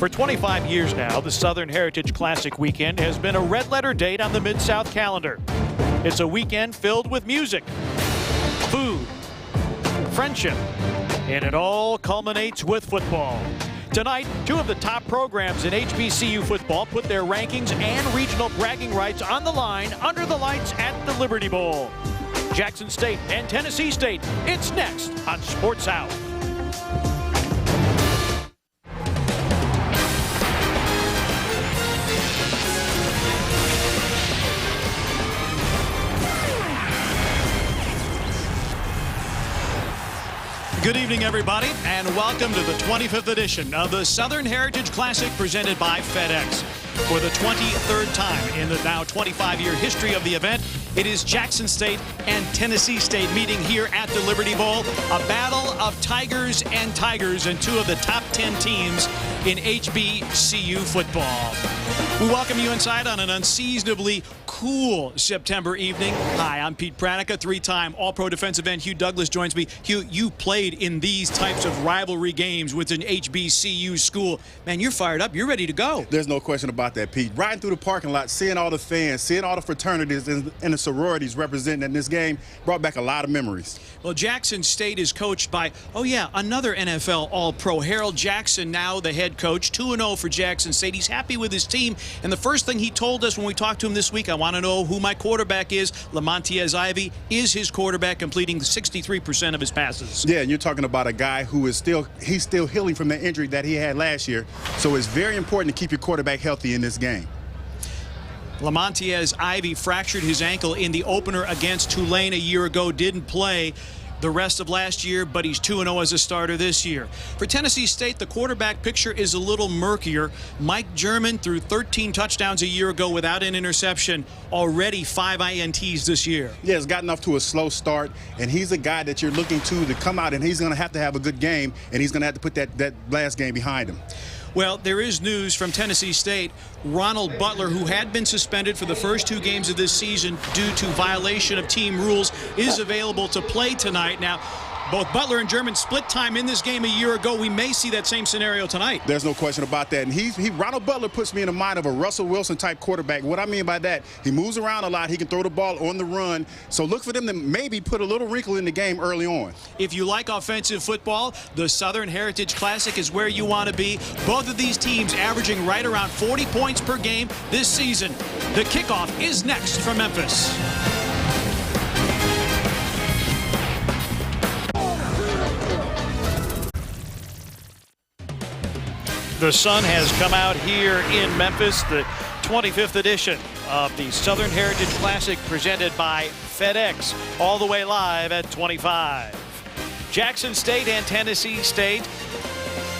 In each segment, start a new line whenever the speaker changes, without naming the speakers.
For 25 years now, the Southern Heritage Classic Weekend has been a red-letter date on the Mid-South calendar. It's a weekend filled with music, food, friendship, and it all culminates with football. Tonight, two of the top programs in HBCU football put their rankings and regional bragging rights on the line under the lights at the Liberty Bowl. Jackson State and Tennessee State. It's next on Sports South. Good evening, everybody, and welcome to the 25th edition of the Southern Heritage Classic presented by FEDEX. For the 23rd time in the now 25-year history of the event, it is Jackson State and Tennessee State meeting here at the Liberty Bowl, a battle of Tigers and Tigers and two of the top 10 teams in HBCU football. We welcome you inside on an unseasonably cool September evening. Hi, I'm Pete Pranica, three-time All-Pro defensive end Hugh Douglas joins me. Hugh, you played in these types of rivalry games with an HBCU school. Man, you're fired up. You're ready to go.
There's no question about that, Pete. Riding through the parking lot, seeing all the fans, seeing all the fraternities and the sororities represented in this game brought back a lot of memories.
Well, Jackson State is coached by, another NFL All-Pro, Harold Jackson, now the head coach, 2-0 for Jackson State. He's happy with his team, and the first thing he told us when we talked to him this week, I want to know who my quarterback is. Lamontiez Ivy is his quarterback, completing 63% of his passes.
Yeah, and you're talking about a guy who is still healing from the injury that he had last year, so it's very important to keep your quarterback healthy in this game.
Lamontiez Ivy fractured his ankle in the opener against Tulane a year ago, didn't play the rest of last year, but he's 2-0 as a starter this year. For Tennessee State, the quarterback picture is a little murkier. Mike German threw 13 touchdowns a year ago without an interception, already 5 INTs this year.
Yeah, it's gotten off to a slow start, and he's a guy that you're looking to come out, and he's going to have a good game, and he's going to have to put that last game behind him.
Well, there is news from Tennessee State. Ronald Butler, who had been suspended for the first 2 games of this season due to violation of team rules, is available to play tonight. Now, both Butler and German split time in this game a year ago. We may see that same scenario tonight.
There's no question about that. And Ronald Butler puts me in the mind of a Russell Wilson type quarterback. What I mean by that, he moves around a lot. He can throw the ball on the run. So look for them to maybe put a little wrinkle in the game early on.
If you like offensive football, the Southern Heritage Classic is where you want to be. Both of these teams averaging right around 40 points per game this season. The kickoff is next from Memphis. The sun has come out here in Memphis, the 25th edition of the Southern Heritage Classic presented by FedEx, all the way live at 25. Jackson State and Tennessee State.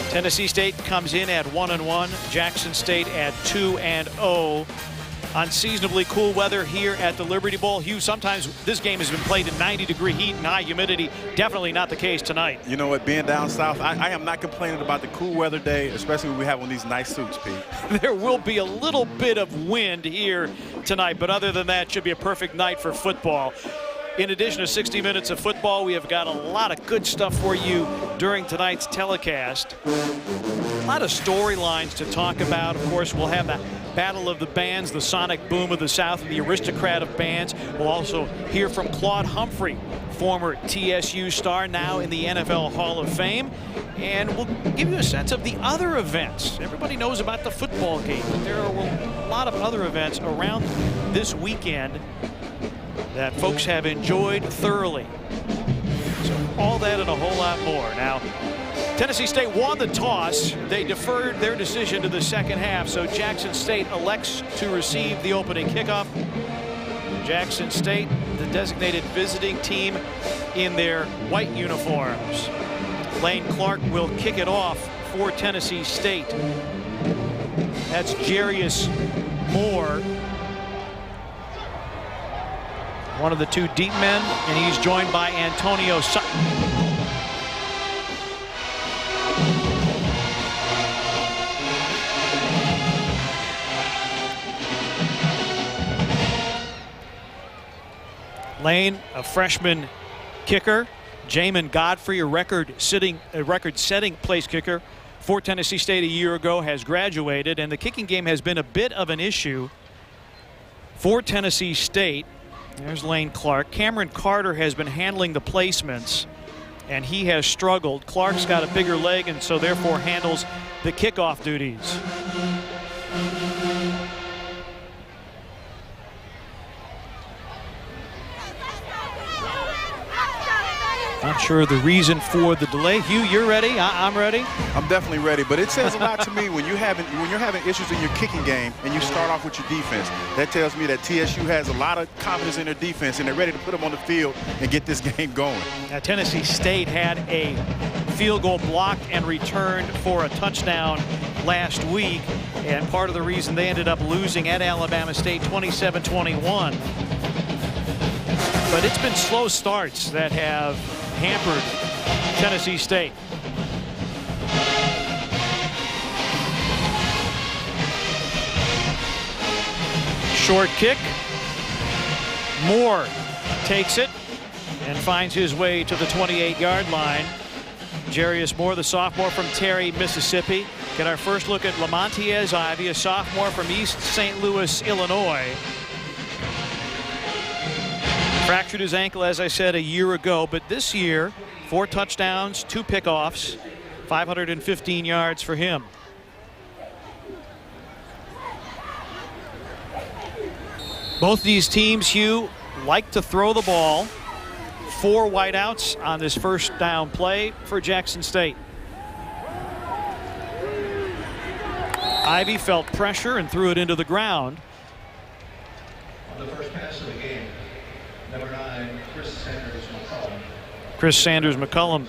Tennessee State comes in at 1-1, Jackson State at 2-0. Unseasonably cool weather here at the Liberty Bowl. Hugh, sometimes this game has been played in 90-degree heat and high humidity. Definitely not the case tonight.
You know what, being down south, I am not complaining about the cool weather day, especially when we have on these nice suits, Pete.
There will be a little bit of wind here tonight, but other than that, it should be a perfect night for football. In addition to 60 minutes of football, we have got a lot of good stuff for you during tonight's telecast. A lot of storylines to talk about. Of course, we'll have the Battle of the Bands, the sonic boom of the South, and the aristocrat of bands. We'll also hear from Claude Humphrey, former TSU star, now in the NFL Hall of Fame. And we'll give you a sense of the other events. Everybody knows about the football game, but there are a lot of other events around this weekend that folks have enjoyed thoroughly. So all that and a whole lot more. Now, Tennessee State won the toss. They deferred their decision to the second half, so Jackson State elects to receive the opening kickoff. Jackson State, the designated visiting team in their white uniforms. Lane Clark will kick it off for Tennessee State. That's Jarius Moore, one of the 2 deep men, and he's joined by Antonio Sutton. Lane, a freshman kicker. Jamin Godfrey, a record-setting place kicker for Tennessee State a year ago, has graduated, and the kicking game has been a bit of an issue for Tennessee State. There's Lane Clark. Cameron Carter has been handling the placements, and he has struggled. Clark's got a bigger leg and so therefore handles the kickoff duties. Not sure the reason for the delay. Hugh, you're ready? I'm ready.
I'm definitely ready, but it says a lot to me when you're having issues in your kicking game and you start off with your defense. That tells me that TSU has a lot of confidence in their defense and they're ready to put them on the field and get this game going.
Now, Tennessee State had a field goal blocked and returned for a touchdown last week, and part of the reason they ended up losing at Alabama State 27-21. But it's been slow starts that have hampered Tennessee State. Short kick. Moore takes it and finds his way to the 28-yard line. Jarius Moore, the sophomore from Terry, Mississippi. Get our first look at Lamontiez Ivy, a sophomore from East St. Louis, Illinois. Fractured his ankle, as I said, a year ago, but this year, 4 touchdowns, 2 pickoffs, 515 yards for him. Both these teams, Hugh, like to throw the ball. 4 wideouts on this first down play for Jackson State. Ivy felt pressure and threw it into the ground.
On the first pass of the game, number 9,
Chris Sanders McCullum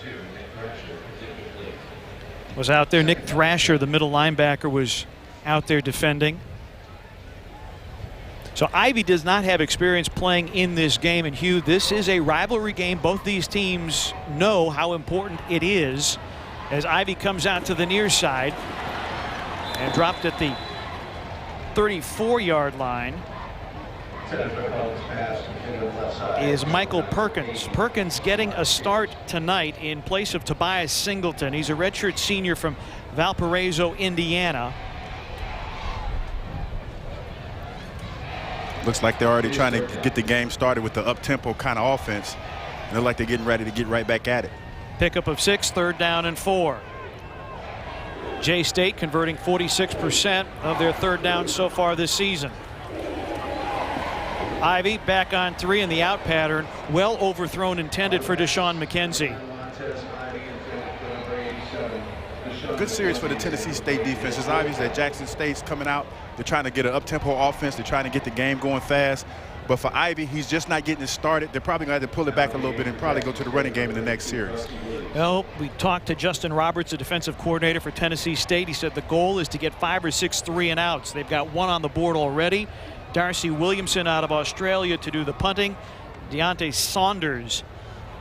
was out there. Nick Thrasher, the middle linebacker, was out there defending. So Ivy does not have experience playing in this game. And Hugh, this is a rivalry game. Both these teams know how important it is, as Ivy comes out to the near side and dropped at the 34-yard line. Is Michael Perkins. Perkins getting a start tonight in place of Tobias Singleton. He's a redshirt senior from Valparaiso, Indiana.
Looks like they're already trying to get the game started with the up-tempo kind of offense. And they're like they're getting ready to get right back at it.
Pickup of 6, 3rd down and 4. J-State converting 46% of their 3rd downs so far this season. Ivy back on 3 in the out pattern. Well overthrown, intended for Deshaun McKenzie.
Good series for the Tennessee State defense. It's obvious that Jackson State's coming out. They're trying to get an up-tempo offense. They're trying to get the game going fast. But for Ivy, he's just not getting it started. They're probably going to have to pull it back a little bit and probably go to the running game in the next series.
Well, we talked to Justin Roberts, the defensive coordinator for Tennessee State. He said the goal is to get 5 or 6 3-and-outs. They've got 1 on the board already. Darcy Williamson out of Australia to do the punting. Deontay Saunders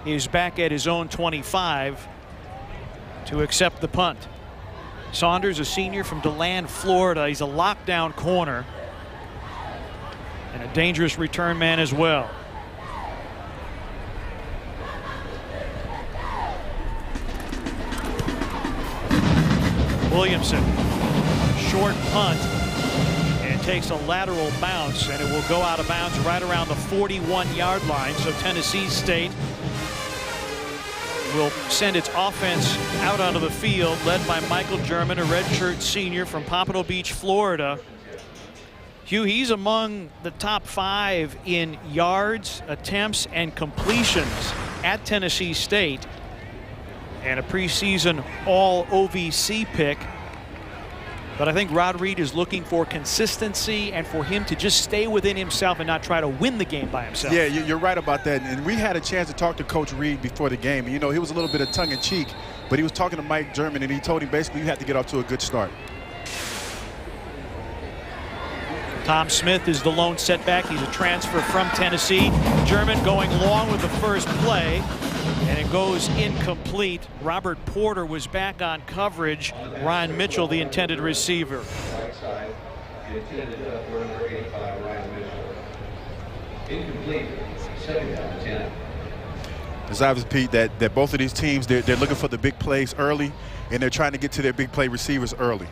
is back at his own 25 to accept the punt. Saunders, a senior from DeLand, Florida. He's a lockdown corner and a dangerous return man as well. Williamson, short punt, and takes a lateral bounce, and it will go out of bounds right around the 41-yard line. So Tennessee State will send its offense out onto the field, led by Michael German, a redshirt senior from Pompano Beach, Florida. Hugh, he's among the top 5 in yards, attempts, and completions at Tennessee State, and a preseason all-OVC pick. But I think Rod Reed is looking for consistency and for him to just stay within himself and not try to win the game by himself.
Yeah, you're right about that. And we had a chance to talk to Coach Reed before the game. You know, he was a little bit of tongue-in-cheek, but he was talking to Mike German, and he told him basically you have to get off to a good start.
Tom Smith is the lone setback. He's a transfer from Tennessee. German going long with the first play, and it goes incomplete. Robert Porter was back on coverage. Ryan Mitchell, the intended receiver.
Right side, the intended for number 85, Ryan Mitchell. Incomplete, 2nd down and 10.
It's obvious, Pete, that both of these teams, they're looking for the big plays early, and they're trying to get to their big play receivers early.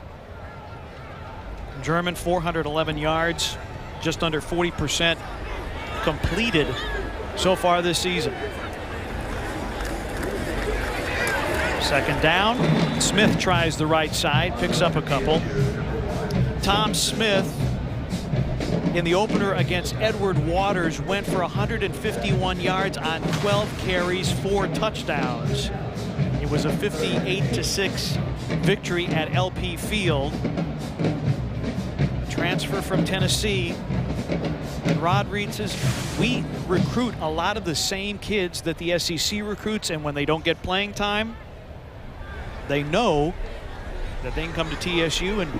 German, 411 yards, just under 40% completed so far this season. Second down. Smith tries the right side, picks up a couple. Tom Smith in the opener against Edward Waters went for 151 yards on 12 carries, 4 touchdowns. It was a 58-6 victory at LP Field. Transfer from Tennessee. And Rod Reed says, we recruit a lot of the same kids that the SEC recruits, and when they don't get playing time, they know that they can come to TSU and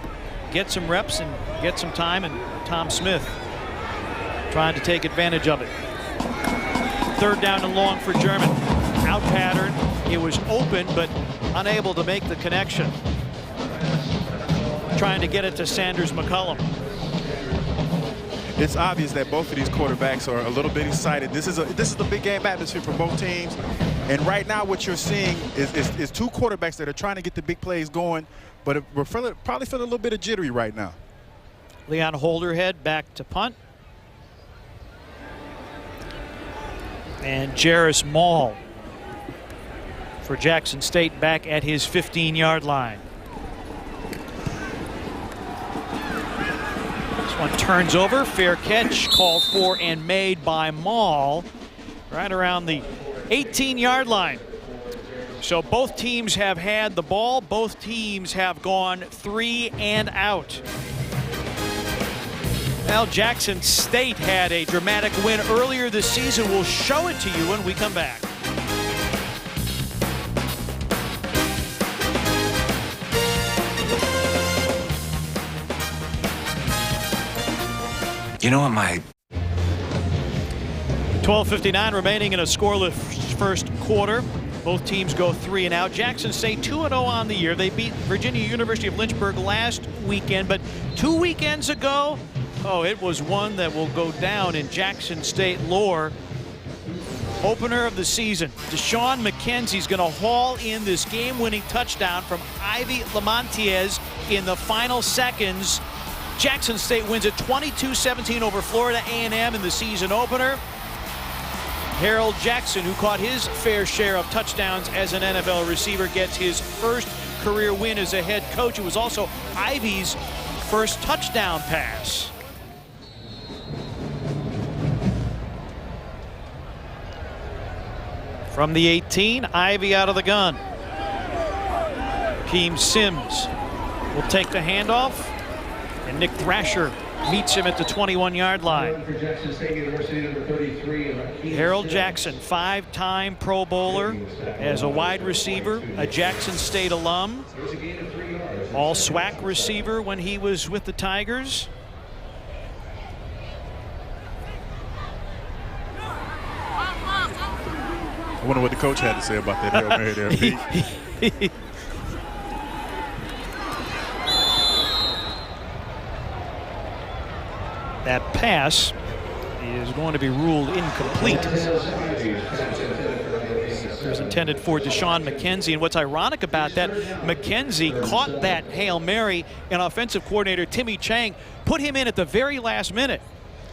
get some reps and get some time, and Tom Smith trying to take advantage of it. Third down and long for German. Out pattern. It was open, but unable to make the connection. Trying to get it to Sanders McCullum.
It's obvious that both of these quarterbacks are a little bit excited. This is a big game atmosphere for both teams. And right now what you're seeing is two quarterbacks that are trying to get the big plays going, but we're probably feeling a little bit of jittery right now.
Leon Holderhead back to punt. And Jarris Maul for Jackson State back at his 15-yard line. This one turns over. Fair catch called for and made by Maul right around the 18-yard line. So both teams have had the ball. Both teams have gone 3 and out. Well, Jackson State had a dramatic win earlier this season. We'll show it to you when we come back.
You know what, my
12:59 remaining in a scoreless first quarter. Both teams go 3 and out. Jackson State 2-0 on the year. They beat Virginia University of Lynchburg last weekend, but 2 weekends ago, oh, it was one that will go down in Jackson State lore. Opener of the season. Deshaun McKenzie's going to haul in this game-winning touchdown from Ivy Lamontiez in the final seconds. Jackson State wins it 22-17 over Florida A&M in the season opener. Harold Jackson, who caught his fair share of touchdowns as an NFL receiver, gets his first career win as a head coach. It was also Ivy's first touchdown pass. From the 18, Ivy out of the gun. Keem Sims will take the handoff, and Nick Thrasher meets him at the 21-yard line. Harold Jackson, 5-time Pro Bowler as a wide receiver, a Jackson State alum, all SWAC receiver when he was with the Tigers.
I wonder what the coach had to say about that Hail Mary there, Pete.
That pass is going to be ruled incomplete. It was intended for Deshaun McKenzie, and what's ironic about that, McKenzie caught that Hail Mary, and offensive coordinator Timmy Chang put him in at the very last minute.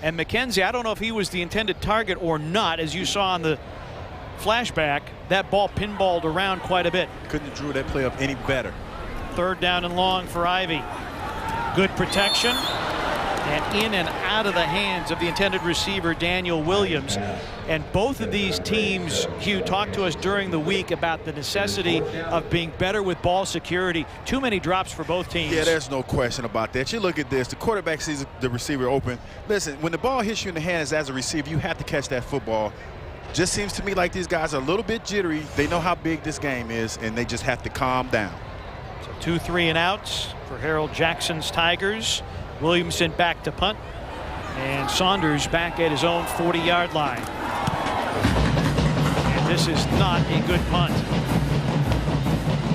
And McKenzie, I don't know if he was the intended target or not, as you saw on the flashback, that ball pinballed around quite a bit.
Couldn't have drew that play up any better.
Third down and long for Ivy. Good protection. And in and out of the hands of the intended receiver, Daniel Williams. And both of these teams, Hugh, talked to us during the week about the necessity of being better with ball security. Too many drops for both teams.
Yeah, there's no question about that. You look at this, the quarterback sees the receiver open. Listen, when the ball hits you in the hands as a receiver, you have to catch that football. Just seems to me like these guys are a little bit jittery. They know how big this game is, and they just have to calm down.
So 2 3 and outs for Harold Jackson's Tigers. Williamson back to punt, and Saunders back at his own 40-yard line. And this is not a good punt.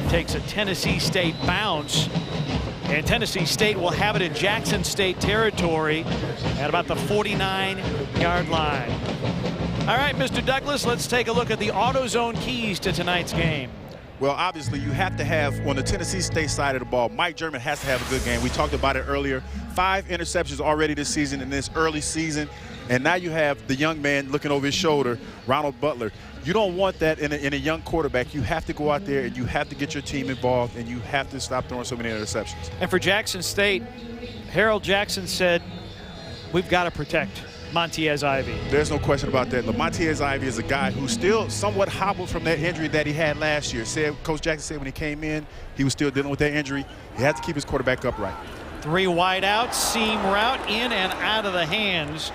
Takes a Tennessee State bounce, and Tennessee State will have it in Jackson State territory at about the 49-yard line. All right, Mr. Douglas, let's take a look at the AutoZone keys to tonight's game.
Well, obviously, you have to have, on the Tennessee State side of the ball, Mike German has to have a good game. We talked about it earlier. 5 interceptions already this season in this early season. And now you have the young man looking over his shoulder, Ronald Butler. You don't want that in a young quarterback. You have to go out there and you have to get your team involved, and you have to stop throwing so many interceptions.
And for Jackson State, Harold Jackson said, we've got to protect Montiez Ivy.
There's no question about that. Montiez Ivy is a guy who's still somewhat hobbled from that injury that he had last year. Coach Jackson said when he came in, he was still dealing with that injury. He had to keep his quarterback upright.
3 wide out, seam route in and out of the hands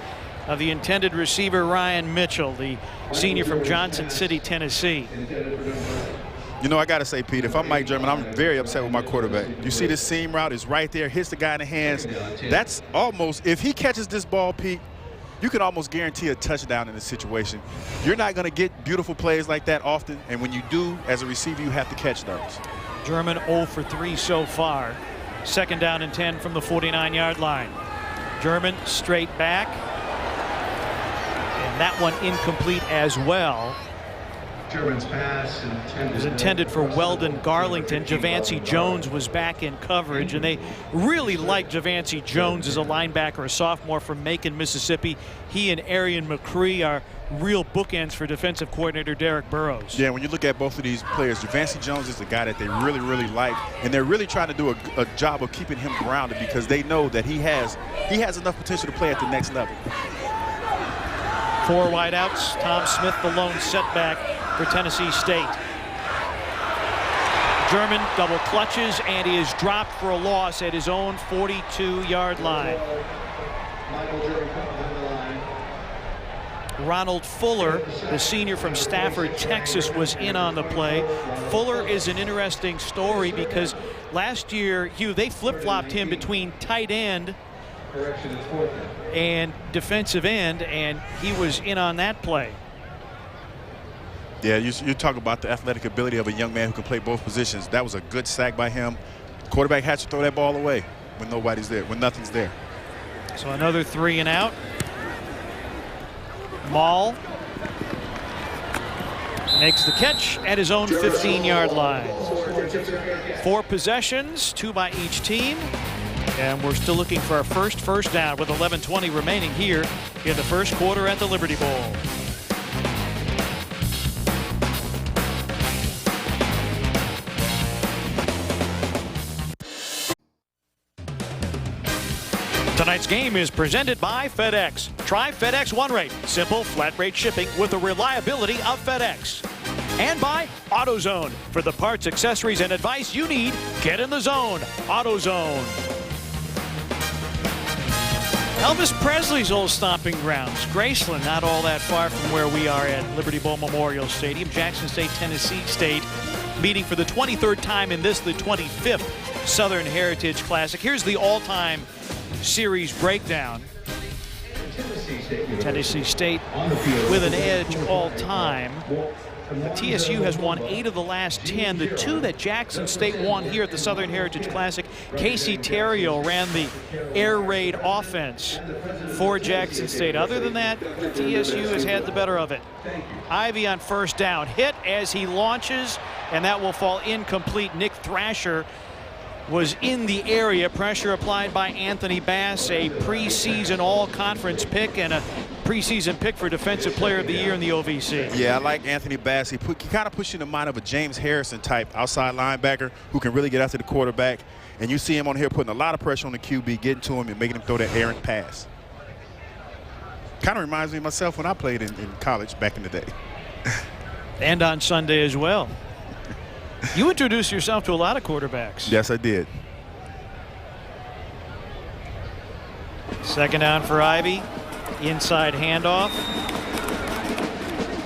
of the intended receiver, Ryan Mitchell, the senior from Johnson City, Tennessee.
You know, I got to say, Pete, if I'm Mike German, I'm very upset with my quarterback. You see this seam route is right there, hits the guy in the hands. That's almost, if he catches this ball, Pete, you can almost guarantee a touchdown in this situation. You're not going to get beautiful plays like that often, and when you do, as a receiver, you have to catch those.
German 0 for 3 so far. 2nd down and 10 from the 49-yard line. German straight back. And that one incomplete as well.
German's pass
was intended for Weldon Garlington. Javancy Jones was back in coverage, and they really like Javancy Jones as a linebacker, a sophomore from Macon, Mississippi. He and Arian McCree are real bookends for defensive coordinator Derek Burrows.
Yeah, when you look at both of these players, Javancy Jones is a guy that they really, really like, and they're really trying to do a job of keeping him grounded because they know that he has enough potential to play at the next level.
4 wide outs. Tom Smith, the lone setback for Tennessee State. German double clutches, and he is dropped for a loss at his own 42-yard line. Ronald Fuller, the senior from Stafford, Texas, was in on the play. Fuller is an interesting story because last year, Hugh, they flip-flopped him between tight end and defensive end, and he was in on that play.
Yeah, you talk about the athletic ability of a young man who can play both positions. That was a good sack by him. The quarterback had to throw that ball away when nobody's there, when nothing's there.
So another 3 and out. Maul makes the catch at his own 15-yard line. 4 possessions, 2 by each team. And we're still looking for our first down with 11:20 remaining here in the first quarter at the Liberty Bowl. Tonight's game is presented by FedEx. Try FedEx One Rate. Simple, flat rate shipping with the reliability of FedEx. And by AutoZone. For the parts, accessories, and advice you need, get in the zone. AutoZone. Elvis Presley's old stomping grounds. Graceland, not all that far from where we are at Liberty Bowl Memorial Stadium. Jackson State, Tennessee State, meeting for the 23rd time in this, the 25th Southern Heritage Classic. Here's the all-time series breakdown. Tennessee State with an edge all time. TSU has won 8 of the last 10. The 2 that Jackson State won here at the Southern Heritage Classic, Casey Terrio ran the air raid offense for Jackson State. Other than that, TSU has had the better of it. Ivy on 1st down, hit as he launches, and that will fall incomplete. Nick Thrasher was in the area. Pressure applied by Anthony Bass, a preseason all-conference pick and a preseason pick for Defensive Player of the Year in the OVC.
Yeah, I like Anthony Bass. He kind of puts you in the mind of a James Harrison type outside linebacker who can really get after the quarterback. And you see him on here putting a lot of pressure on the QB, getting to him and making him throw that errant pass. Kind of reminds me of myself when I played in college back in the day.
And on Sunday as well. You introduced yourself to a lot of quarterbacks.
Yes, I did.
2nd down for Ivy. Inside handoff.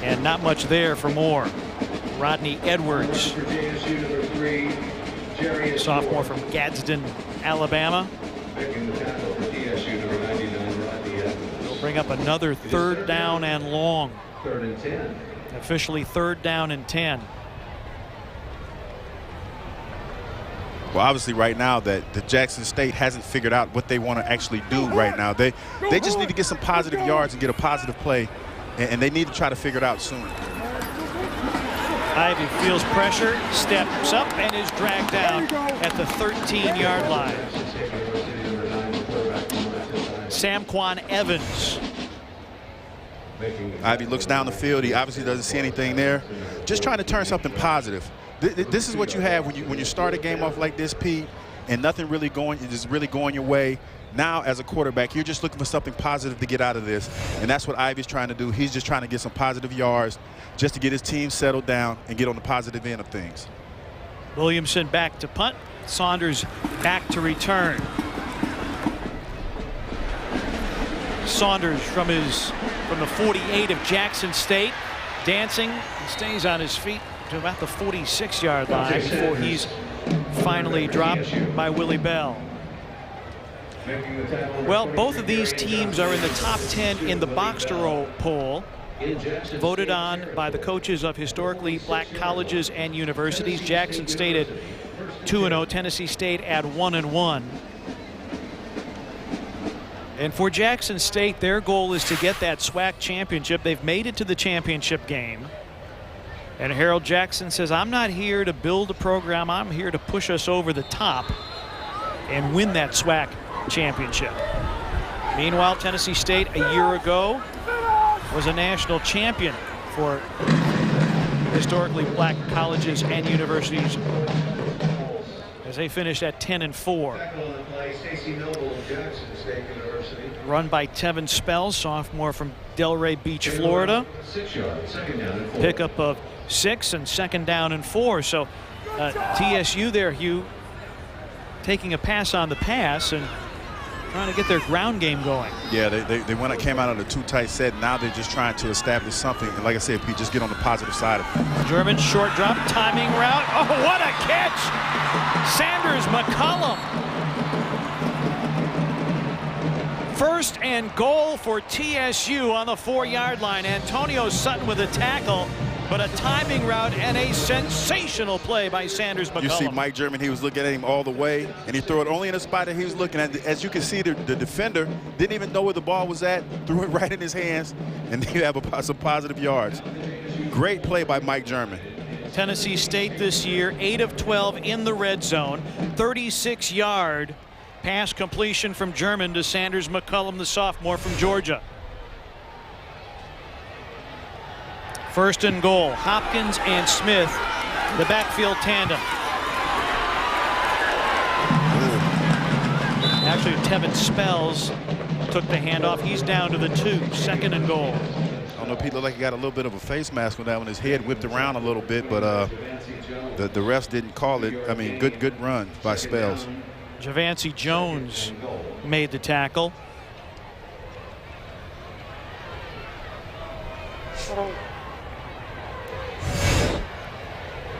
And not much there for Moore. Rodney Edwards, sophomore from Gadsden, Alabama. They'll bring up another 3rd down and long.
3rd and 10.
Officially 3rd down and 10.
Well, obviously right now that the Jackson State hasn't figured out what they want to actually do right now. They just need to get some positive yards and get a positive play and they need to try to figure it out soon.
Ivy feels pressure, steps up, and is dragged down at the 13-yard line. Samquan Evans.
Ivy looks down the field. He obviously doesn't see anything there. Just trying to turn something positive. This is what you have when you start a game off like this, Pete, and nothing really is really going your way. Now, as a quarterback, you're just looking for something positive to get out of this, and that's what Ivy's trying to do. He's just trying to get some positive yards just to get his team settled down and get on the positive end of things.
Williamson back to punt. Saunders back to return. Saunders from the 48 of Jackson State, dancing, and stays on his feet to about the 46-yard line before he's finally dropped by Willie Bell. Well, both of these teams are in the top 10 in the Boxtorow poll, voted on by the coaches of historically black colleges and universities. Jackson State at 2-0, Tennessee State at 1-1. And for Jackson State, their goal is to get that SWAC championship. They've made it to the championship game. And Harold Jackson says, I'm not here to build a program. I'm here to push us over the top and win that SWAC championship. Meanwhile, Tennessee State a year ago was a national champion for historically black colleges and universities as they finished at 10-4. Run by Tevin Spells, sophomore from Delray Beach, Florida. Pickup of 6 and 2nd down and 4. So TSU there, Hugh, taking a pass on the pass and trying to get their ground game going.
Yeah, they came out of the too tight set. Now they're just trying to establish something. And like I said, Pete, just get on the positive side of it.
German short drop, timing route. Oh, what a catch! Sanders McCullum. First and goal for TSU on the 4-yard line. Antonio Sutton with a tackle, but a timing route and a sensational play by Sanders McCullum.
You see Mike German, he was looking at him all the way, and he threw it only in the spot that he was looking at. As you can see, the defender didn't even know where the ball was at, threw it right in his hands, and he have some positive yards. Great play by Mike German.
Tennessee State this year, 8 of 12 in the red zone, 36-yard pass completion from German to Sanders McCullum, the sophomore from Georgia. First and goal, Hopkins and Smith, the backfield tandem. Actually, Tevin Spells took the handoff. He's down to the 2, 2nd and goal.
I don't know, Pete looked like he got a little bit of a face mask on that when his head whipped around a little bit, but the refs didn't call it. I mean, good run by Spells.
Javancy Jones made the tackle.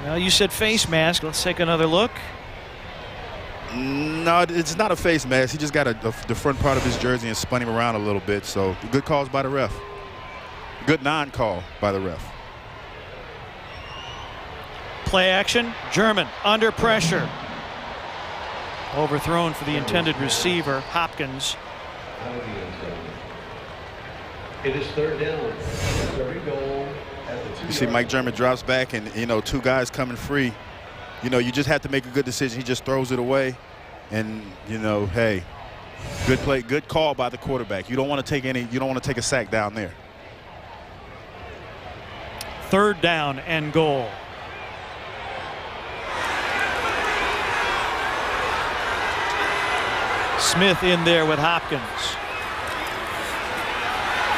Well, you said face mask. Let's take another look.
No, it's not a face mask. He just got the front part of his jersey and spun him around a little bit. So good calls by the ref. Good non-call by the ref.
Play action. German under pressure. Overthrown for the intended receiver, Hopkins.
It is 3rd down. 3rd goal at the 2-yard.
You see Mike German drops back and, you know, 2 guys coming free. You know, you just have to make a good decision. He just throws it away. And, you know, hey, good play, good call by the quarterback. You don't want to take a sack down there.
3rd down and goal. Smith in there with Hopkins.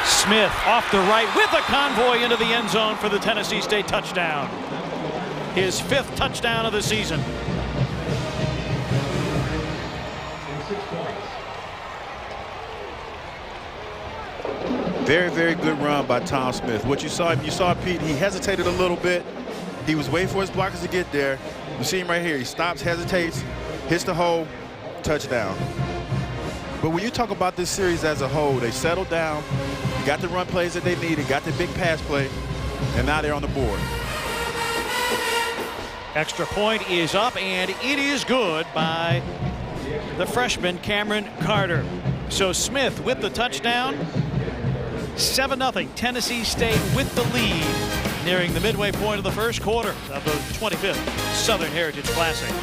Smith off the right with a convoy into the end zone for the Tennessee State touchdown. His 5th touchdown of the season.
Very, very good run by Tom Smith. What you saw Pete, he hesitated a little bit. He was waiting for his blockers to get there. You see him right here. He stops, hesitates, hits the hole, touchdown. But when you talk about this series as a whole, they settled down, got the run plays that they needed, got the big pass play, and now they're on the board.
Extra point is up, and it is good by the freshman Cameron Carter. So Smith with the touchdown, 7-0 Tennessee State with the lead, nearing the midway point of the first quarter of the 25th Southern Heritage Classic.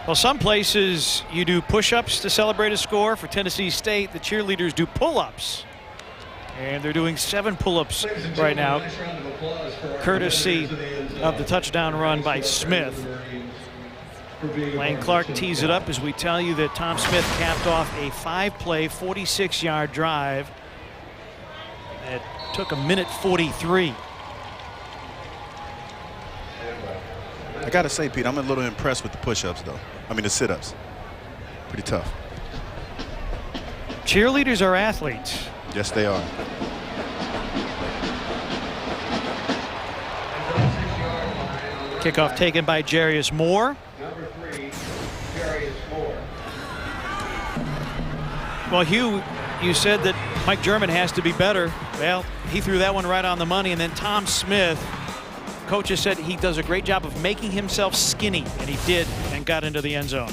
Well, some places you do push-ups to celebrate a score. For Tennessee State, the cheerleaders do pull-ups. And they're doing 7 pull-ups right now, courtesy of the touchdown run by Smith. Lane Clark tees it up as we tell you that Tom Smith capped off a 5-play, 46-yard drive that took 1:43.
I got to say, Pete, I'm a little impressed with the push-ups, though. I mean, the sit-ups. Pretty tough.
Cheerleaders are athletes.
Yes, they are.
Kickoff taken by Jarius Moore.
Number 3, Jarius Moore.
Well, Hugh, you said that Mike German has to be better. Well, he threw that one right on the money. And then Tom Smith, coaches said he does a great job of making himself skinny, and he did, and got into the end zone.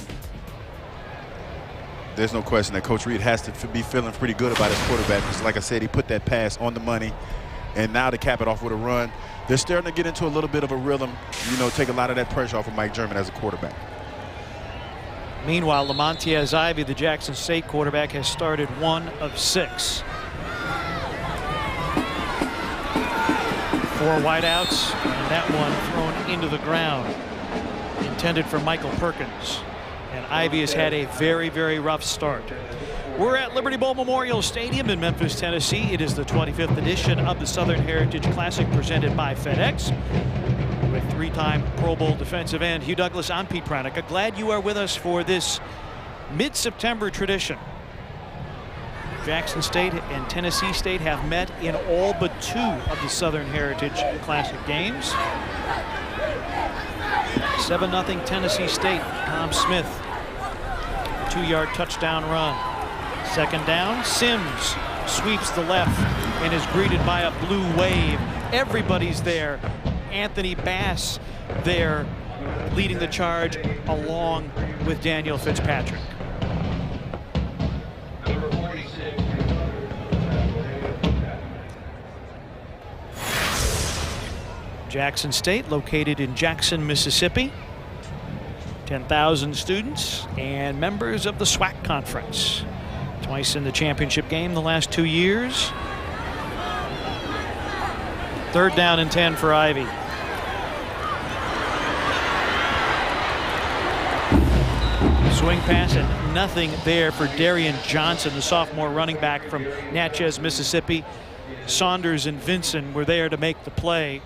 There's no question that Coach Reed has to be feeling pretty good about his quarterback, because like I said, he put that pass on the money, and now to cap it off with a run, they're starting to get into a little bit of a rhythm, you know, take a lot of that pressure off of Mike German as a quarterback.
Meanwhile, Lamontiez Ivy, the Jackson State quarterback, has started 1 of 6. 4 wideouts, and that one thrown into the ground, intended for Michael Perkins. And Ivy has had a very, very rough start. We're at Liberty Bowl Memorial Stadium in Memphis, Tennessee. It is the 25th edition of the Southern Heritage Classic presented by FedEx. With 3-time Pro Bowl defensive end Hugh Douglas, I'm Pete Pranica. Glad you are with us for this mid-September tradition. Jackson State and Tennessee State have met in all but 2 of the Southern Heritage Classic games. 7-0 Tennessee State. Tom Smith, 2-yard touchdown run. Second down, Sims sweeps the left and is greeted by a blue wave. Everybody's there. Anthony Bass there leading the charge along with Daniel Fitzpatrick.
Number 46.
Jackson State, located in Jackson, Mississippi. 10,000 students and members of the SWAC Conference. Twice in the championship game the last 2 years. 3rd down and 10 for Ivy. Swing pass and nothing there for Darian Johnson, the sophomore running back from Natchez, Mississippi. Saunders and Vinson were there to make the play.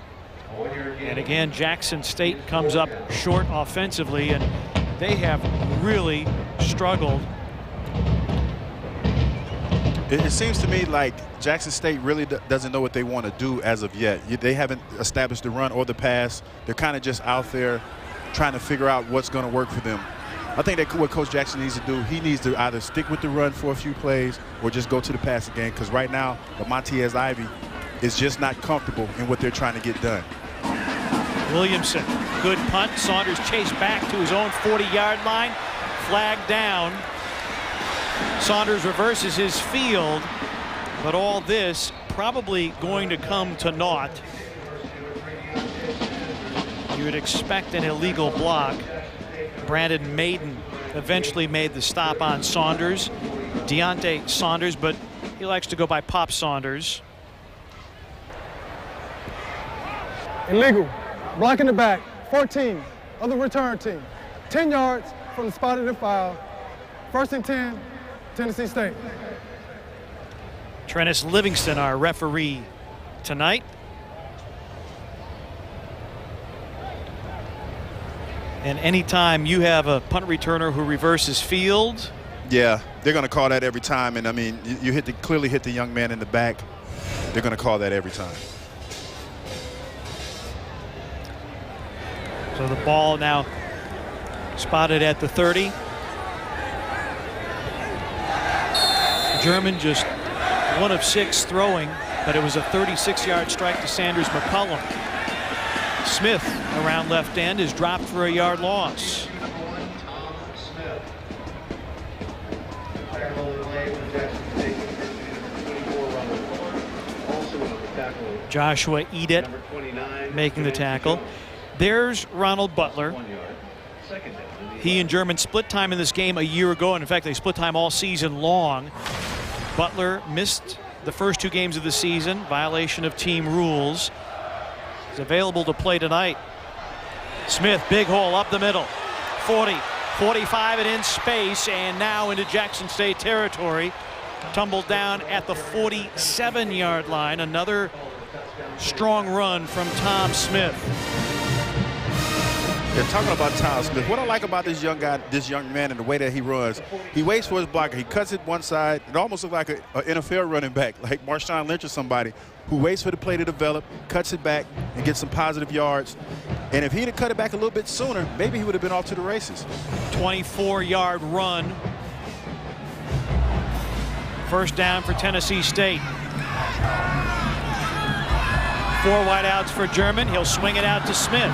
And again, Jackson State comes up short offensively, and they have really struggled.
It seems to me like Jackson State really doesn't know what they want to do as of yet. They haven't established the run or the pass. They're kind of just out there trying to figure out what's going to work for them. I think that what Coach Jackson needs to do, he needs to either stick with the run for a few plays or just go to the pass again, because right now, Lamontiez Ivy is just not comfortable in what they're trying to get done.
Williamson, good punt. Saunders chased back to his own 40-yard line. Flag down. Saunders reverses his field, but all this probably going to come to naught. You would expect an illegal block. Brandon Maiden eventually made the stop on Saunders. Deontay Saunders, but he likes to go by Pop Saunders.
Illegal. Block in the back. 14 of the return team. 10 yards from the spot of the foul. 1st and 10, Tennessee State.
Trennis Livingston, our referee tonight. And anytime you have a punt returner who reverses field.
Yeah, they're going to call that every time. And I mean, you clearly hit the young man in the back. They're going to call that every time.
So the ball now spotted at the 30. German just 1 of 6 throwing, but it was a 36-yard strike to Sanders McCullum. Smith around left end is dropped for a yard loss. Joshua Edet making the tackle. There's Ronald Butler. He and German split time in this game a year ago, and in fact they split time all season long. Butler missed the first 2 games of the season, violation of team rules. He's available to play tonight. Smith, big hole up the middle. 40, 45 and in space, and now into Jackson State territory. Tumbled down at the 47-yard line. Another strong run from Tom Smith.
They're talking about Tom Smith. What I like about this young guy, this young man, and the way that he runs, he waits for his blocker. He cuts it one side. It almost looks like an NFL running back, like Marshawn Lynch or somebody, who waits for the play to develop, cuts it back, and gets some positive yards. And if he'd have cut it back a little bit sooner, maybe he would have been off to the races.
24-yard run. First down for Tennessee State. 4 wideouts for German. He'll swing it out to Smith.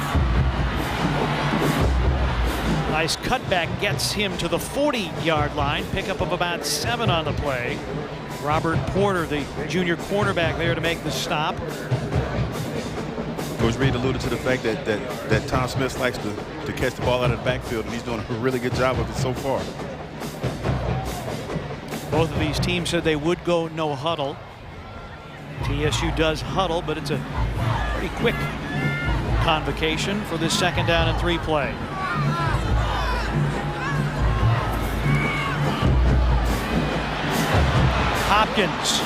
Nice cutback gets him to the 40-yard line. Pickup of about 7 on the play. Robert Porter, the junior cornerback, there to make the stop.
Coach Reed alluded to the fact that Tom Smith likes to catch the ball out of the backfield, and he's doing a really good job of it so far.
Both of these teams said they would go no huddle. TSU does huddle, but it's a pretty quick convocation for this 2nd down and 3 play. Hopkins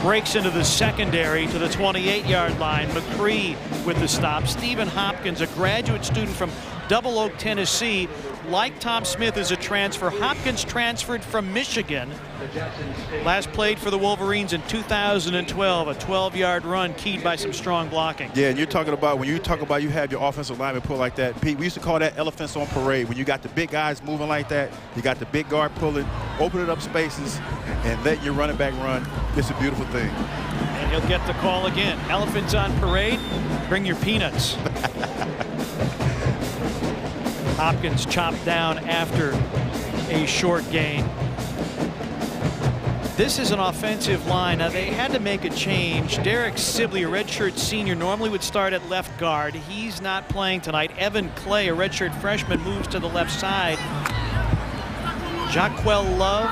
breaks into the secondary to the 28-yard line. McCree with the stop. Stephen Hopkins, a graduate student from Double Oak, Tennessee. Like Tom Smith, is a transfer. Hopkins transferred from Michigan. Last played for the Wolverines in 2012. A 12-yard run keyed by some strong blocking.
Yeah, and you're talking about, when you talk about you have your offensive lineman pull like that, Pete, we used to call that elephants on parade. When you got the big guys moving like that, you got the big guard pulling, opening up spaces, and letting your running back run. It's a beautiful thing.
And he'll get the call again. Elephants on parade, bring your peanuts. Hopkins chopped down after a short gain. This is an offensive line. Now, they had to make a change. Derek Sibley, a redshirt senior, normally would start at left guard. He's not playing tonight. Evan Clay, a redshirt freshman, moves to the left side. Jaquel Love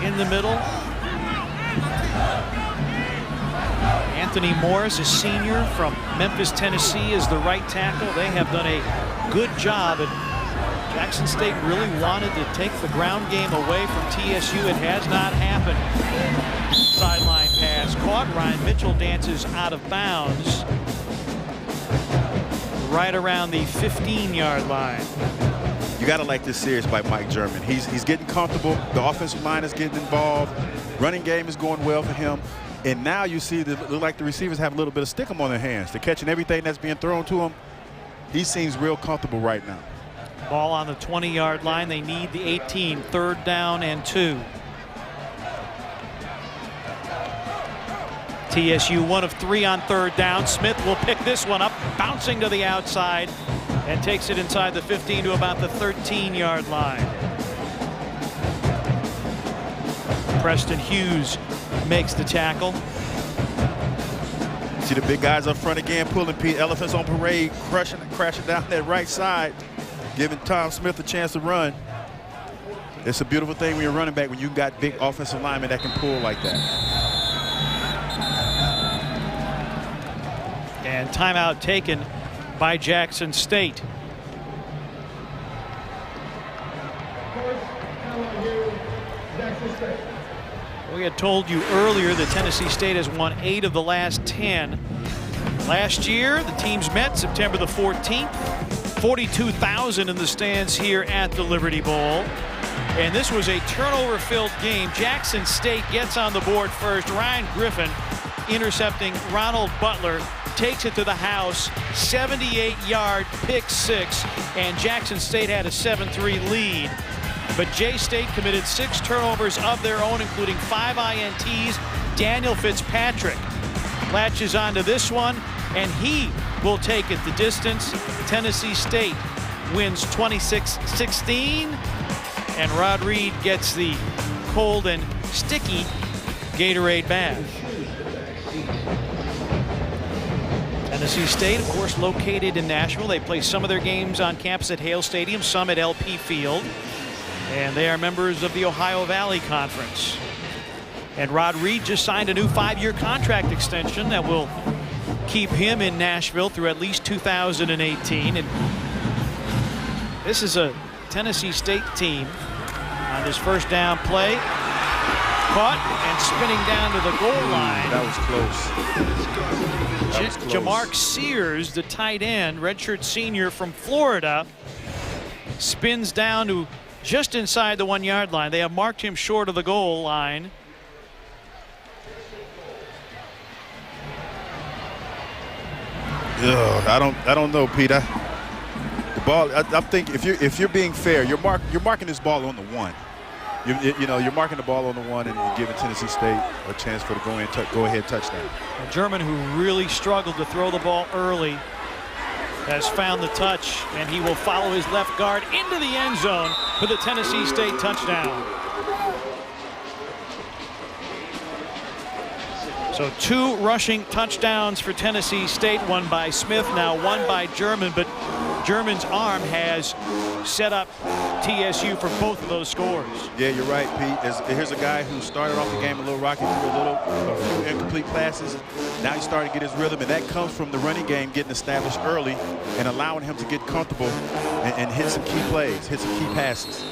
in the middle. Anthony Morris, a senior from Memphis, Tennessee, is the right tackle. They have done a good job. Jackson State really wanted to take the ground game away from TSU. It has not happened. Sideline pass caught. Ryan Mitchell dances out of bounds right around the 15-yard line.
You got to like this series by Mike German. He's getting comfortable. The offensive line is getting involved. Running game is going well for him. And now you see that look like the receivers have a little bit of stickum on their hands. They're catching everything that's being thrown to him. He seems real comfortable right now.
Ball on the 20-yard line. They need the 18. 3rd down and 2. TSU 1 of 3 on 3rd down. Smith will pick this one up, bouncing to the outside, and takes it inside the 15 to about the 13-yard line. Preston Hughes makes the tackle.
See the big guys up front again, pulling Pete. Elephants on parade, crashing down that right side, giving Tom Smith a chance to run. It's a beautiful thing when you're running back, when you got big offensive linemen that can pull like that.
And timeout taken by Jackson State. We had told you earlier that Tennessee State has won 8 of the last 10. Last year, the teams met September the 14th. 42,000 in the stands here at the Liberty Bowl. And this was a turnover-filled game. Jackson State gets on the board first. Ryan Griffin intercepting Ronald Butler, takes it to the house, 78-yard pick 6, and Jackson State had a 7-3 lead. But J-State committed 6 turnovers of their own, including 5 INTs. Daniel Fitzpatrick latches onto this one, and he will take it the distance. Tennessee State wins 26-16, and Rod Reed gets the cold and sticky Gatorade bath. Tennessee State, of course, located in Nashville. They play some of their games on campus at Hale Stadium, some at LP Field, and they are members of the Ohio Valley Conference. And Rod Reed just signed a new 5-year contract extension that will keep him in Nashville through at least 2018. And this is a Tennessee State team on his first down play. Caught and spinning down to the goal line.
That was close.
Jamark Sears, the tight end, redshirt senior from Florida, spins down to just inside the 1-yard line. They have marked him short of the goal line.
Ugh, I don't know, Peter. The ball. I think if you're being fair, you're marking this ball on the 1. You're marking the ball on the 1 and giving Tennessee State a chance for the go-ahead touchdown.
A German who really struggled to throw the ball early has found the touch, and he will follow his left guard into the end zone for the Tennessee State touchdown. So 2 rushing touchdowns for Tennessee State, one by Smith, now one by German, but German's arm has set up TSU for both of those scores.
Yeah, you're right, Pete. Here's a guy who started off the game a little rocky, threw a few incomplete passes. Now he's starting to get his rhythm, and that comes from the running game getting established early and allowing him to get comfortable and hit some key plays, hit some key passes.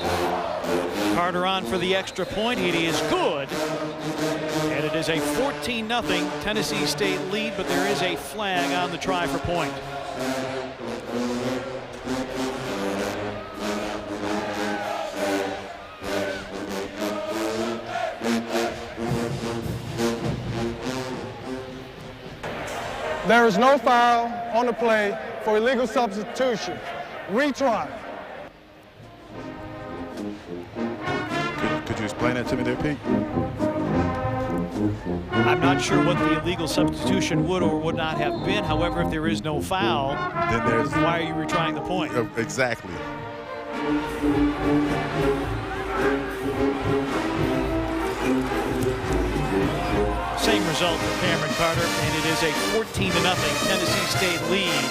Carter on for the extra point. It is good. And it is a 14-0 Tennessee State lead, but there is a flag on the try for point.
There is no foul on the play for illegal substitution. Retry.
Could you explain that to me there, Pete?
I'm not sure what the illegal substitution would or would not have been. However, if there is no foul,
then there's
why are you retrying the point?
Exactly.
Same result for Cameron Carter, and it is a 14-0 Tennessee State lead.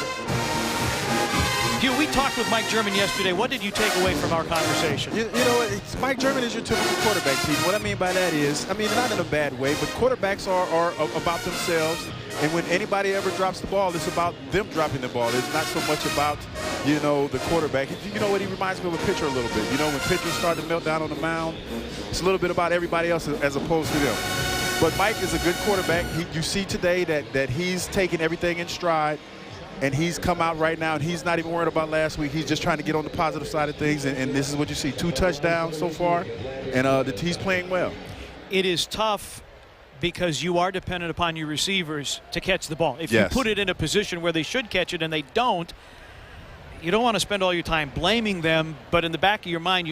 Hugh, we talked with Mike German yesterday. What did you take away from our conversation?
You know, Mike German is your typical quarterback, Pete. What I mean by that is, not in a bad way, but quarterbacks are about themselves. And when anybody ever drops the ball, it's about them dropping the ball. It's not so much about, the quarterback. You know what, he reminds me of a pitcher a little bit. When pitchers start to melt down on the mound, it's a little bit about everybody else as opposed to them. But Mike is a good quarterback. You see today that he's taking everything in stride, and he's come out right now, and he's not even worried about last week. He's just trying to get on the positive side of things, and this is what you see. 2 touchdowns so far, and he's playing well.
It is tough because you are dependent upon your receivers to catch the ball. If
Yes.
you put it in a position where they should catch it and they don't, you don't want to spend all your time blaming them, but in the back of your mind,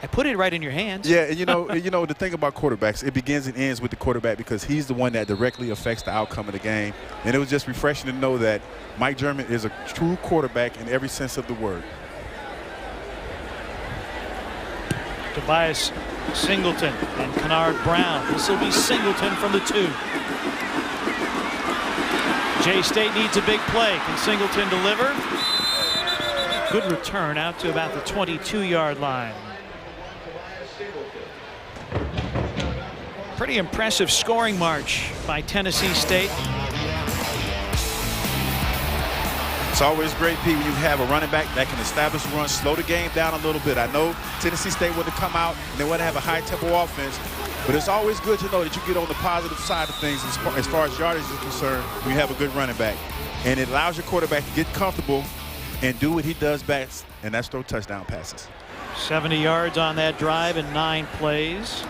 I put it right in your hands.
Yeah, and the thing about quarterbacks, it begins and ends with the quarterback because he's the one that directly affects the outcome of the game. And it was just refreshing to know that Mike German is a true quarterback in every sense of the word.
Tobias Singleton and Kennard Brown. This will be Singleton from the 2. J-State needs a big play. Can Singleton deliver? Good return out to about the 22-yard line. Pretty impressive scoring march by Tennessee State.
It's always great, Pete, when you have a running back that can establish a run, slow the game down a little bit. I know Tennessee State would have come out and they want to have a high-tempo offense, but it's always good to know that you get on the positive side of things as far as yardage is concerned when you have a good running back. And it allows your quarterback to get comfortable and do what he does best, and that's throw touchdown passes.
70 yards on that drive in 9 plays.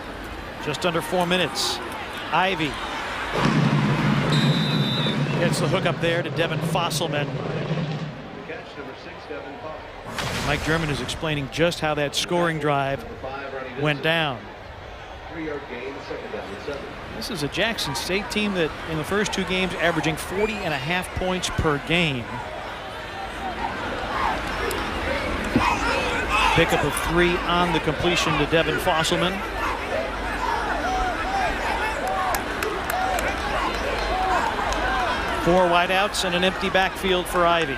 Just under 4 minutes. Ivy gets the hook up there to Devin Fosselman. Mike German is explaining just how that scoring drive went down.
3-yard gain, second down and 7.
This is a Jackson State team that in the first 2 games averaging 40.5 points per game. Pickup of 3 on the completion to Devin Fosselman. Four wideouts and an empty backfield for Ivy.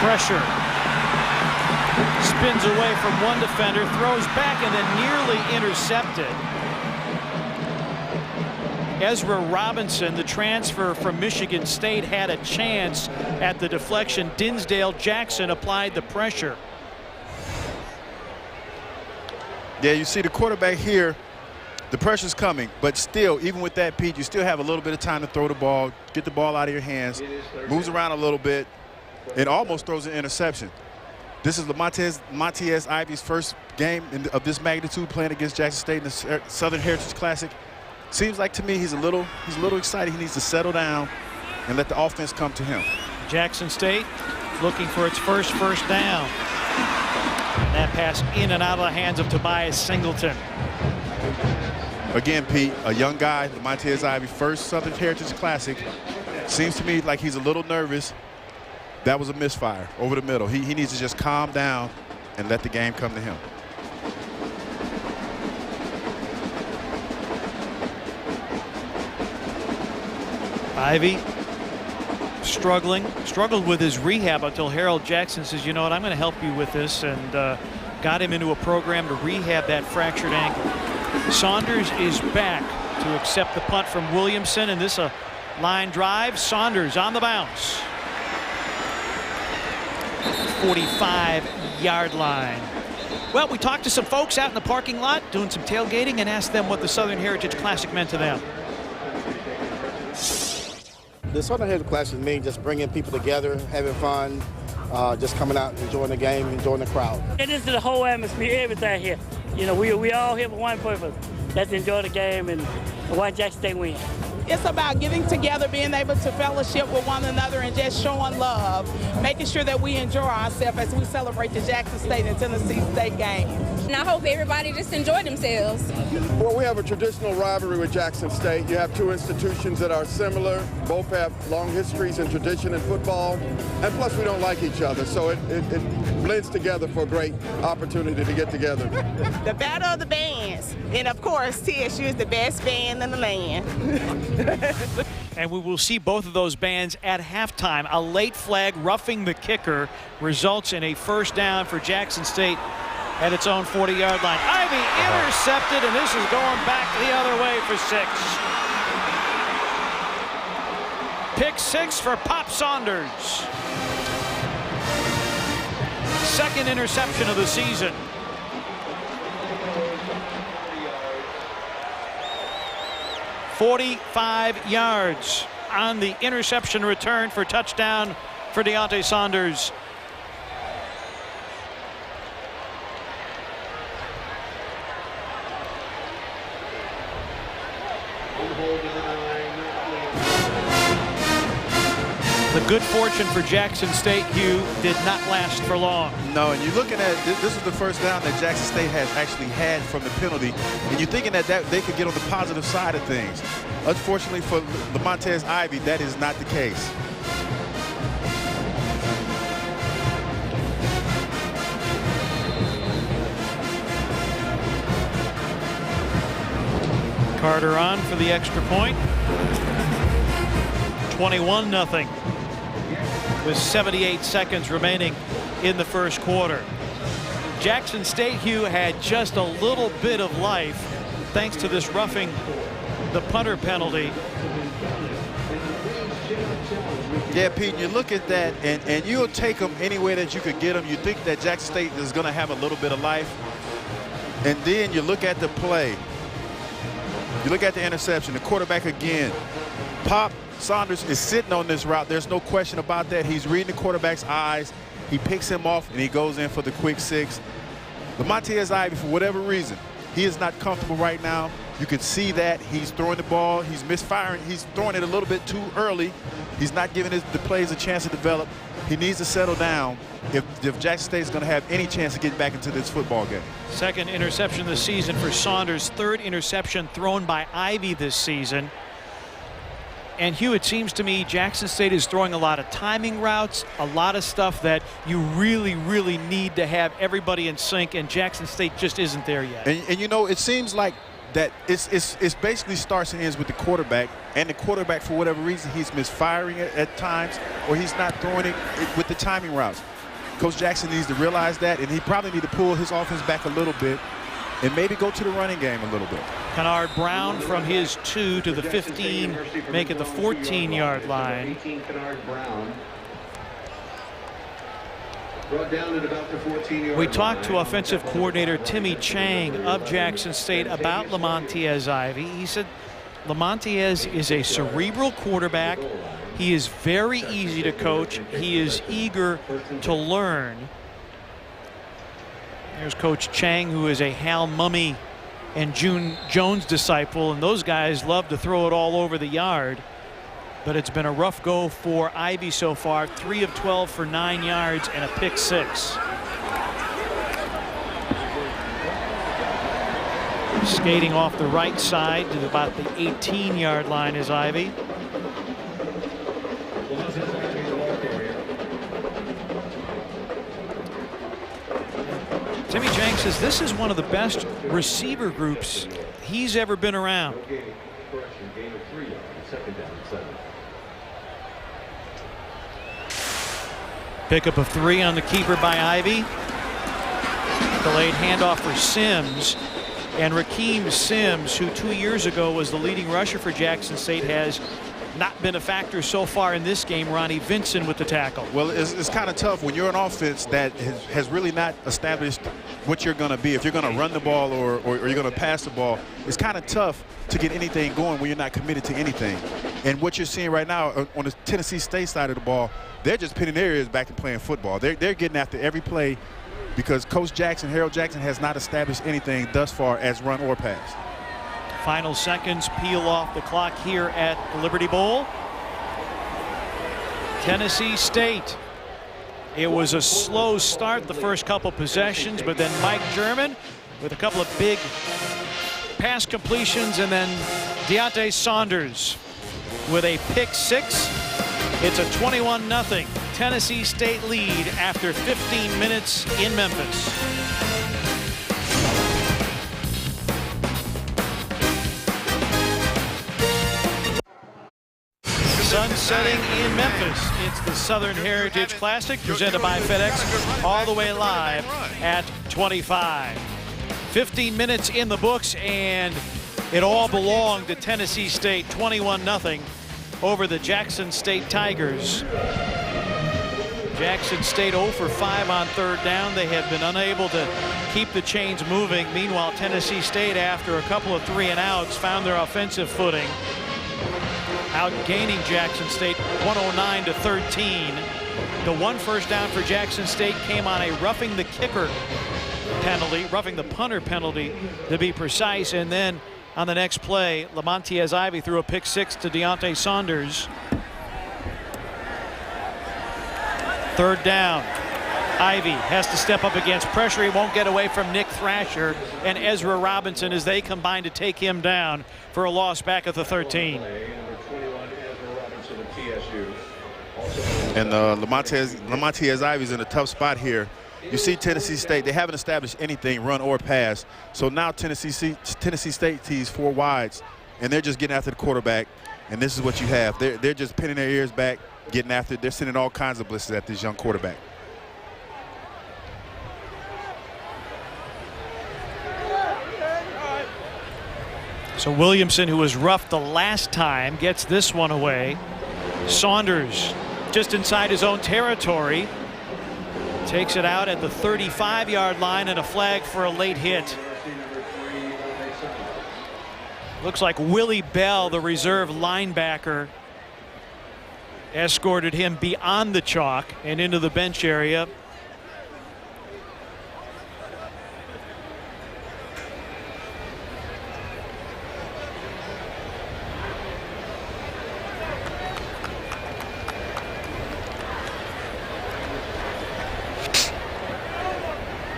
Pressure. Spins away from one defender, throws back, and then nearly intercepted. Ezra Robinson, the transfer from Michigan State, had a chance at the deflection. Dinsdale Jackson applied the pressure.
Yeah, you see the quarterback here. The pressure's coming, but still, even with that, Pete, you still have a little bit of time to throw the ball, get the ball out of your hands, moves around a little bit, and almost throws an interception. This is Matias Ivy's first game of this magnitude playing against Jackson State in the Southern Heritage Classic. Seems like to me he's a little excited. He needs to settle down and let the offense come to him.
Jackson State looking for its first down. That pass in and out of the hands of Tobias Singleton.
Again, Pete, a young guy, Matias Ivy, first Southern Heritage Classic. Seems to me like he's a little nervous. That was a misfire over the middle. He needs to just calm down and let the game come to him.
Ivy struggled with his rehab until Harold Jackson says, you know what, I'm going to help you with this, and got him into a program to rehab that fractured ankle. Saunders is back to accept the punt from Williamson, and this a line drive. Saunders on the bounce. 45-yard line. Well, we talked to some folks out in the parking lot doing some tailgating and asked them what the Southern Heritage Classic meant to them.
The Southern Heritage Classic means just bringing people together, having fun, just coming out, enjoying the game, enjoying the crowd.
It is the whole atmosphere, everything here. You know, we all here for one purpose. That's to enjoy the game and watch Jackson State win.
It's about getting together, being able to fellowship with one another, and just showing love, making sure that we enjoy ourselves as we celebrate the Jackson State and Tennessee State game.
And I hope everybody just enjoy themselves.
Well, we have a traditional rivalry with Jackson State. You have two institutions that are similar. Both have long histories and tradition in football. And plus, we don't like each other. So it blends together for a great opportunity to get together.
The battle of the bands. And, of course, TSU is the best band in the land.
And we will see both of those bands at halftime. A late flag roughing the kicker results in a first down for Jackson State at its own 40-yard line. Ivy intercepted, and this is going back the other way for 6. Pick 6 for Pop Saunders. Second interception of the season. 45 yards on the interception return for touchdown for Deontay Saunders. The good fortune for Jackson State, Hugh, did not last for long.
No, and you're looking at this is the first down that Jackson State has actually had from the penalty, and you're thinking that they could get on the positive side of things. Unfortunately for Lamontez Ivy, that is not the case.
Carter on for the extra point. 21-0. With 78 seconds remaining in the first quarter. Jackson State, Hugh, had just a little bit of life thanks to this roughing the punter penalty.
Yeah, Pete, you look at that, and you'll take them any way that you could get them. You think that Jackson State is going to have a little bit of life, and then you look at the play. You look at the interception, the quarterback again. Pop Saunders is sitting on this route. There's no question about that. He's reading the quarterback's eyes. He picks him off, and he goes in for the quick 6. Lamontez Ivy, for whatever reason, he is not comfortable right now. You can see that. He's throwing the ball. He's misfiring. He's throwing it a little bit too early. He's not giving the plays a chance to develop. He needs to settle down if Jackson State is going to have any chance to get back into this football game.
Second interception this season for Saunders. Third interception thrown by Ivy this season. And Hugh, it seems to me Jackson State is throwing a lot of timing routes, a lot of stuff that you really, really need to have everybody in sync, and Jackson State just isn't there yet.
And you know, it seems like that it's basically starts and ends with the quarterback, and the quarterback, for whatever reason, he's misfiring it at times, or he's not throwing it with the timing routes. Coach Jackson needs to realize that, and he probably need to pull his offense back a little bit and maybe go to the running game a little bit.
Kennard Brown from his 2 to the 15, make it the 14-yard line. We talked to offensive coordinator Timmy Chang of Jackson State about Lamontiez Ivy. He said Lamontiez is a cerebral quarterback. He is very easy to coach. He is eager to learn. There's Coach Chang, who is a Hal Mumme and June Jones disciple, and those guys love to throw it all over the yard. But it's been a rough go for Ivy so far. 3 of 12 for 9 yards and a pick 6. Skating off the right side to about the 18-yard line is Ivy. Timmy Chang says this is one of the best receiver groups he's ever been around. Pickup of 3 on the keeper by Ivy. Delayed handoff for Sims. And Rakeem Sims, who 2 years ago was the leading rusher for Jackson State, has not been a factor so far in this game. Ronnie Vinson with the tackle.
Well, it's kind of tough when you're an offense that has really not established what you're going to be. If you're going to run the ball or you're going to pass the ball, it's kind of tough to get anything going when you're not committed to anything. And what you're seeing right now on the Tennessee State side of the ball, they're just pinning their ears back to playing football. They're getting after every play because Coach Jackson, Harold Jackson, has not established anything thus far as run or pass.
Final seconds peel off the clock here at the Liberty Bowl. Tennessee State. It was a slow start the first couple possessions, but then Mike German with a couple of big pass completions, and then Deontay Saunders with a pick 6. It's a 21-0 Tennessee State lead after 15 minutes in Memphis. Sun setting in Memphis. It's the Southern Heritage Classic presented by FedEx, all the way live at 25. 15 minutes in the books, and it all belonged to Tennessee State. 21-0 over the Jackson State Tigers. Jackson State 0 for 5 on third down. They have been unable to keep the chains moving. Meanwhile, Tennessee State, after a couple of 3-and-outs, found their offensive footing, outgaining Jackson State 109-13. The one first down for Jackson State came on a roughing the kicker penalty, roughing the punter penalty to be precise, and then on the next play, Lamontiez Ivy threw a pick 6 to Deontay Saunders. Third down. Ivy has to step up against pressure. He won't get away from Nick Thrasher and Ezra Robinson as they combine to take him down for a loss back at the 13.
And Lamontiez Ivy's in a tough spot here. You see Tennessee State, they haven't established anything, run or pass. So now Tennessee State tees 4 wides, and they're just getting after the quarterback. And this is what you have. They're just pinning their ears back, getting after it. They're sending all kinds of blitzes at this young quarterback.
So Williamson, who was roughed the last time, gets this one away. Saunders just inside his own territory. Takes it out at the 35-yard line, and a flag for a late hit. Looks like Willie Bell, the reserve linebacker, escorted him beyond the chalk and into the bench area.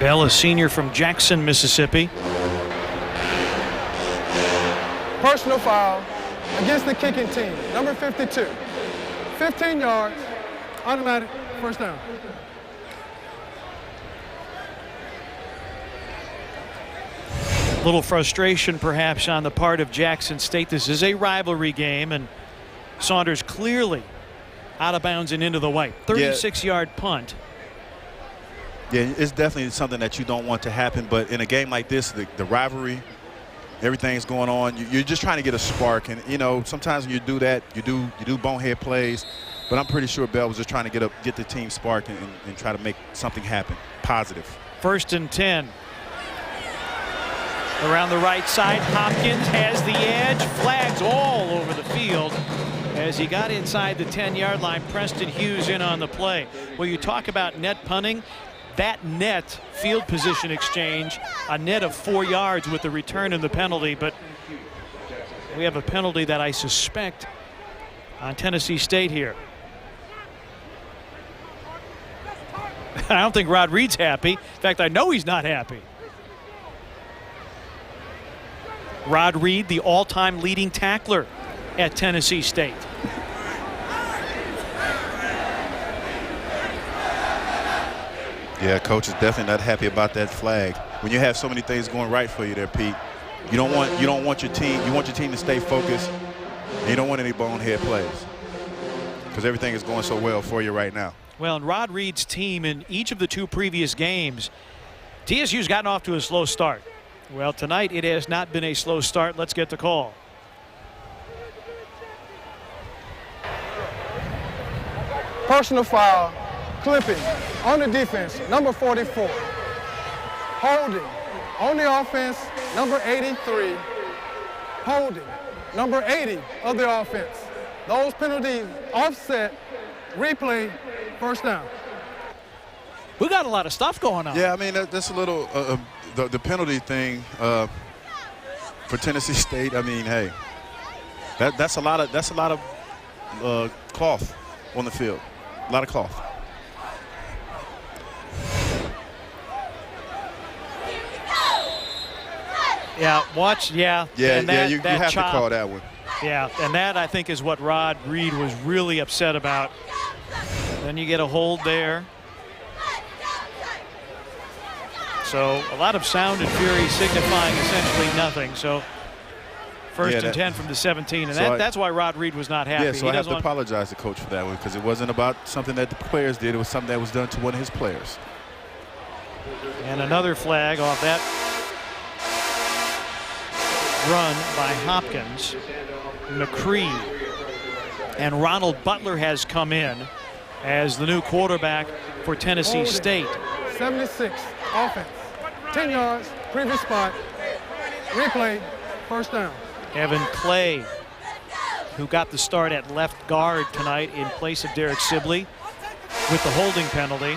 Bell, a senior from Jackson, Mississippi.
Personal foul against the kicking team, number 52. 15 yards, automatic, first down.
Little frustration perhaps on the part of Jackson State. This is a rivalry game, and Saunders clearly out of bounds and into the white. 36-yard punt.
Yeah, it's definitely something that you don't want to happen, but in a game like this, the rivalry, everything's going on. You're just trying to get a spark, and you know sometimes when you do that, you do bonehead plays. But I'm pretty sure Bell was just trying to get the team spark and try to make something happen positive.
1st and 10. Around the right side, Hopkins has the edge, flags all over the field as he got inside the 10-yard line. Preston Hughes in on the play. Well, you talk about net punting. That net field position exchange, a net of 4 yards with the return and the penalty, but we have a penalty that I suspect on Tennessee State here. I don't think Rod Reed's happy. In fact, I know he's not happy. Rod Reed, the all-time leading tackler at Tennessee State.
Yeah, coach is definitely not happy about that flag. When you have so many things going right for you there, Pete, you don't want your team. You want your team to stay focused. And you don't want any bonehead plays because everything is going so well for you right now.
Well, and Rod Reed's team in each of the 2 previous games, TSU's gotten off to a slow start. Well, tonight it has not been a slow start. Let's get the call.
Personal foul, clipping on the defense, number 44. Holding on the offense, number 83. Holding, number 80 of the offense. Those penalties offset, replay, first down.
We got a lot of stuff going on.
Yeah, I mean that's a little the penalty thing for Tennessee State. I mean, hey, that's a lot of cloth on the field, a lot of cloth.
Yeah, watch. Yeah.
Yeah,
and that,
you
that
have
chop,
to call that one.
Yeah, and that I think is what Rod Reed was really upset about. Then you get a hold there. So a lot of sound and fury signifying essentially nothing. So first and 10 from the 17, and so that's why Rod Reed was not happy.
Yeah, so I have to apologize to coach for that one because it wasn't about something that the players did. It was something that was done to one of his players.
And another flag off that run by Hopkins. McCree and Ronald Butler has come in as the new quarterback for Tennessee State.
76 offense, 10 yards, previous spot, replay, first down.
Evan Clay, who got the start at left guard tonight in place of Derek Sibley with the holding penalty.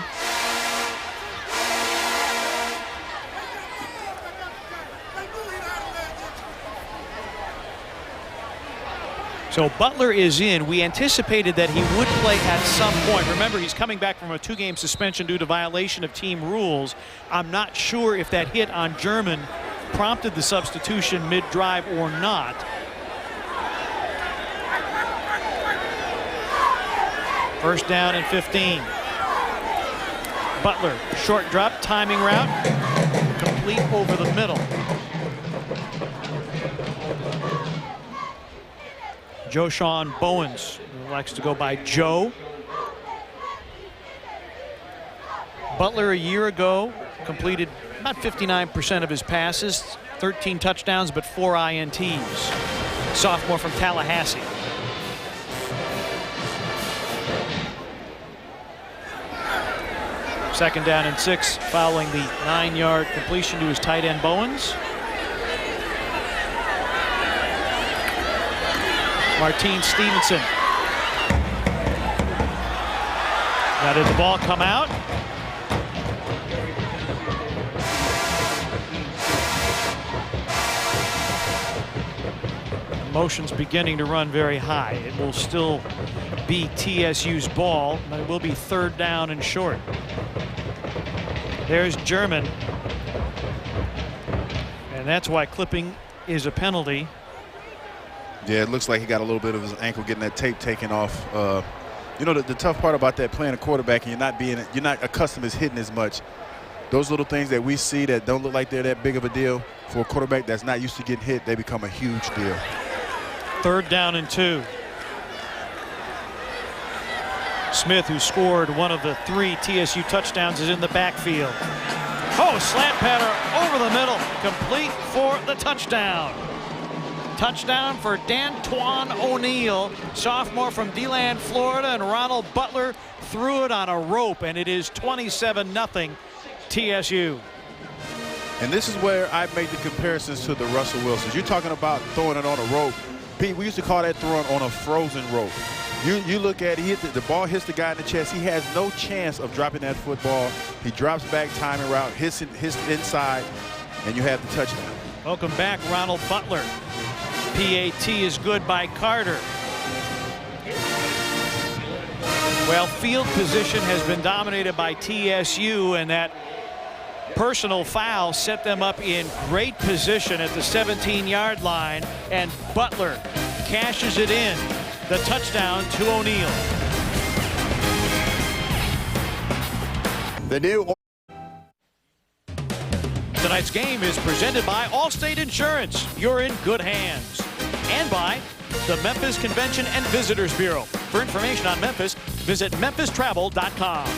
So Butler is in. We anticipated that he would play at some point. Remember, he's coming back from a 2-game suspension due to violation of team rules. I'm not sure if that hit on German prompted the substitution mid-drive or not. First down and 15. Butler, short drop, timing route, complete over the middle. Joshawn Bowens, who likes to go by Joe. Butler a year ago completed about 59% of his passes, 13 touchdowns, but 4 INTs. Sophomore from Tallahassee. Second down and 6 following the 9-yard completion to his tight end Bowens. Martine Stevenson. Now did the ball come out? Motion's beginning to run very high. It will still be TSU's ball, but it will be third down and short. There's German. And that's why clipping is a penalty.
Yeah, it looks like he got a little bit of his ankle getting that tape taken off. You know, the tough part about that, playing a quarterback and you're not accustomed to hitting as much. Those little things that we see that don't look like they're that big of a deal, for a quarterback that's not used to getting hit, they become a huge deal.
3rd down and 2. Smith, who scored one of the 3 TSU touchdowns, is in the backfield. Oh, slant pattern over the middle, complete for the touchdown. Touchdown for D'Antoine O'Neal, sophomore from DeLand, Florida, and Ronald Butler threw it on a rope, and it is 27-0 TSU.
And this is where I make the comparisons to the Russell Wilsons. You're talking about throwing it on a rope. Pete, we used to call that throwing on a frozen rope. You look at it, the ball hits the guy in the chest. He has no chance of dropping that football. He drops back, timing route, hits inside, and you have the touchdown.
Welcome back, Ronald Butler. PAT is good by Carter. Well, field position has been dominated by TSU, and that personal foul set them up in great position at the 17-yard line, and Butler cashes it in. The touchdown to O'Neal. Tonight's game is presented by Allstate Insurance. You're in good hands. And by the Memphis Convention and Visitors Bureau. For information on Memphis, visit memphistravel.com.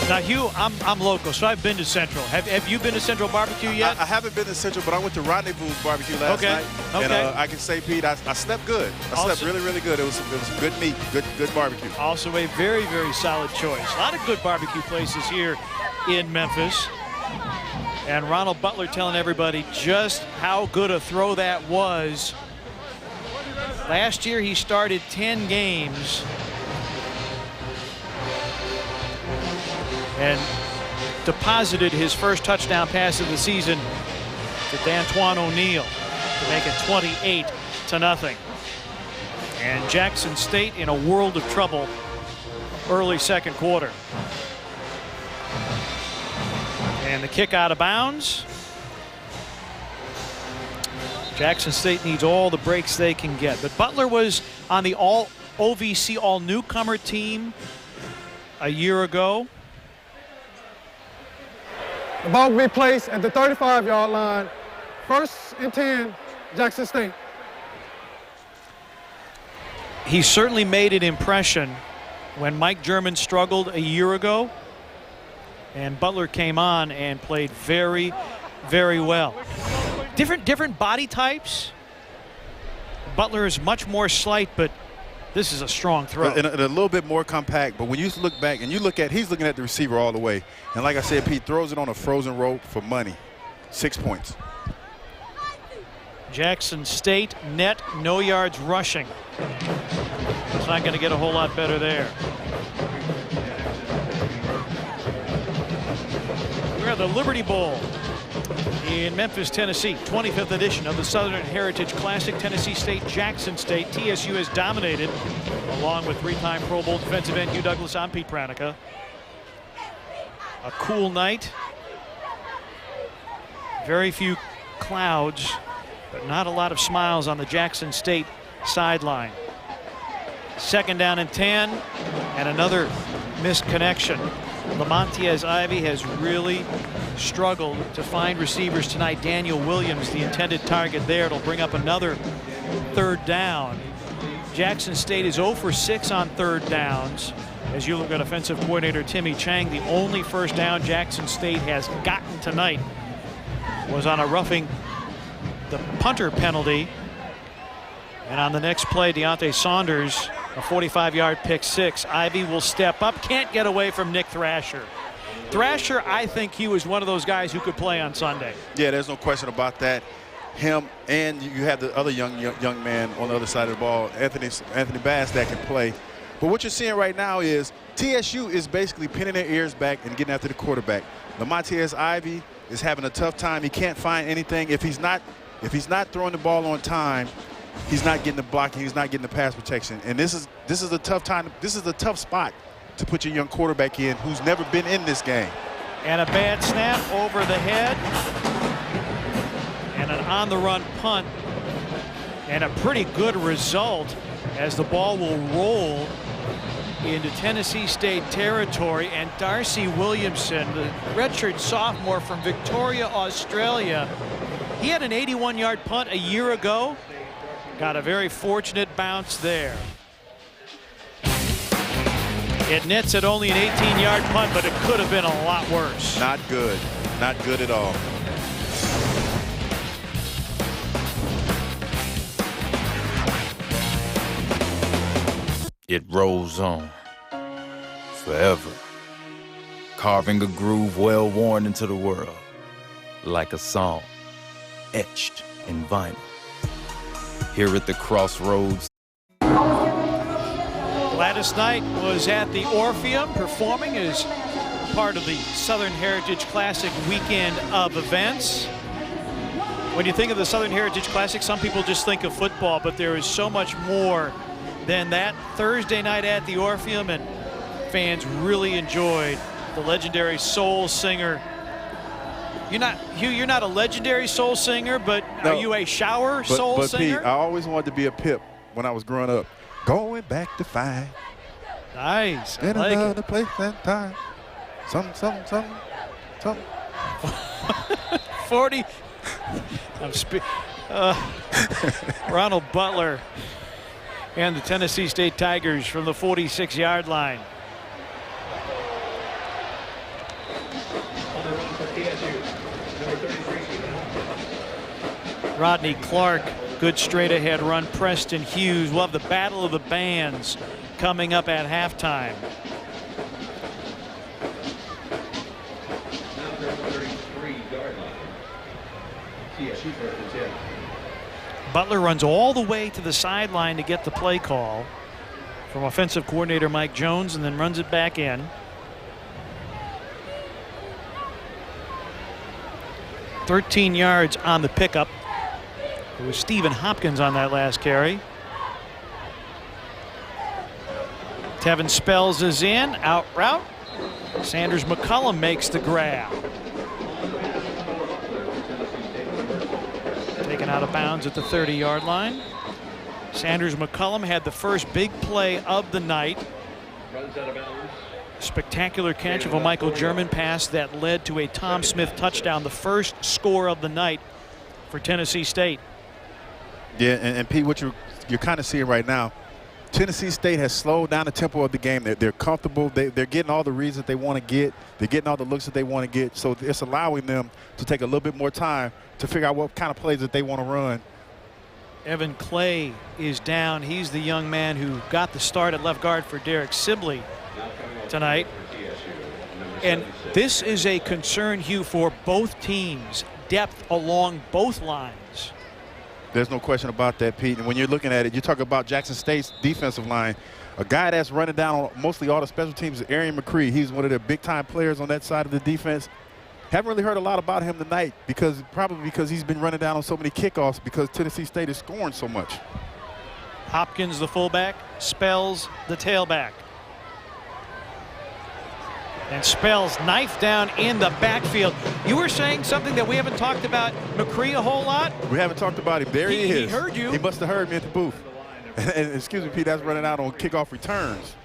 Now, Hugh, I'm local, so I've been to Central. Have you been to Central Barbecue yet?
I haven't been to Central, but I went to Rendezvous Barbecue last night.
Okay.
And I can say, Pete, I slept good. I slept really, really good. It was good meat, good barbecue.
Also a very, very solid choice. A lot of good barbecue places here in Memphis. And Ronald Butler telling everybody just how good a throw that was. Last year he started 10 games. And deposited his first touchdown pass of the season to D'Antoine O'Neal to make it 28-0. And Jackson State in a world of trouble early 2nd quarter. And the kick out of bounds. Jackson State needs all the breaks they can get. But Butler was on the OVC all-newcomer team a year ago.
The ball will be placed at the 35-yard line. 1st and 10, Jackson State.
He certainly made an impression when Mike German struggled a year ago. And Butler came on and played very, very well. Different body types. Butler is much more slight, but this is a strong throw.
And a little bit more compact, but when you look back and he's looking at the receiver all the way. And like I said, Pete throws it on a frozen rope for money. 6 points.
Jackson State net, no yards rushing. It's not going to get a whole lot better there. We're at the Liberty Bowl in Memphis, Tennessee. 25th edition of the Southern Heritage Classic. Tennessee State, Jackson State. TSU has dominated, along with 3-time Pro Bowl defensive end Hugh Douglas. I'm Pete Pranica. A cool night. Very few clouds, but not a lot of smiles on the Jackson State sideline. 2nd down and 10, and another missed connection. Lamontiez Ivy has really struggled to find receivers tonight. Daniel Williams, the intended target there. It'll bring up another 3rd down. Jackson State is 0 for 6 on 3rd downs. As you look at offensive coordinator Timmy Chang, the only 1st down Jackson State has gotten tonight was on a roughing the punter penalty. And on the next play, Deontay Saunders, a 45-yard pick 6. Ivy will step up, can't get away from Nick Thrasher. Thrasher, I think he was one of those guys who could play on Sunday.
Yeah, there's no question about that. Him, and you have the other young man on the other side of the ball, Anthony Bass, that can play. But what you're seeing right now is TSU is basically pinning their ears back and getting after the quarterback. Lamontiez Ivy is having a tough time. He can't find anything. If he's not throwing the ball on time, he's not getting the blocking. He's not getting the pass protection. And this is a tough time. This is a tough spot to put your young quarterback in who's never been in this game.
And a bad snap over the head. And an on-the-run punt. And a pretty good result as the ball will roll into Tennessee State territory. And Darcy Williamson, the redshirt sophomore from Victoria, Australia, he had an 81-yard punt a year ago. Got a very fortunate bounce there. It nets at only an 18-yard punt, but it could have been a lot worse.
Not good. Not good at all.
It rolls on forever, carving a groove well worn into the world, like a song etched in vinyl. Here at the crossroads.
Gladys Knight was at the Orpheum performing as part of the Southern Heritage Classic weekend of events. When you think of the Southern Heritage Classic, some people just think of football, but there is so much more than that. Thursday night at the Orpheum, and fans really enjoyed the legendary soul singer. You're not a legendary soul singer, but no. Are you a shower soul singer?
Pete, I always wanted to be a Pip when I was growing up. Going back to find.
Nice.
In
like
another place and time. Some.
40. Ronald Butler and the Tennessee State Tigers from the 46-yard line. Rodney Clark, good straight ahead run. Preston Hughes. We'll have the battle of the bands coming up at halftime. Butler runs all the way to the sideline to get the play call from offensive coordinator Mike Jones, and then runs it back in. "13 yards on the pickup. It was Stephen Hopkins on that last carry. Tevin Spells is in, out route. Sanders McCullum makes the grab. Taken out of bounds at the 30-yard line. Sanders McCullum had the first big play of the night. Spectacular catch of a Michael German pass that led to a Tom Smith touchdown, the first score of the night for Tennessee State.
Yeah, and Pete, what you're kind of seeing right now, Tennessee State has slowed down the tempo of the game. They're comfortable. They're getting all the reads that they want to get. They're getting all the looks that they want to get. So it's allowing them to take a little bit more time to figure out what kind of plays that they want to run.
Evan Clay is down. He's the young man who got the start at left guard for Derek Sibley tonight. And this is a concern, Hugh, for both teams. Depth along both lines.
There's no question about that, Pete. And when you're looking at it, you talk about Jackson State's defensive line. A guy that's running down on mostly all the special teams is Arian McCree. He's one of their big-time players on that side of the defense. Haven't really heard a lot about him tonight probably because he's been running down on so many kickoffs because Tennessee State is scoring so much.
Hopkins, the fullback. Spells, the tailback. And Spells knifed down in the backfield. You were saying something that we haven't talked about McCree a whole lot?
We haven't talked about him. There he is.
He heard you.
He must have heard me at the booth. And excuse me, Pete, that's running out on kickoff returns.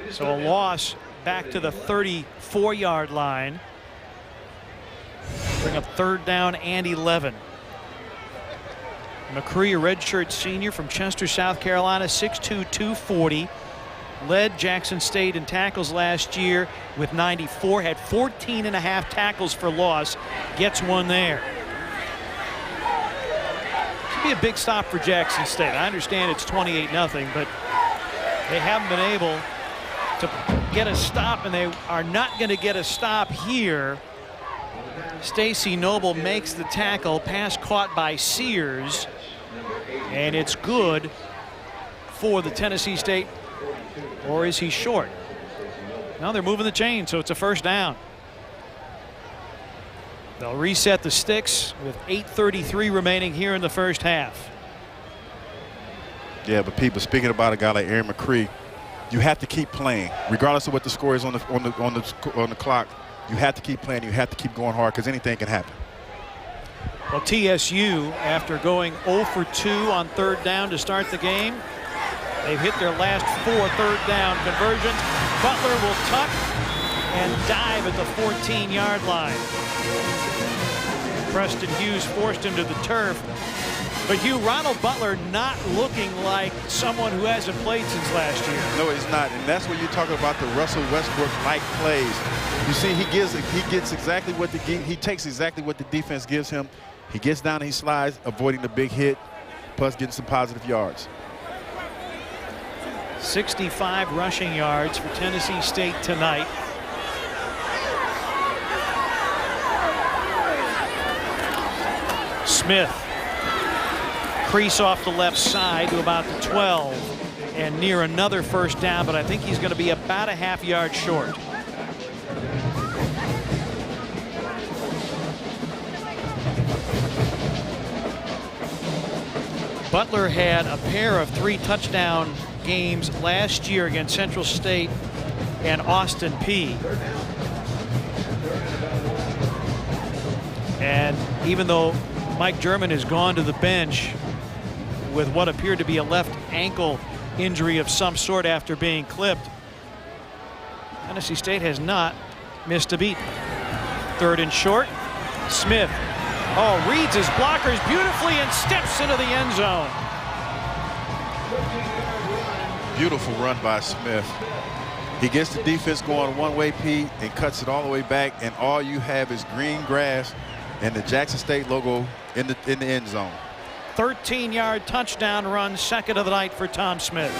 So a loss back to the 34-yard line. Bring up 3rd down and 11. McCree, a redshirt senior from Chester, South Carolina, 6'2", 240. Led Jackson State in tackles last year with 94, had 14.5 tackles for loss, gets one there. Should be a big stop for Jackson State. I understand it's 28-0, but they haven't been able to get a stop, and they are not going to get a stop here. Stacy Noble makes the tackle, pass caught by Sears, and it's good for the Tennessee State. Or is he short? Now they're moving the chain, so it's a 1st down. They'll reset the sticks with 8:33 remaining here in the first half.
Yeah, but people speaking about a guy like Aaron McCree, you have to keep playing, regardless of what the score is on the clock. You have to keep playing. You have to keep going hard because anything can happen.
Well, TSU, after going 0 for 2 on 3rd down to start the game, they've hit their last 4 3rd down conversions. Butler will tuck and dive at the 14-yard line. Preston Hughes forced him to the turf. But Hugh, Ronald Butler not looking like someone who hasn't played since last year.
No, he's not, and that's what you're talking about, the Russell Westbrook-like plays. You see, he gets exactly what he takes exactly what the defense gives him. He gets down and he slides, avoiding the big hit, plus getting some positive yards.
65 rushing yards for Tennessee State tonight. Smith, crease off the left side to about the 12 and near another 1st down, but I think he's going to be about a half-yard short. Butler had a pair of 3 touchdown games last year against Central State and Austin Peay. And even though Mike German has gone to the bench with what appeared to be a left ankle injury of some sort after being clipped, Tennessee State has not missed a beat. 3rd and short. Smith, reads his blockers beautifully and steps into the end zone.
Beautiful run by Smith. He gets the defense going one way, Pete, and cuts it all the way back, and all you have is green grass and the Jackson State logo in the end zone.
13-yard touchdown run, 2nd of the night for Tom Smith.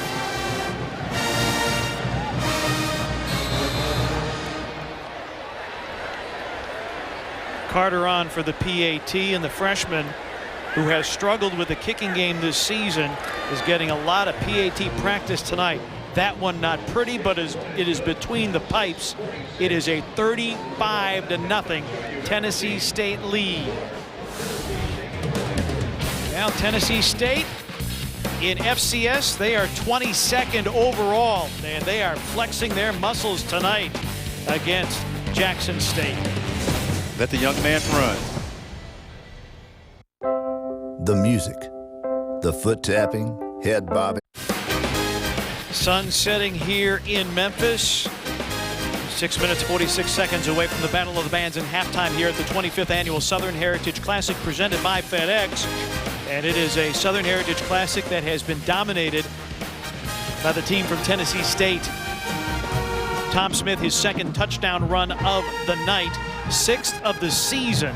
Carter on for the PAT, and the freshman, who has struggled with the kicking game this season, is getting a lot of PAT practice tonight. That one not pretty, but it is between the pipes. It is a 35-0 Tennessee State lead. Now Tennessee State in FCS, they are 22nd overall, and they are flexing their muscles tonight against Jackson State.
Let the young man run.
The music, the foot tapping, head bobbing.
Sun setting here in Memphis. 6 minutes, 46 seconds away from the Battle of the Bands in halftime here at the 25th Annual Southern Heritage Classic presented by FedEx. And it is a Southern Heritage Classic that has been dominated by the team from Tennessee State. Tom Smith, his 2nd touchdown run of the night, 6th of the season.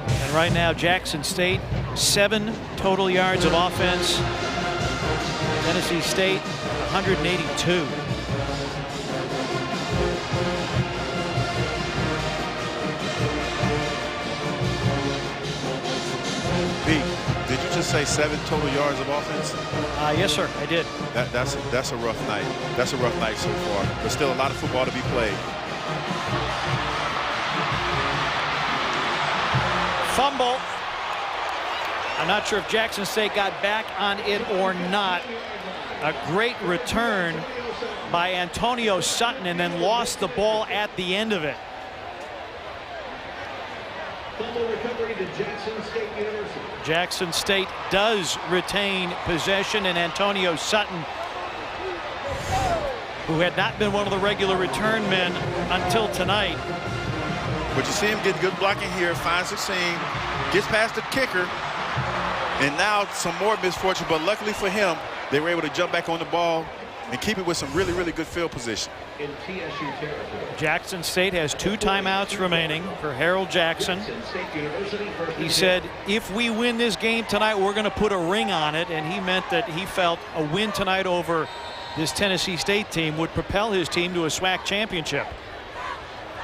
And right now, Jackson State, 7 total yards of offense. Tennessee State, 182.
Pete, did you just say 7 total yards of offense?
Yes, sir, I did.
That's a rough night. That's a rough night so far, but still a lot of football to be played.
Fumble. I'm not sure if Jackson State got back on it or not. A great return by Antonio Sutton, and then lost the ball at the end of it.
Fumble recovery to Jackson State University.
Jackson State does retain possession, and Antonio Sutton, who had not been one of the regular return men until tonight.
But you see him get good blocking here, finds the seam, gets past the kicker, and now some more misfortune, but luckily for him, they were able to jump back on the ball and keep it with some really, really good field position.
In TSU territory.
Jackson State has 2 timeouts remaining for Harold Jackson. He said, if we win this game tonight, we're going to put a ring on it, and he meant that he felt a win tonight over this Tennessee State team would propel his team to a SWAC championship.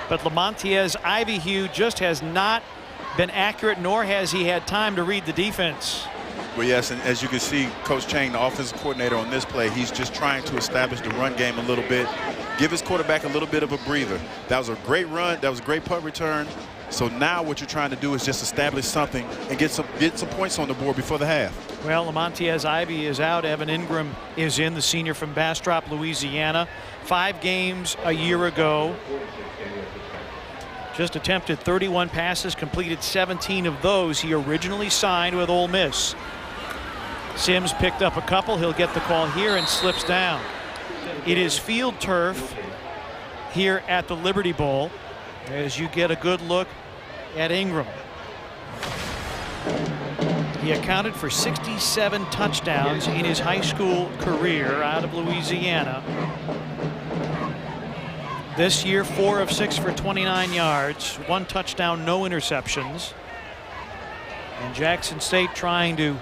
But Lamontiez Ivyhue just has not been accurate, nor has he had time to read the defense.
Well, yes, and as you can see, Coach Chang, the offensive coordinator on this play, he's just trying to establish the run game a little bit, give his quarterback a little bit of a breather. That was a great run. That was a great punt return. So now what you're trying to do is just establish something and get some points on the board before the half.
Well, Lamontiez Ivy is out. Evan Ingram is in, the senior from Bastrop, Louisiana. 5 games a year ago. Just attempted 31 passes, completed 17 of those. He originally signed with Ole Miss. Sims picked up a couple. He'll get the call here and slips down. It is field turf here at the Liberty Bowl as you get a good look at Ingram. He accounted for 67 touchdowns in his high school career out of Louisiana. This year, 4 of 6 for 29 yards, 1 touchdown, no interceptions. And Jackson State trying to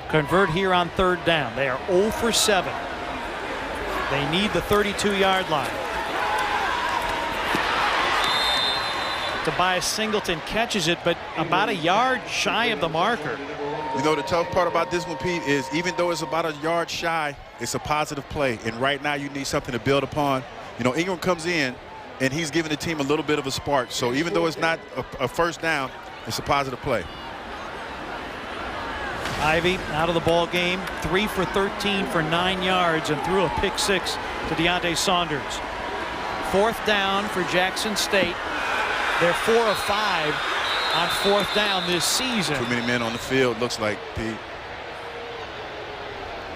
convert here on 3rd down. They are 0 for 7. They need the 32-yard line. Tobias Singleton catches it, but about a yard shy of the marker.
You know, the tough part about this one, Pete, is even though it's about a yard shy, it's a positive play. And right now you need something to build upon. You know, Ingram comes in, and he's giving the team a little bit of a spark. So even though it's not a first down, it's a positive play.
Ivy out of the ball game, 3 for 13 for 9 yards and threw a pick 6 to Deontay Saunders. 4th down for Jackson State. They're 4 of 5 on 4th down this season.
Too many men on the field, looks like, Pete.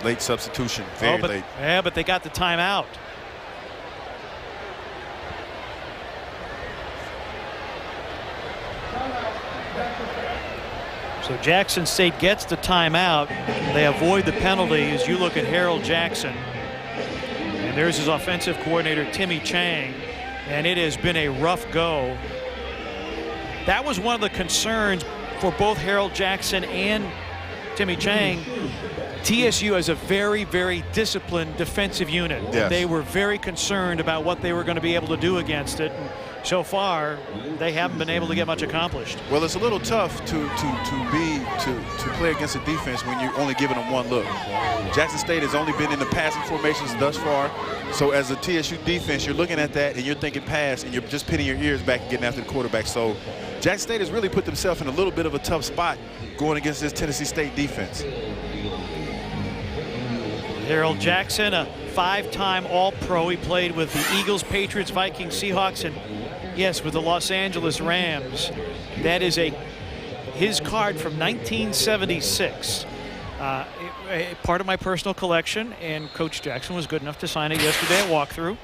Late substitution, very late.
Yeah, but they got the timeout. So Jackson State gets the timeout. They avoid the penalty as you look at Harold Jackson. And there's his offensive coordinator, Timmy Chang. And it has been a rough go. That was one of the concerns for both Harold Jackson and Timmy Chang. TSU has a very, very disciplined defensive unit.
Yes.
They were very concerned about what they were going to be able to do against it. And so far, they haven't been able to get much accomplished.
Well, it's a little tough to play against a defense when you're only giving them one look. Jackson State has only been in the passing formations thus far. So as a TSU defense, you're looking at that and you're thinking pass, and you're just pinning your ears back and getting after the quarterback. So Jackson State has really put themselves in a little bit of a tough spot going against this Tennessee State defense.
Harold Jackson, a 5-time All-Pro. He played with the Eagles, Patriots, Vikings, Seahawks, and yes, with the Los Angeles Rams. That is his card from 1976. Part of my personal collection, and Coach Jackson was good enough to sign it yesterday at walkthrough.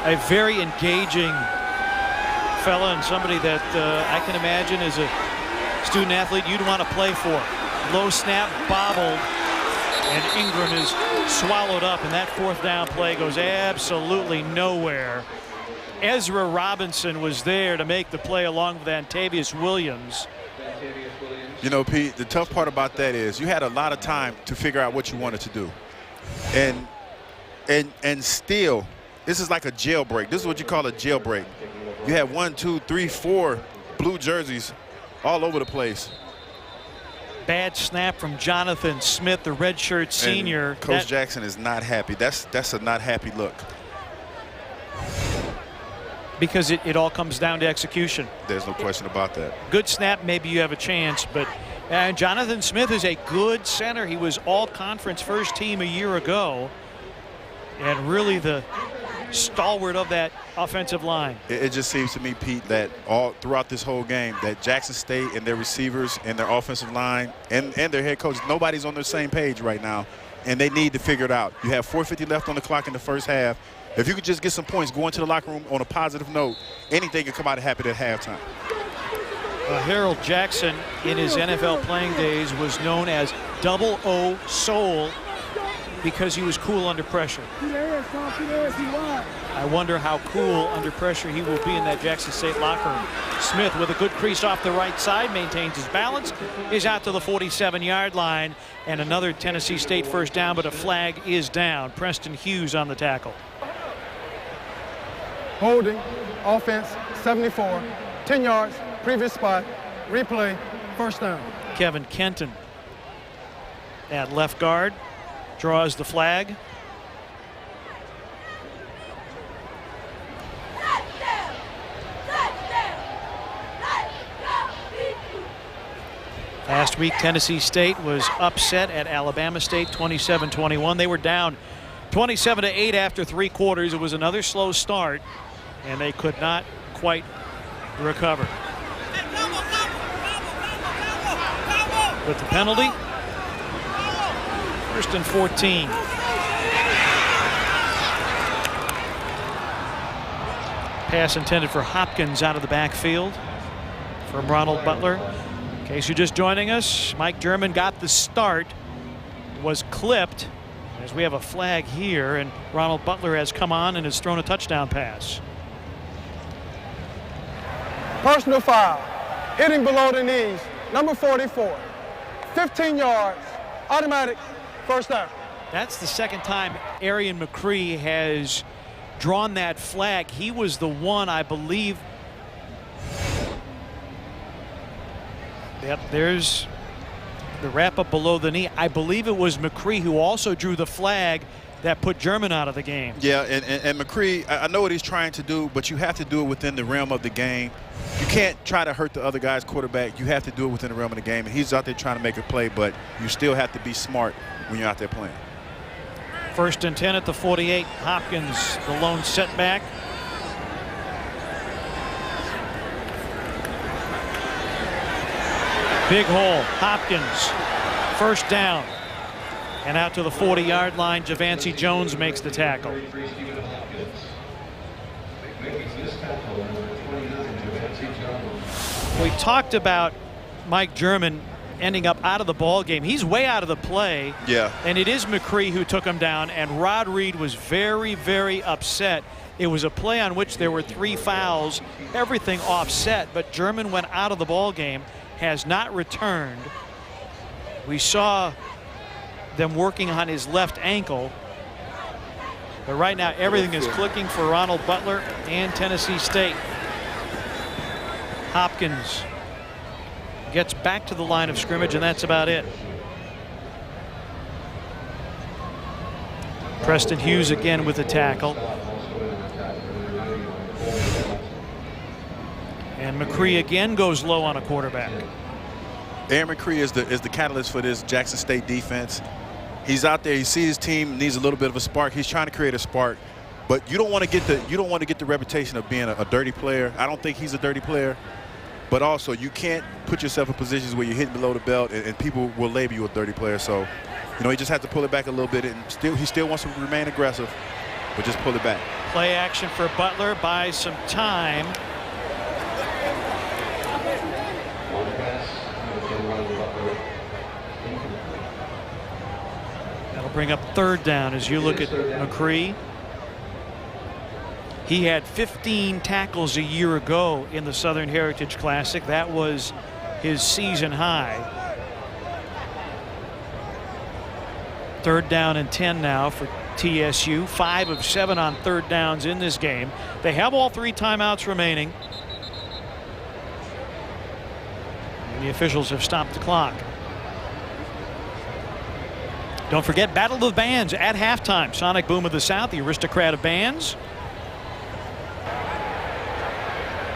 A very engaging fella, and somebody that I can imagine as a student athlete you'd want to play for. Low snap, bobbled, and Ingram is swallowed up, and that 4th down play goes absolutely nowhere. Ezra Robinson was there to make the play along with Antavius Williams.
You know, Pete, the tough part about that is you had a lot of time to figure out what you wanted to do. And still, this is like a jailbreak. This is what you call a jailbreak. You have 1, 2, 3, 4 blue jerseys all over the place.
Bad snap from Jonathan Smith, the redshirt senior.
And Coach Jackson is not happy. That's a not happy look.
Because it all comes down to execution.
There's no question about that.
Good snap, maybe you have a chance, but Jonathan Smith is a good center. He was all-conference first team a year ago, and really the stalwart of that offensive line.
It just seems to me, Pete, that all throughout this whole game, that Jackson State and their receivers and their offensive line and their head coach, nobody's on the same page right now, and they need to figure it out. You have 4:50 left on the clock in the first half. If you could just get some points, go into the locker room on a positive note, anything can come out of happy at halftime.
Harold Jackson, in his NFL playing days, was known as Double O Soul because he was cool under pressure. I wonder how cool under pressure he will be in that Jackson State locker room. Smith with a good crease off the right side, maintains his balance, is out to the 47-yard line, and another Tennessee State first down, but a flag is down. Preston Hughes on the tackle.
Holding, offense, 74, 10 yards, previous spot, replay, first down.
Kevin Kenton at left guard draws the flag. Last week, Tennessee State was upset at Alabama State 27-21. They were down 27-8 after 3 quarters. It was another slow start, and they could not quite recover. With the penalty, 1st and 14. Pass intended for Hopkins out of the backfield from Ronald Butler. In case you're just joining us, Mike German got the start, was clipped, as we have a flag here, and Ronald Butler has come on and has thrown a touchdown pass.
Personal foul, hitting below the knees, number 44. 15 yards, automatic, first down.
That's the second time Arian McCree has drawn that flag. He was the one, I believe. Yep, there's the wrap up below the knee. I believe it was McCree who also drew the flag that put German out of the game.
Yeah, and McCree, I know what he's trying to do, but you have to do it within the realm of the game. You can't try to hurt the other guy's quarterback. You have to do it within the realm of the game. And he's out there trying to make a play, but you still have to be smart when you're out there playing.
1st and 10 at the 48. Hopkins, the lone setback. Big hole. Hopkins, 1st down. And out to the 40-yard line, Javancy Jones makes the tackle. We talked about Mike German ending up out of the ball game. He's way out of the play.
Yeah.
And it is McCree who took him down, and Rod Reed was very, very upset. It was a play on which there were 3 fouls, everything offset, but German went out of the ball game, has not returned. We saw them working on his left ankle, but right now everything is clicking for Ronald Butler and Tennessee State. Hopkins gets back to the line of scrimmage, and that's about it. Preston Hughes again with the tackle. And McCree again goes low on a quarterback.
Aaron McCree is the catalyst for this Jackson State defense. He's out there. He sees his team needs a little bit of a spark. He's trying to create a spark, but you don't want to get the reputation of being a dirty player. I don't think he's a dirty player, but also you can't put yourself in positions where you're hitting below the belt and people will label you a dirty player. So, he just has to pull it back a little bit, and he still wants to remain aggressive, but just pull it back. Play
action for Butler, buys some time. That'll bring up 3rd down as you look at McCree. He had 15 tackles a year ago in the Southern Heritage Classic. That was his season high. 3rd down and 10 now for TSU. 5 of 7 on 3rd downs in this game. They have all 3 timeouts remaining. And the officials have stopped the clock. Don't forget, Battle of the Bands at halftime. Sonic Boom of the South, the aristocrat of bands.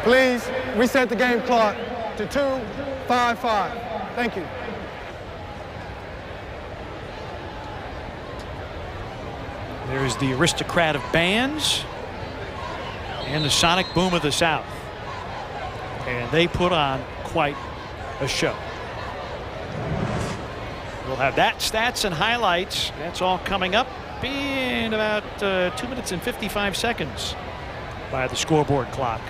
Please reset the game clock to 2:55. Thank you.
There's the aristocrat of bands and the Sonic Boom of the South. And they put on quite a show. We'll have that, stats and highlights. That's all coming up in about 2 minutes and 55 seconds by the scoreboard clock.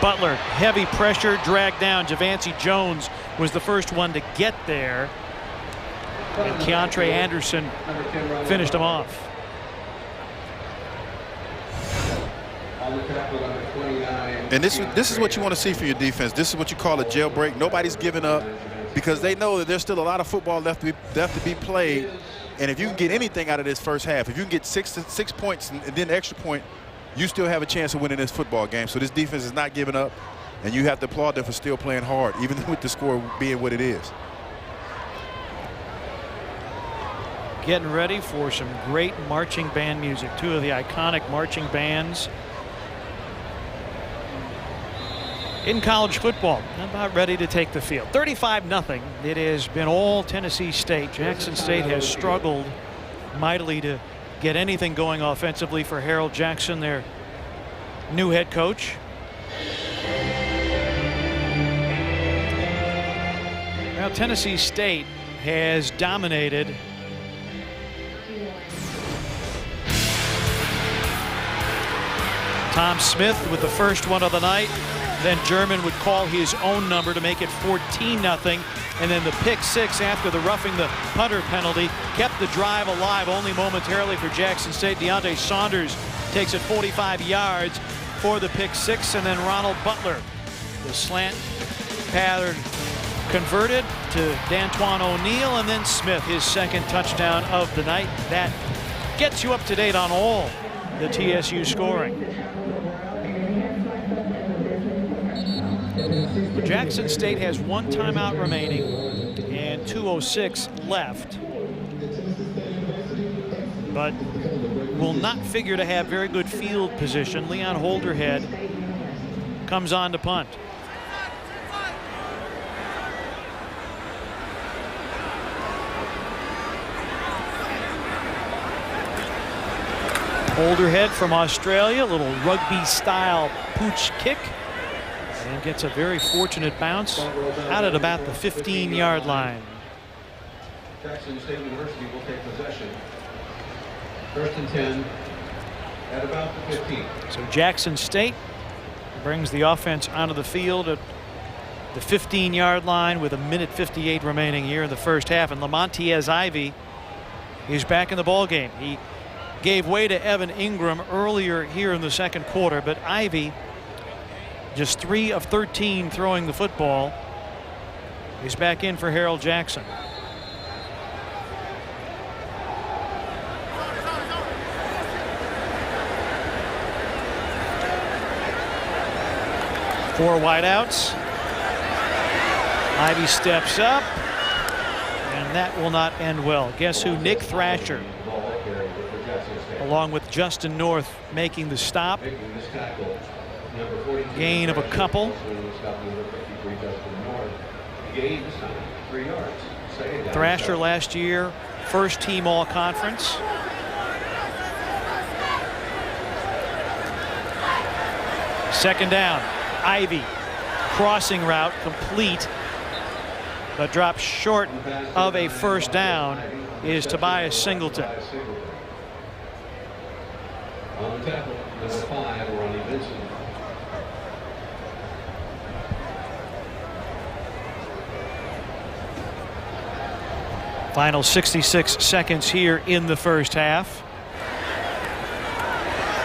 Butler, heavy pressure, dragged down. Javancy Jones was the first one to get there. And Keontre Anderson finished him off.
And this is what you want to see for your defense. This is what you call a jailbreak. Nobody's giving up because they know that there's still a lot of football left to be played. And if you can get anything out of this first half, if you can get 6 points and then the extra point, you still have a chance of winning this football game. So this defense is not giving up, and you have to applaud them for still playing hard, even with the score being what it is.
Getting ready for some great marching band music. 2 of the iconic marching bands in college football, about ready to take the field. 35-0. It has been all Tennessee State. Jackson State has struggled mightily to get anything going offensively for Harold Jackson, their new head coach. Now Tennessee State has dominated Tom Smith with the first one of the night. Then German would call his own number to make it 14-0. And then the pick six after the roughing the punter penalty kept the drive alive only momentarily for Jackson State. Deontay Saunders takes it 45 yards for the pick six. And then Ronald Butler, the slant pattern converted to D'Antoine O'Neal, and then Smith, his second touchdown of the night. That gets you up to date on all the TSU scoring. Jackson State has one timeout remaining and 2:06 left, but will not figure to have very good field position. Leon Holderhead comes on to punt. Holderhead from Australia, a little rugby style pooch kick, and gets a very fortunate bounce out at about the 15-yard line.
Jackson State University will take possession. 1st and 10 at about the 15. So
Jackson State brings the offense onto the field at the 15-yard line with 1:58 remaining here in the first half, and Lamontiez Ivy is back in the ball game. He gave way to Evan Ingram earlier here in the second quarter, but Ivy, just 3 of 13 throwing the football, is back in for Harold Jackson. Four wideouts. Ivy steps up, and that will not end well. Guess who? Nick Thrasher, along with Justin North, making the stop. Gain of a couple. Thrasher last year, first team all conference. Second down. Ivy, crossing route complete, but dropped short of a first down is Tobias Singleton.
On the tackle, number 5, Ronnie Vincent.
Final 66 seconds here in the first half.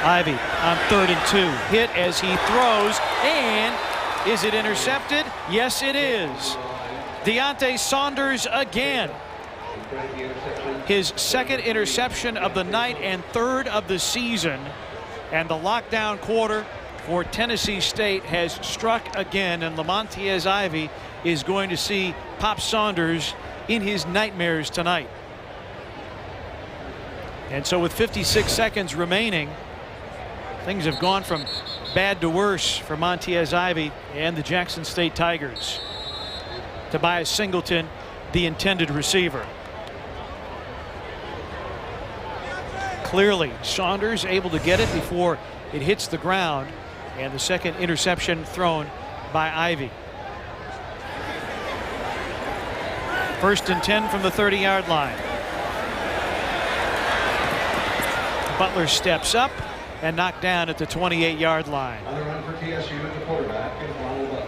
Ivy on 3rd and 2. Hit as he throws, and is it intercepted? Yes, it is. Deontay Saunders again. His second interception of the night and third of the season. And the lockdown quarter for Tennessee State has struck again, and Lamontiez Ivy is going to see Pop Saunders in his nightmares tonight. And so with 56 seconds remaining, things have gone from bad to worse for Montez Ivy and the Jackson State Tigers. Tobias Singleton, the intended receiver. Clearly, Saunders able to get it before it hits the ground, and the second interception thrown by Ivy. 1st and 10 from the 30-yard line. Butler steps up and knocked down at the 28-yard line.
On the run for TSU, the quarterback is Ronald Butler.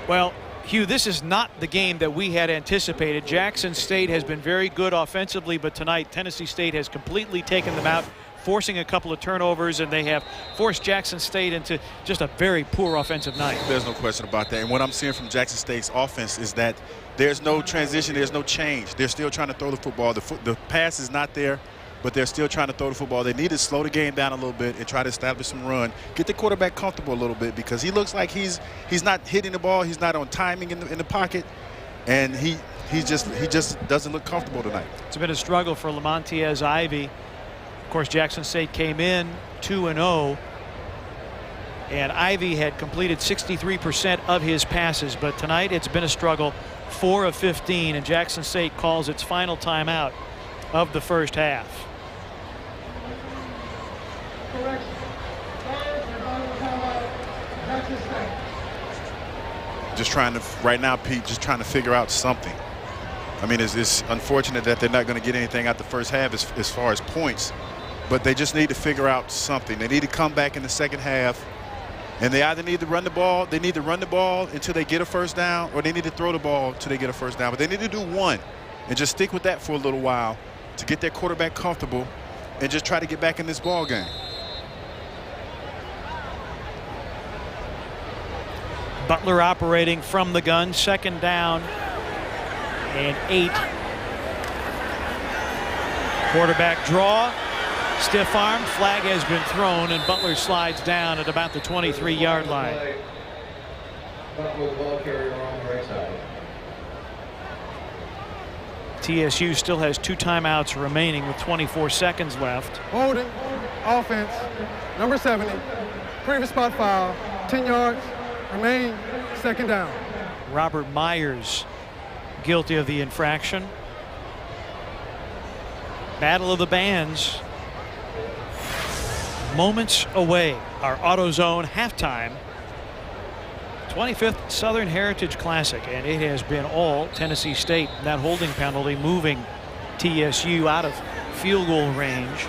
Well, Hugh, this is not the game that we had anticipated. Jackson State has been very good offensively, but tonight Tennessee State has completely taken them out, forcing a couple of turnovers, and they have forced Jackson State into just a very poor offensive night.
There's no question about that. And what I'm seeing from Jackson State's offense is that there's no transition, there's no change. They're still trying to throw the football. The pass is not there, but they're still trying to throw the football. They need to slow the game down a little bit and try to establish some run, get the quarterback comfortable a little bit, because he looks like he's not hitting the ball, he's not on timing in the pocket, and he just doesn't look comfortable tonight.
It's been a struggle for Lamontiez Ivy. Of course, Jackson State came in 2-0 And Ivy had completed 63% of his passes, but tonight it's been a struggle. 4 of 15, and Jackson State calls its final timeout of the first half.
Just trying to, right now, Pete, just trying to figure out something. I mean, it's unfortunate that they're not going to get anything out the first half as far as points, but they just need to figure out something. They need to come back in the second half, and they either need to run the ball, until they get a first down, or they need to throw the ball until they get a first down. But they need to do one and just stick with that for a little while to get their quarterback comfortable and just try to get back in this ball game.
Butler operating from the gun, 2nd down and 8. Quarterback draw, stiff arm, flag has been thrown, and Butler slides down at about the 23-yard line.
Butler, the ball carrier on the right side.
TSU still has 2 timeouts remaining with 24 seconds left.
Holding, offense, number 70, previous spot foul, 10 yards, remain, 2nd down.
Robert Myers guilty of the infraction. Battle of the Bands moments away. Our AutoZone halftime 25th Southern Heritage Classic, and it has been all Tennessee State. That holding penalty moving TSU out of field goal range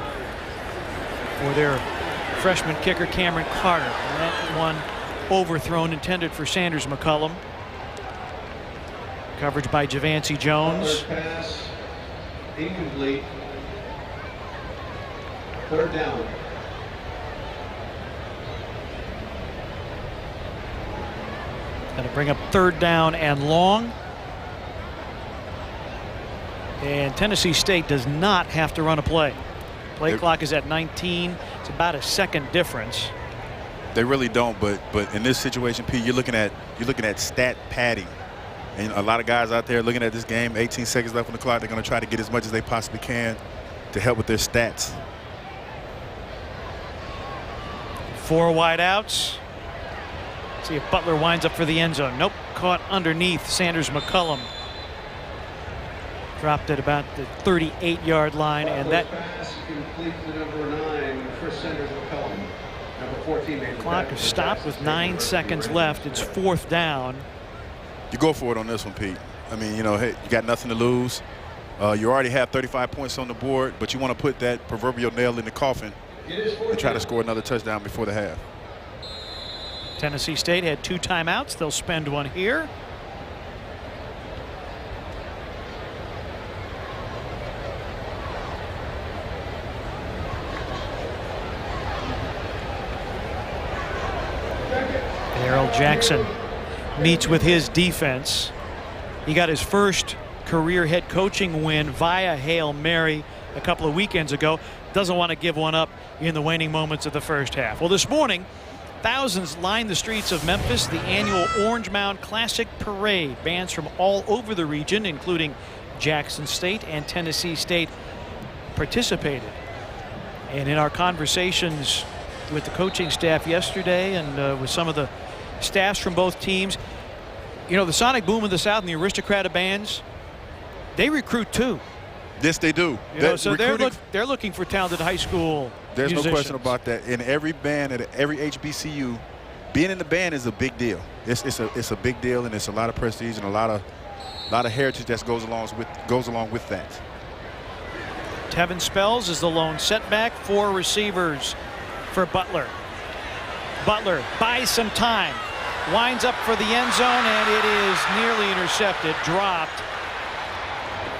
for their freshman kicker Cameron Carter. And that one overthrown, intended for Sanders McCullum. Coverage by Javancy Jones.
Pass incomplete. 3rd down.
Going to bring up 3rd down and long. And Tennessee State does not have to run a play. Play clock is at 19. It's about a second difference.
They really don't, but in this situation, Pete, you're looking at stat padding. And a lot of guys out there looking at this game, 18 seconds left on the clock, they're going to try to get as much as they possibly can to help with their stats.
4 wide outs. See if Butler winds up for the end zone. Nope, caught underneath Sanders McCullum. Dropped at about the 38-yard line, and that
pass complete to number 9 for Sanders McCullum. Number 14
clock is stopped with 9 seconds left. It's 4th down.
You go for it on this one, Pete. I mean, you know, hey, you got nothing to lose. You already have 35 points on the board, but you want to put that proverbial nail in the coffin and try to score another touchdown before the half.
Tennessee State had 2 timeouts. They'll spend one here. Darrell Jackson meets with his defense. He got his first career head coaching win via Hail Mary a couple of weekends ago. Doesn't want to give one up in the waning moments of the first half. Well, this morning, thousands lined the streets of Memphis. The annual Orange Mound Classic Parade. Bands from all over the region, including Jackson State and Tennessee State, participated. And in our conversations with the coaching staff yesterday and with some of the staffs from both teams, you know, the Sonic Boom of the South and the Aristocrat of Bands, they recruit too.
Yes, they do.
You know, so they're looking for talented high school
There's
musicians.
no question about that. In every band at every HBCU, being in the band is a big deal. It's a big deal, and it's a lot of prestige and a lot of heritage that goes along with that.
Tevin Spells is the lone setback. 4 receivers for Butler. Butler buys some time, winds up for the end zone, and it is nearly intercepted, dropped.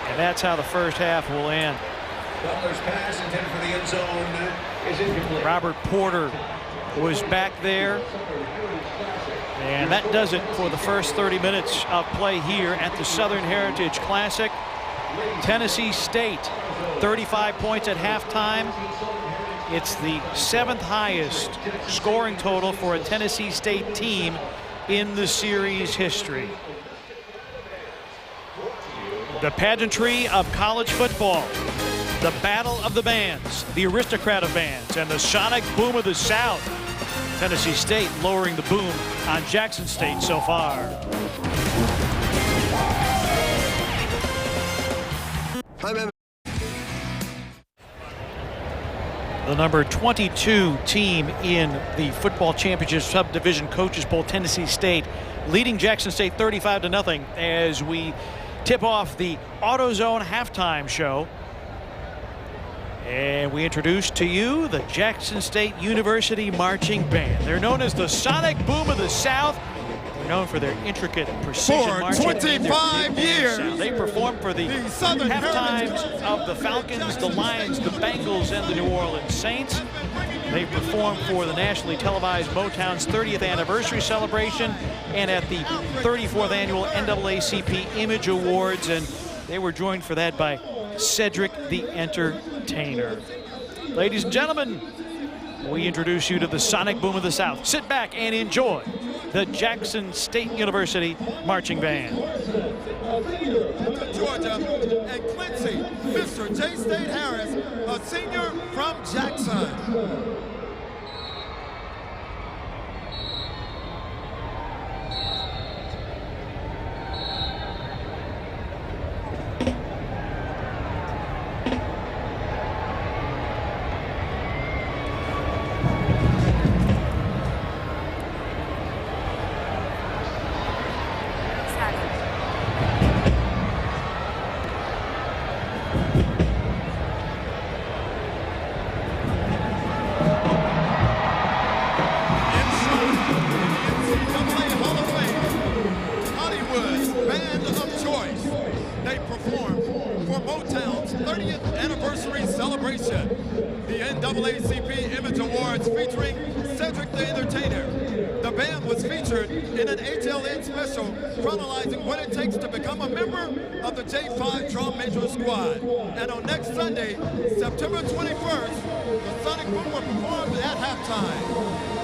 And that's how the first half will end.
Butler's pass intended for the end zone is incomplete.
Robert Porter was back there. And that does it for the first 30 minutes of play here at the Southern Heritage Classic. Tennessee State, 35 points at halftime. It's the 7th highest scoring total for a Tennessee State team in the series history. The pageantry of college football, the battle of the bands, the aristocrat of bands, and the sonic boom of the South. Tennessee State lowering the boom on Jackson State so far. The number 22 team in the football championship subdivision coaches poll, Tennessee State, leading Jackson State 35-0 as we tip off the AutoZone halftime show. And we introduce to you the Jackson State University Marching Band. They're known as the Sonic Boom of the South. They're known for their intricate precision marching.
For 25 years.
They perform for the halftimes of the Falcons, the Lions, the Bengals, and the New Orleans Saints. They perform for the nationally televised Motown's 30th anniversary celebration and at the 34th annual NAACP Image Awards. And they were joined for that by Cedric the Entertainer. Ladies and gentlemen, we introduce you to the Sonic Boom of the South. Sit back and enjoy the Jackson State University Marching Band.
Georgia, and Quincy, Mr. J. State Harris, a senior from Jackson. NAACP Image Awards featuring Cedric the Entertainer. The band was featured in an HLN special chronicling what it takes to become a member of the J5 Drum Major Squad. And on next Sunday, September 21st, the Sonic Boom will perform at halftime.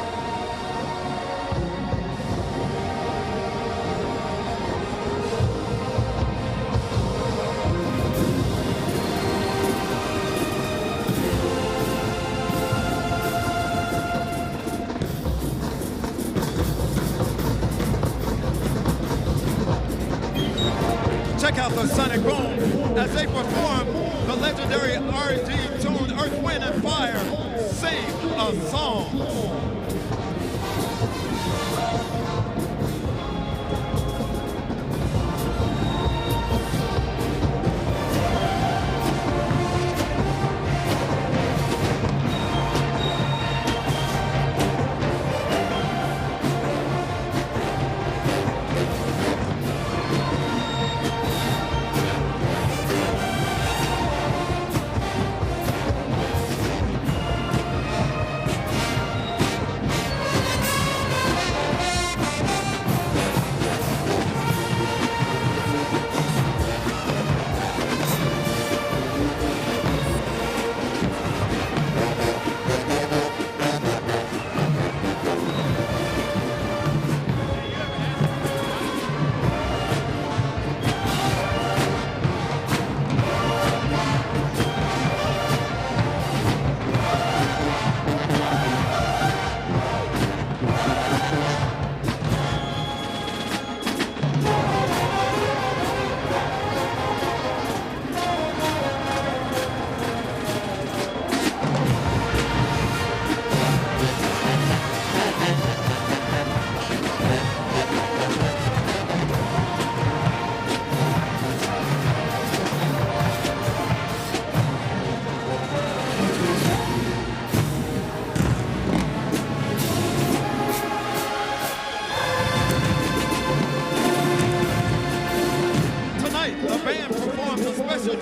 Check out the Sonic Boom as they perform the legendary R&D tune Earth, Wind, and Fire, Sing a Song.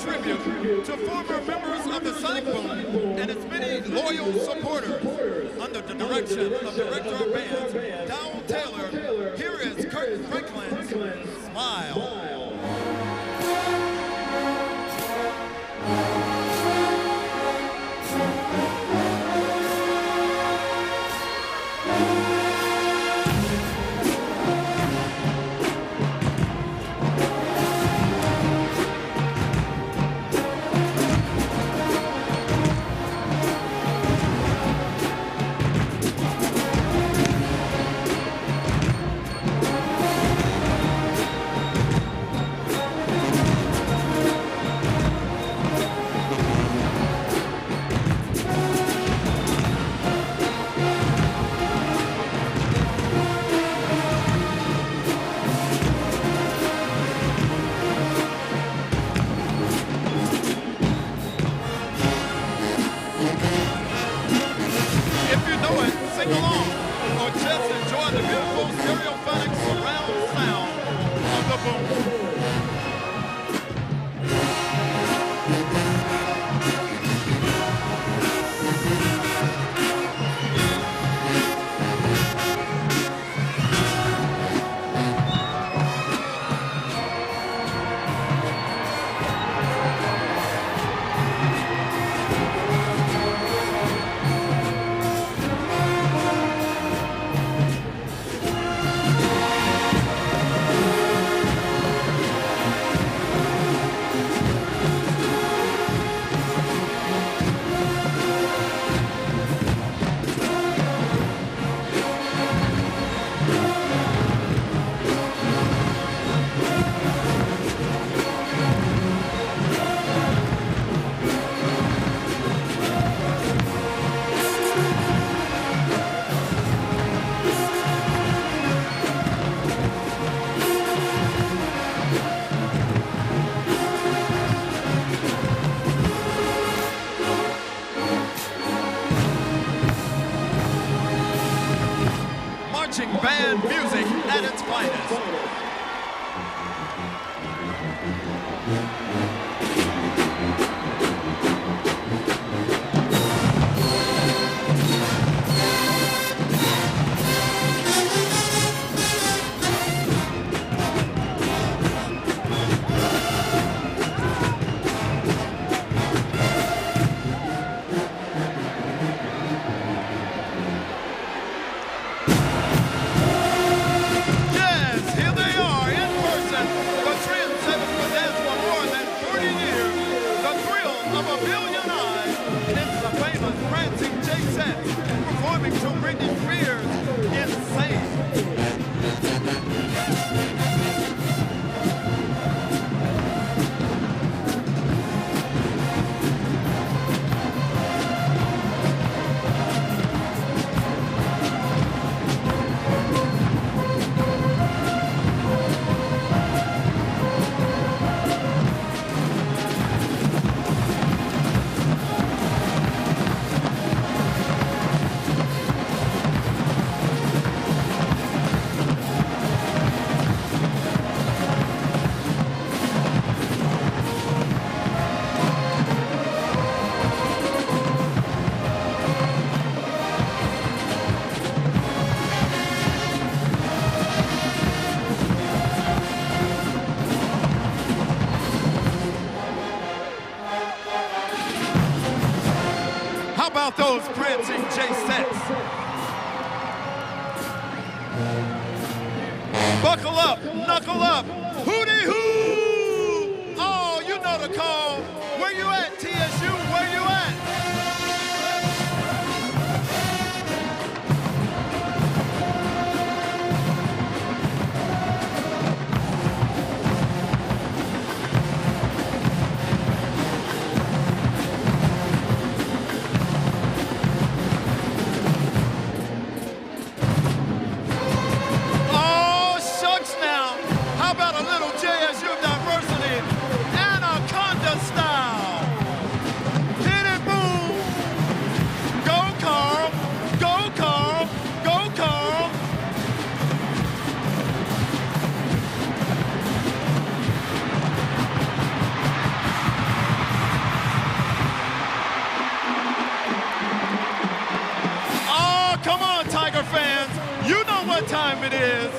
Tribute to former members of the Sonic Boom and its many loyal supporters. Under the direction of Director of Bands, Dowell Taylor, here is Kurt Franklin's Smile. by the beautiful stereophonic surround sound of the boom. Band music at its finest. How about those prancing J-sets? Buckle up, knuckle up, hootie hoo! Oh, you know the call. Where you at, TSU? Where you at? Time it is.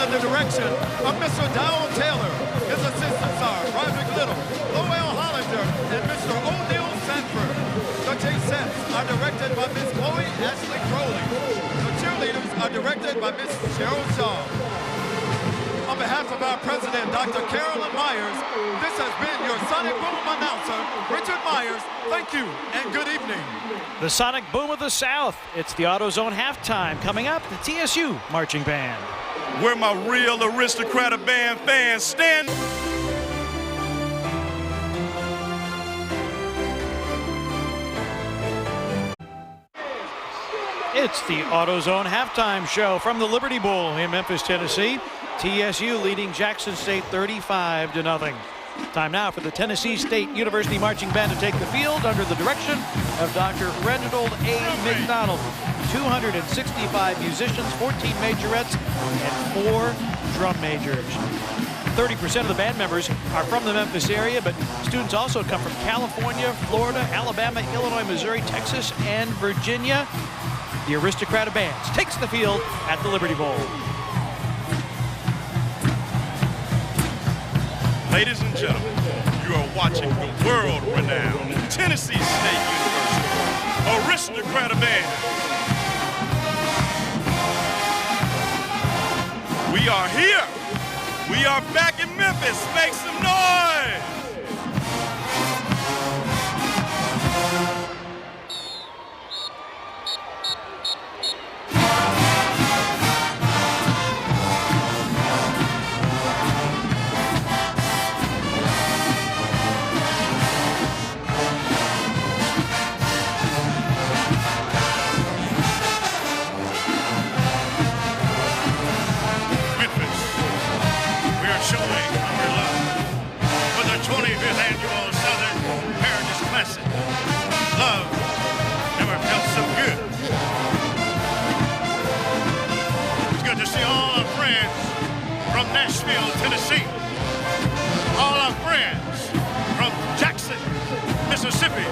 The direction of Mr. Dowell Taylor, his assistants are Roderick Little, Lowell Hollander, and Mr. O'Neal Sanford. The J-sets are directed by Miss Chloe Ashley Crowley. The cheerleaders are directed by Miss Cheryl Shaw. On behalf of our president, Dr. Carolyn Myers, this has been your Sonic Boom announcer, Richard Myers. Thank you and good evening.
The Sonic Boom of the South. It's the AutoZone halftime. Coming up, the TSU Marching Band.
Where my real aristocrat band fans stand.
It's the AutoZone halftime show from the Liberty Bowl in Memphis, Tennessee. TSU leading Jackson State 35-0. Time now for the Tennessee State University Marching Band to take the field under the direction of Dr. Reginald A. McDonald. 265 musicians, 14 majorettes, and 4 drum majors. 30% of the band members are from the Memphis area, but students also come from California, Florida, Alabama, Illinois, Missouri, Texas, and Virginia. The Aristocrat of Bands takes the field at the Liberty Bowl.
Ladies and gentlemen, you are watching the world-renowned Tennessee State University Aristocrat of Bands. We are here. We are back in Memphis. Make some noise. Showing our love for the 25th annual Southern Heritage Classic. Love never felt so good. It's good to see all our friends from Nashville, Tennessee. All our friends from Jackson, Mississippi.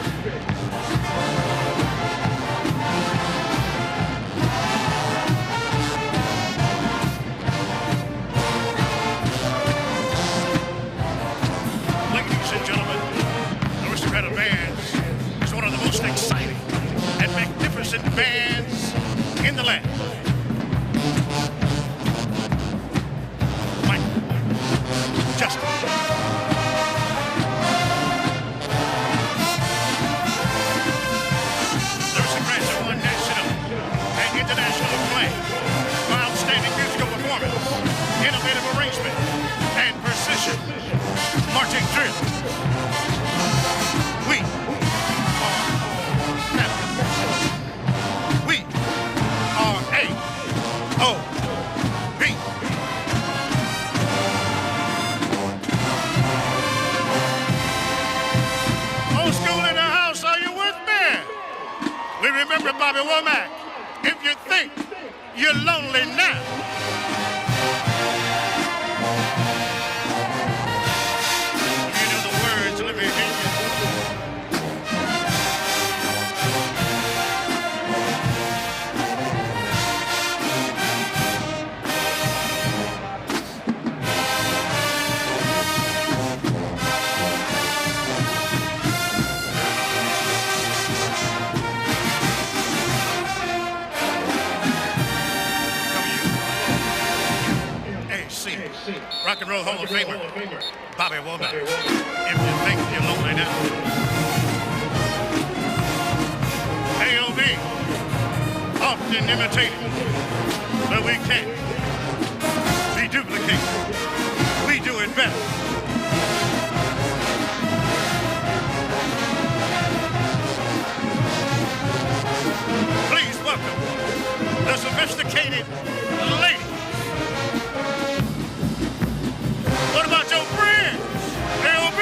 Exciting and magnificent bands in the land. Mike, Justin, there's a grant that won national and international acclaim for outstanding musical performance, innovative arrangement, and precision marching drill. Remember Bobby Womack, if you think you're lonely now. You know the words, let me hear you. Rock and Roll Hall of Famer, Bobby Womack. If you think you're lonely now. AOB, often imitated, but we can't be duplicated. We do it better. Please welcome the sophisticated lady. What about your friends? AOB?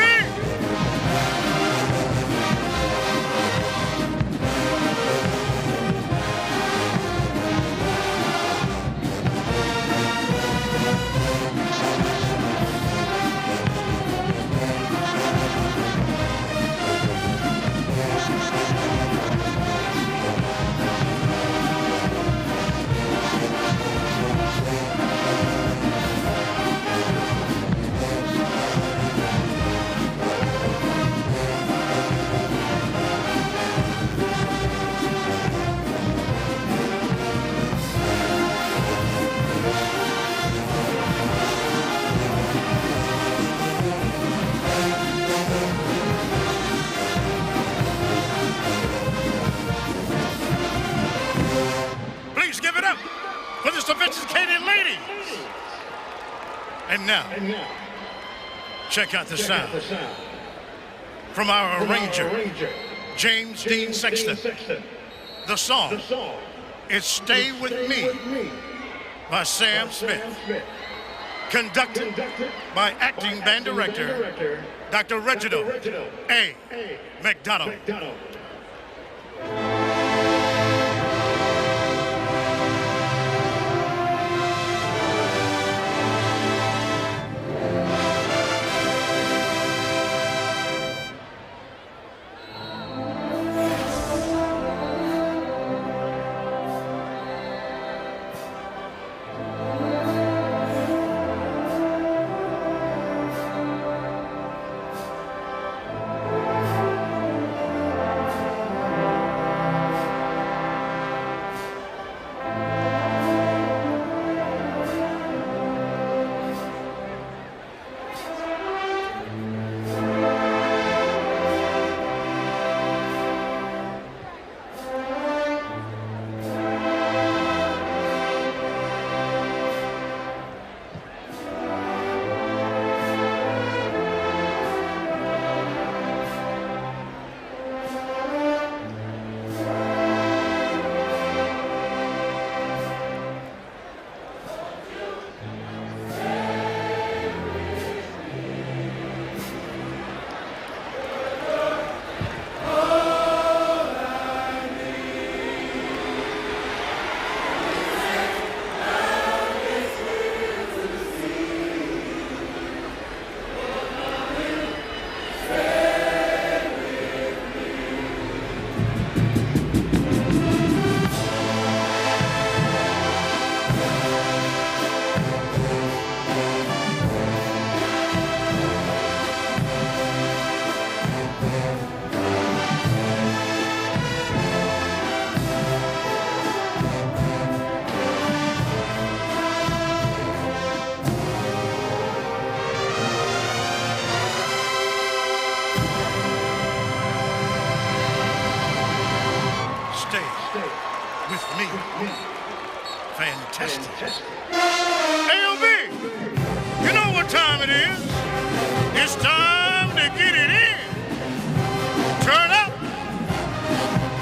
for the sophisticated ladies. And now, check out the sound from our arranger, James Dean Sexton. The song is Stay With Me by Sam Smith, conducted by acting band director, Dr. Reginald A. McDonald. Fantastic. AOB, you know what time it is. It's time to get it in. Turn up.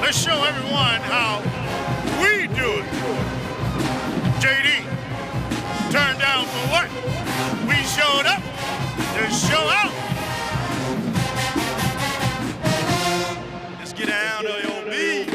Let's show everyone how we do it. JD, turn down for what? We showed up to show out. Let's get down, AOB.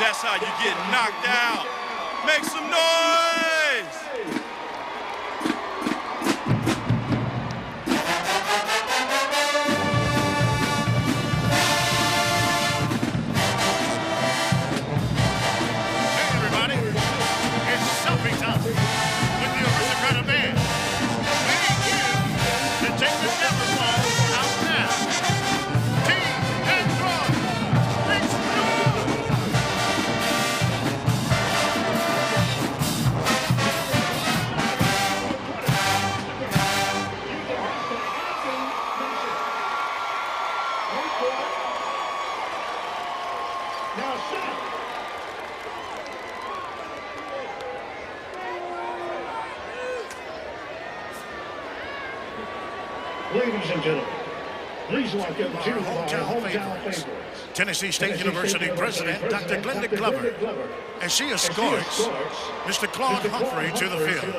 That's how you get knocked out. Make some noise! Hey everybody, it's selfie time with the Aristocrat Band. We need you to take the microphone out now. Team and Troy, make some noise! Ladies and gentlemen, please welcome to our hometown favorites, Tennessee State University President Dr. Glenda Glover, and she escorts Mr. Claude Humphrey to the field.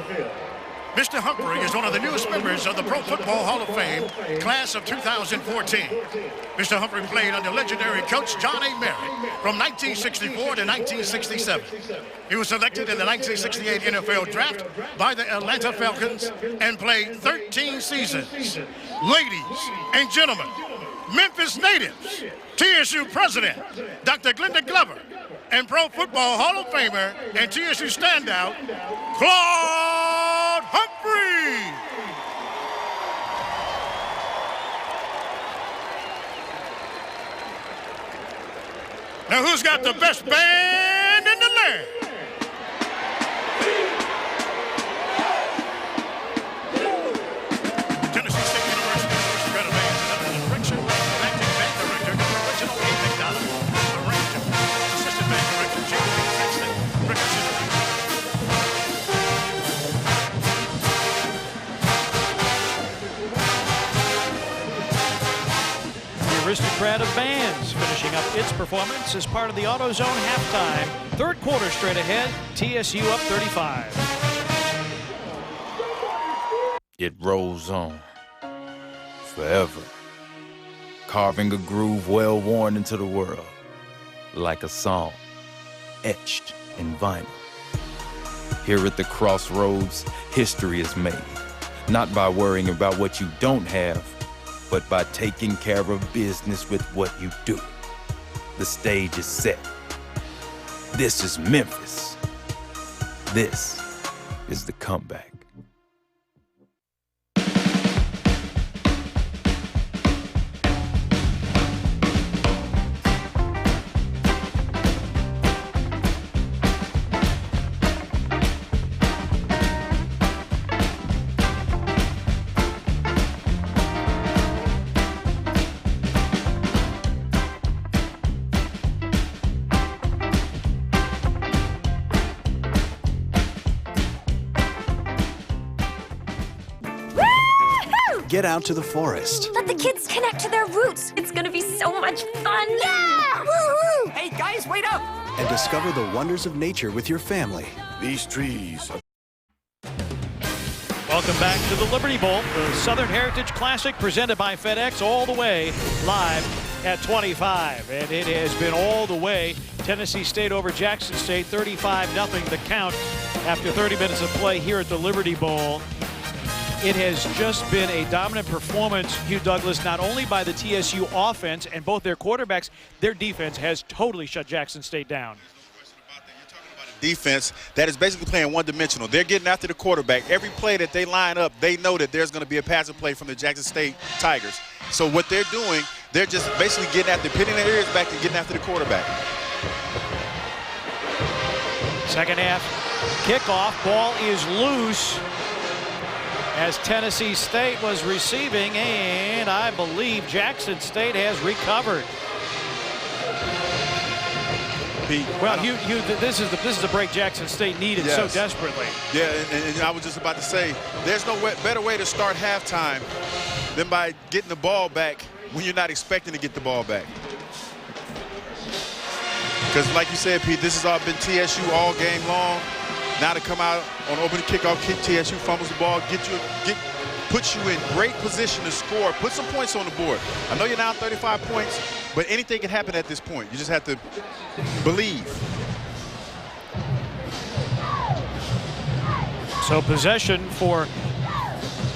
Mr. Humphrey is one of the newest members of the Pro Football Hall of Fame, class of 2014. Mr. Humphrey played under legendary coach John A. Merritt from 1964 to 1967. He was selected in the 1968 NFL Draft by the Atlanta Falcons and played 13 seasons. Ladies and gentlemen, Memphis natives, TSU President Dr. Glenda Glover, and Pro Football Hall of Famer and TSU standout, Claude Humphrey. Now who's got the best band in the land? Tennessee State University first grade band under the direction of acting band director, Reginald A. McDonald, arranger, assistant band director, James B. Sexton, percussionist.
Aristocrat of bands finishing up its performance as part of the AutoZone halftime. Third quarter straight ahead, TSU up 35.
It rolls on forever, carving a groove well worn into the world, like a song etched in vinyl. Here at the crossroads, history is made, not by worrying about what you don't have, but by taking care of business with what you do. The stage is set. This is Memphis. This is the comeback.
Get out to the forest.
Let the kids connect to their roots. It's gonna be so much fun. Yeah! Woo-hoo!
Hey, guys, wait up! And discover the wonders of nature with your family.
These trees are...
Welcome back to the Liberty Bowl, the Southern Heritage Classic presented by FedEx, all the way live at 25. And it has been all the way. Tennessee State over Jackson State, 35-0 the count after 30 minutes of play here at the Liberty Bowl. It has just been a dominant performance, Hugh Douglas, not only by the TSU offense and both their quarterbacks, their defense has totally shut Jackson State down.
Defense that is basically playing one-dimensional. They're getting after the quarterback. Every play that they line up, they know that there's going to be a passing play from the Jackson State Tigers. So what they're doing, they're just basically getting after, pinning their ears back and getting after the quarterback.
Second half kickoff, ball is loose as Tennessee State was receiving, and I believe Jackson State has recovered. Well, this is the break Jackson State needed so desperately.
Yeah, and I was just about to say, there's no better way to start halftime than by getting the ball back when you're not expecting to get the ball back. Because like you said, Pete, this has all been TSU all game long. Now to come out on opening kickoff, TSU fumbles the ball, puts you in great position to score, put some points on the board. I know you're now 35 points, but anything can happen at this point. You just have to believe.
So possession for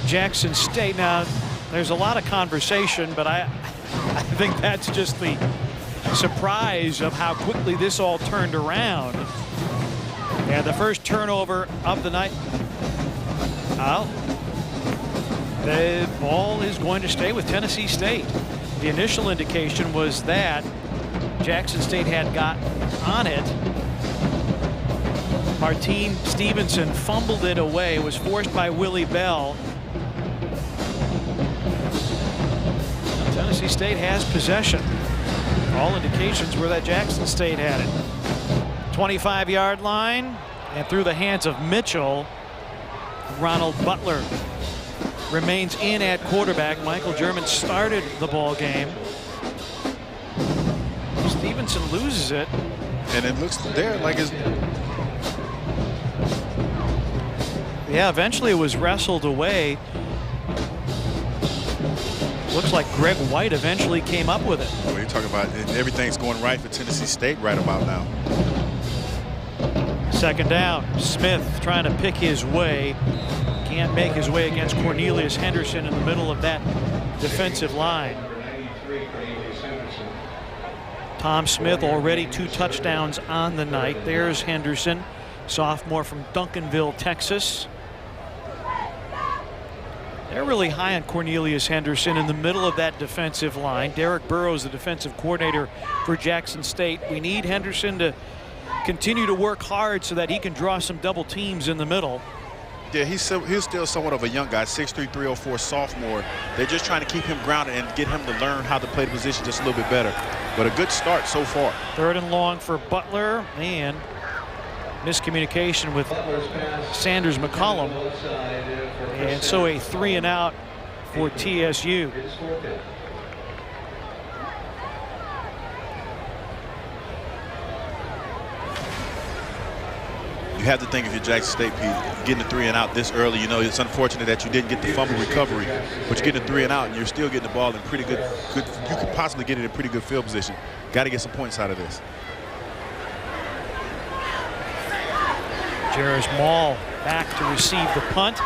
Jackson State. Now, there's a lot of conversation, but I think that's just the surprise of how quickly this all turned around. And the first turnover of the night. Well, the ball is going to stay with Tennessee State. The initial indication was that Jackson State had got on it. Martine Stevenson fumbled it away. It was forced by Willie Bell. Tennessee State has possession. All indications were that Jackson State had it. 25-yard line, and through the hands of Mitchell, Ronald Butler remains in at quarterback. Michael German started the ball game. Stevenson loses it.
And it looks there like it's...
Yeah, eventually it was wrestled away. Looks like Greg White eventually came up with it.
Well, you're talking about everything's going right for Tennessee State right about now.
Second down. Smith trying to pick his way. Can't make his way against Cornelius Henderson in the middle of that defensive line. Tom Smith already 2 touchdowns on the night. There's Henderson, sophomore from Duncanville, Texas. They're really high on Cornelius Henderson in the middle of that defensive line. Derek Burrows, the defensive coordinator for Jackson State. We need Henderson to continue to work hard so that he can draw some double teams in the middle.
Yeah, he's still somewhat of a young guy, 6'3", 304 sophomore. They're just trying to keep him grounded and get him to learn how to play the position just a little bit better. But a good start so far. 3rd
and long for Butler, and miscommunication with Sanders McCollum. And so a 3 and out for TSU.
You have to think if you're Jackson State, Pete, getting a 3 and out this early, you know, it's unfortunate that you didn't get the fumble recovery, but you're getting a 3 and out and you're still getting the ball in pretty good, you could possibly get it in pretty good field position. Got to get some points out of this.
Jarris Maul back to receive the punt.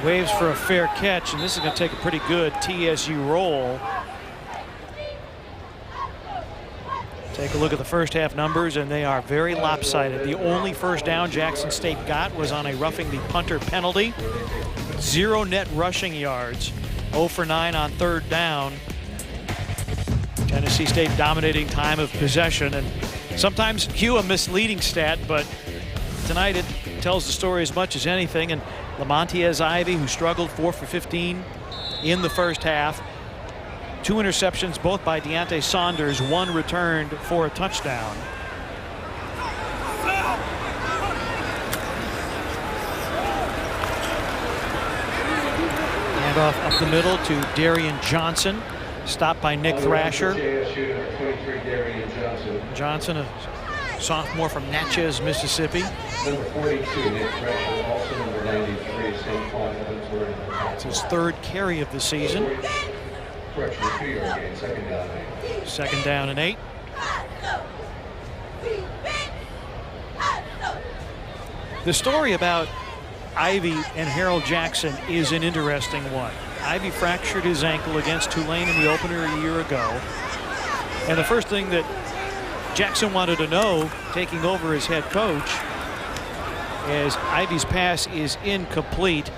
Waves for a fair catch, and this is going to take a pretty good TSU roll. Take a look at the first half numbers, and they are very lopsided. The only first down Jackson State got was on a roughing the punter penalty. 0 net rushing yards. 0 for 9 on 3rd down. Tennessee State dominating time of possession, and sometimes cue a misleading stat, but tonight it tells the story as much as anything. And Lamontiez Ivy, who struggled 4 for 15 in the first half. 2 interceptions, both by Deontay Saunders, 1 returned for a touchdown. Handoff up the middle to Darian Johnson, stopped by Nick Thrasher. Johnson, a sophomore from Natchez, Mississippi.
Number 42, Nick Thrasher, also number 93, St. Paul Evansburg.
It's his 3rd carry of the season.
Correction, 2-yard gain, 2nd down and 8.
2nd down and 8. The story about Ivy and Harold Jackson is an interesting one. Ivy fractured his ankle against Tulane in the opener a year ago. And the first thing that Jackson wanted to know, taking over as head coach, as Ivy's pass is incomplete.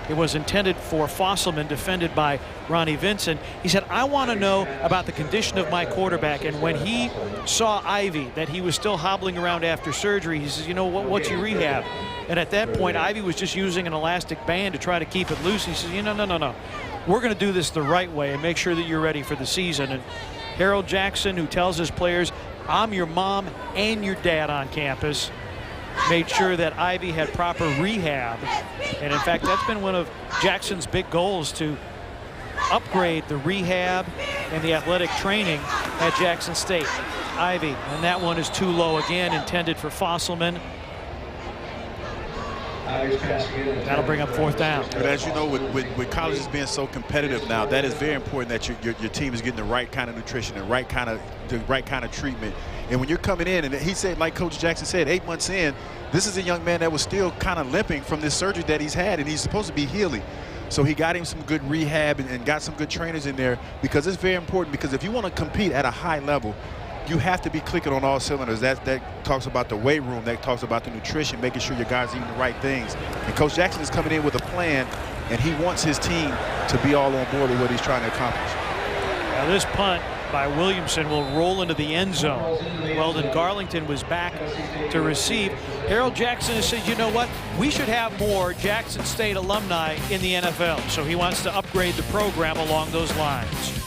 It was intended for Fosselman, defended by Ronnie Vincent. He said, I want to know about the condition of my quarterback. And when he saw Ivy, that he was still hobbling around after surgery, he says, you know, what's your rehab? And at that point, Ivy was just using an elastic band to try to keep it loose. He says, no. We're going to do this the right way and make sure that you're ready for the season. And Harold Jackson, who tells his players, I'm your mom and your dad on campus, made sure that Ivy had proper rehab. And in fact, that's been one of Jackson's big goals, to upgrade the rehab and the athletic training at Jackson State. Ivy, and that one is too low again, intended for Fosselman. That'll bring up 4th down.
But as you know, with colleges being so competitive now, that is very important that your team is getting the right kind of nutrition and the right kind of treatment. And when you're coming in, and he said, like Coach Jackson said, 8 months in, this is a young man that was still kind of limping from this surgery that he's had, and he's supposed to be healing. So he got him some good rehab and got some good trainers in there, because it's very important, because if you want to compete at a high level, you have to be clicking on all cylinders. That talks about the weight room, that talks about the nutrition, making sure your guys are eating the right things. And Coach Jackson is coming in with a plan, and he wants his team to be all on board with what he's trying to accomplish.
Now this punt by Williamson will roll into the end zone. Weldon Garlington was back to receive. Harold Jackson has said, you know what, we should have more Jackson State alumni in the NFL. So he wants to upgrade the program along those lines.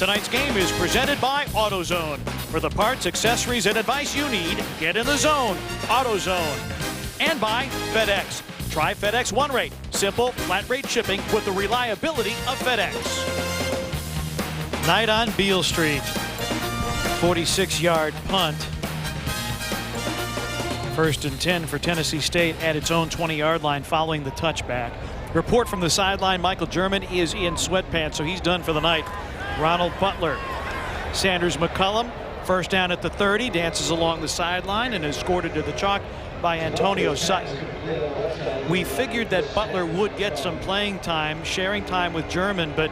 Tonight's game is presented by AutoZone. For the parts, accessories, and advice you need, get in the zone. AutoZone. And by FedEx. Try FedEx One Rate. Simple, flat rate shipping with the reliability of FedEx. Night on Beale Street. 46-yard punt. 1st and 10 for Tennessee State at its own 20-yard line following the touchback. Report from the sideline, Michael German is in sweatpants, so he's done for the night. Ronald Butler. Sanders McCullum, first down at the 30, dances along the sideline and is escorted to the chalk by Antonio Sutton. We figured that Butler would get some playing time, sharing time with German, but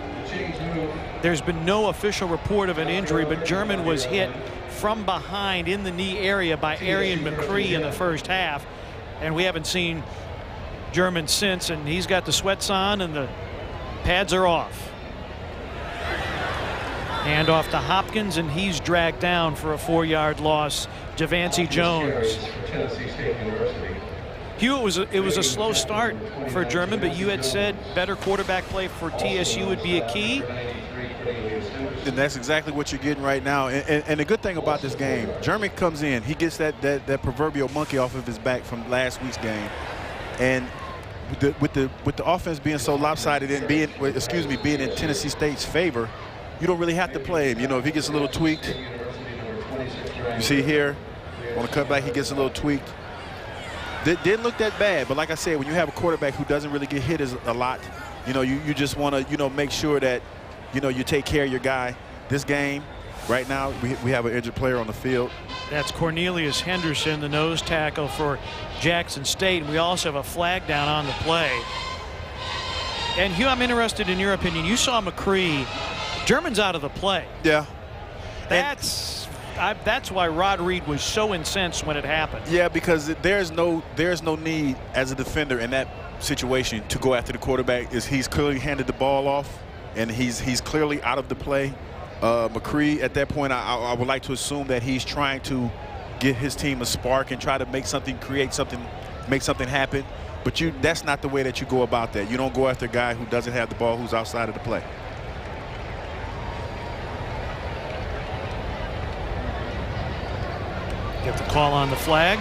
there's been no official report of an injury, but German was hit from behind in the knee area by Arian McCree in the first half, and we haven't seen German since, and he's got the sweats on and the pads are off. Hand off to Hopkins, and he's dragged down for a 4-yard loss. Javancy Jones. Hugh, it was a slow start for German, but you had said better quarterback play for TSU would be a key.
And that's exactly what you're getting right now. And the good thing about this game, German comes in, he gets that proverbial monkey off of his back from last week's game, and with the offense being so lopsided and being in Tennessee State's favor, you don't really have to play him. You know, if he gets a little tweaked, you see here on the cutback, he gets a little tweaked. Didn't look that bad, but like I said, when you have a quarterback who doesn't really get hit a lot, you know, you just want to, you know, make sure that, you know, you take care of your guy. This game, right now, we have an injured player on the field.
That's Cornelius Henderson, the nose tackle for Jackson State. And we also have a flag down on the play. And Hugh, I'm interested in your opinion. You saw McCree. German's out of the play.
Yeah.
That's why Rod Reed was so incensed when it happened.
Yeah, because there's no need as a defender in that situation to go after the quarterback. He's clearly handed the ball off, and he's clearly out of the play. McCree, at that point, I would like to assume that he's trying to get his team a spark and try to make something happen. But that's not the way that you go about that. You don't go after a guy who doesn't have the ball, who's outside of the play.
Get the call on the flag.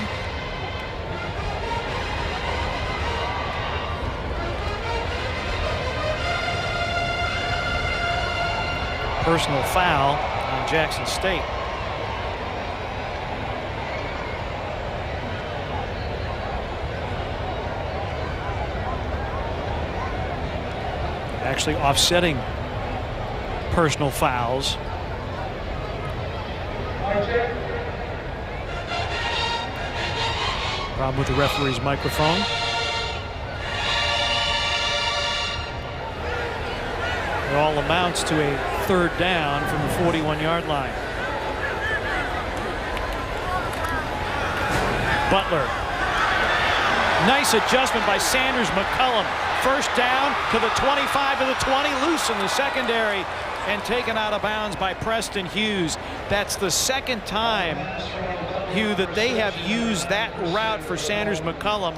Personal foul on Jackson State. Actually offsetting personal fouls. Problem with the referee's microphone. It all amounts to a 3rd down from the 41-yard line. Butler. Nice adjustment by Sanders McCullum. First down to the 25 to the 20, loose in the secondary and taken out of bounds by Preston Hughes. That's the second time, Hugh, that they have used that route for Sanders McCullum.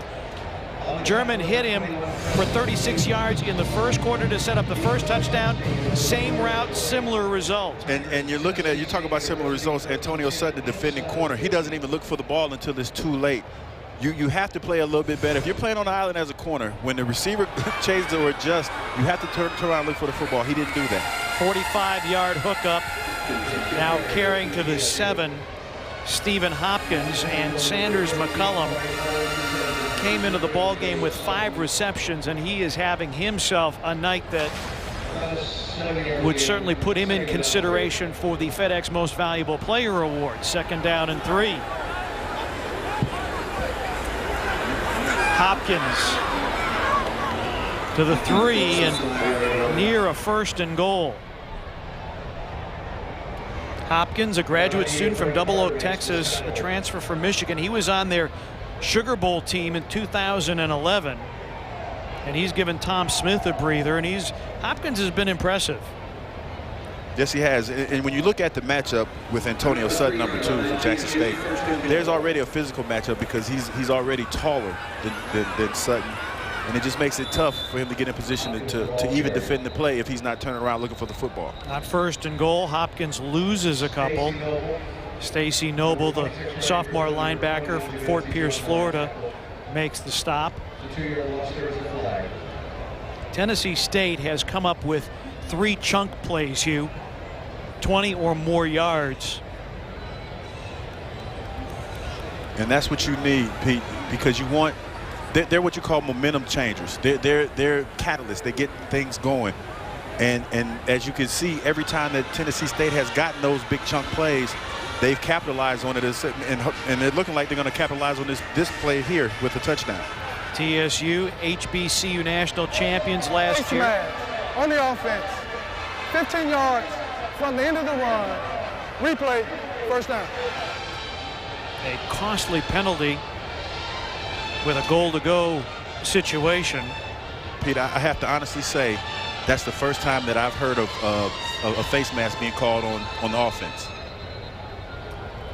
German hit him for 36 yards in the first quarter to set up the first touchdown. Same route, similar result.
And you're talking about similar results. Antonio Sutton, the defending corner, he doesn't even look for the ball until it's too late. You have to play a little bit better. If you're playing on the island as a corner, when the receiver changes or adjusts, you have to turn around and look for the football. He didn't do that.
45-yard hookup. Now carrying to the 7, Stephen Hopkins, and Sanders McCullum came into the ball game with 5 receptions, and he is having himself a night that would certainly put him in consideration for the FedEx Most Valuable Player Award. 2nd down and 3. Hopkins to the 3 and near a 1st and goal. Hopkins, a graduate student from Double Oak, Texas, a transfer from Michigan. He was on their Sugar Bowl team in 2011, and he's given Tom Smith a breather, and Hopkins has been impressive.
Yes, he has. And when you look at the matchup with Antonio Sutton, number 2 for Jackson State, there's already a physical matchup because he's already taller than Sutton. And it just makes it tough for him to get in position to even defend the play if he's not turning around looking for the football.
On 1st and goal, Hopkins loses a couple. Stacy Noble, the sophomore linebacker from Fort Pierce, Florida, makes the stop. Tennessee State has come up with 3 chunk plays, Hugh, 20 or more yards.
And that's what you need, Pete, because you want, they're what you call momentum changers. They're catalysts. They get things going. And as you can see, every time that Tennessee State has gotten those big chunk plays, they've capitalized on it, and they're looking like they're going to capitalize on this play here with a touchdown.
TSU, HBCU national champions last year.
On the offense, 15 yards from the end of the run, replay, first down.
A costly penalty with a goal-to-go situation.
Pete, I have to honestly say that's the first time that I've heard of a face mask being called on the offense.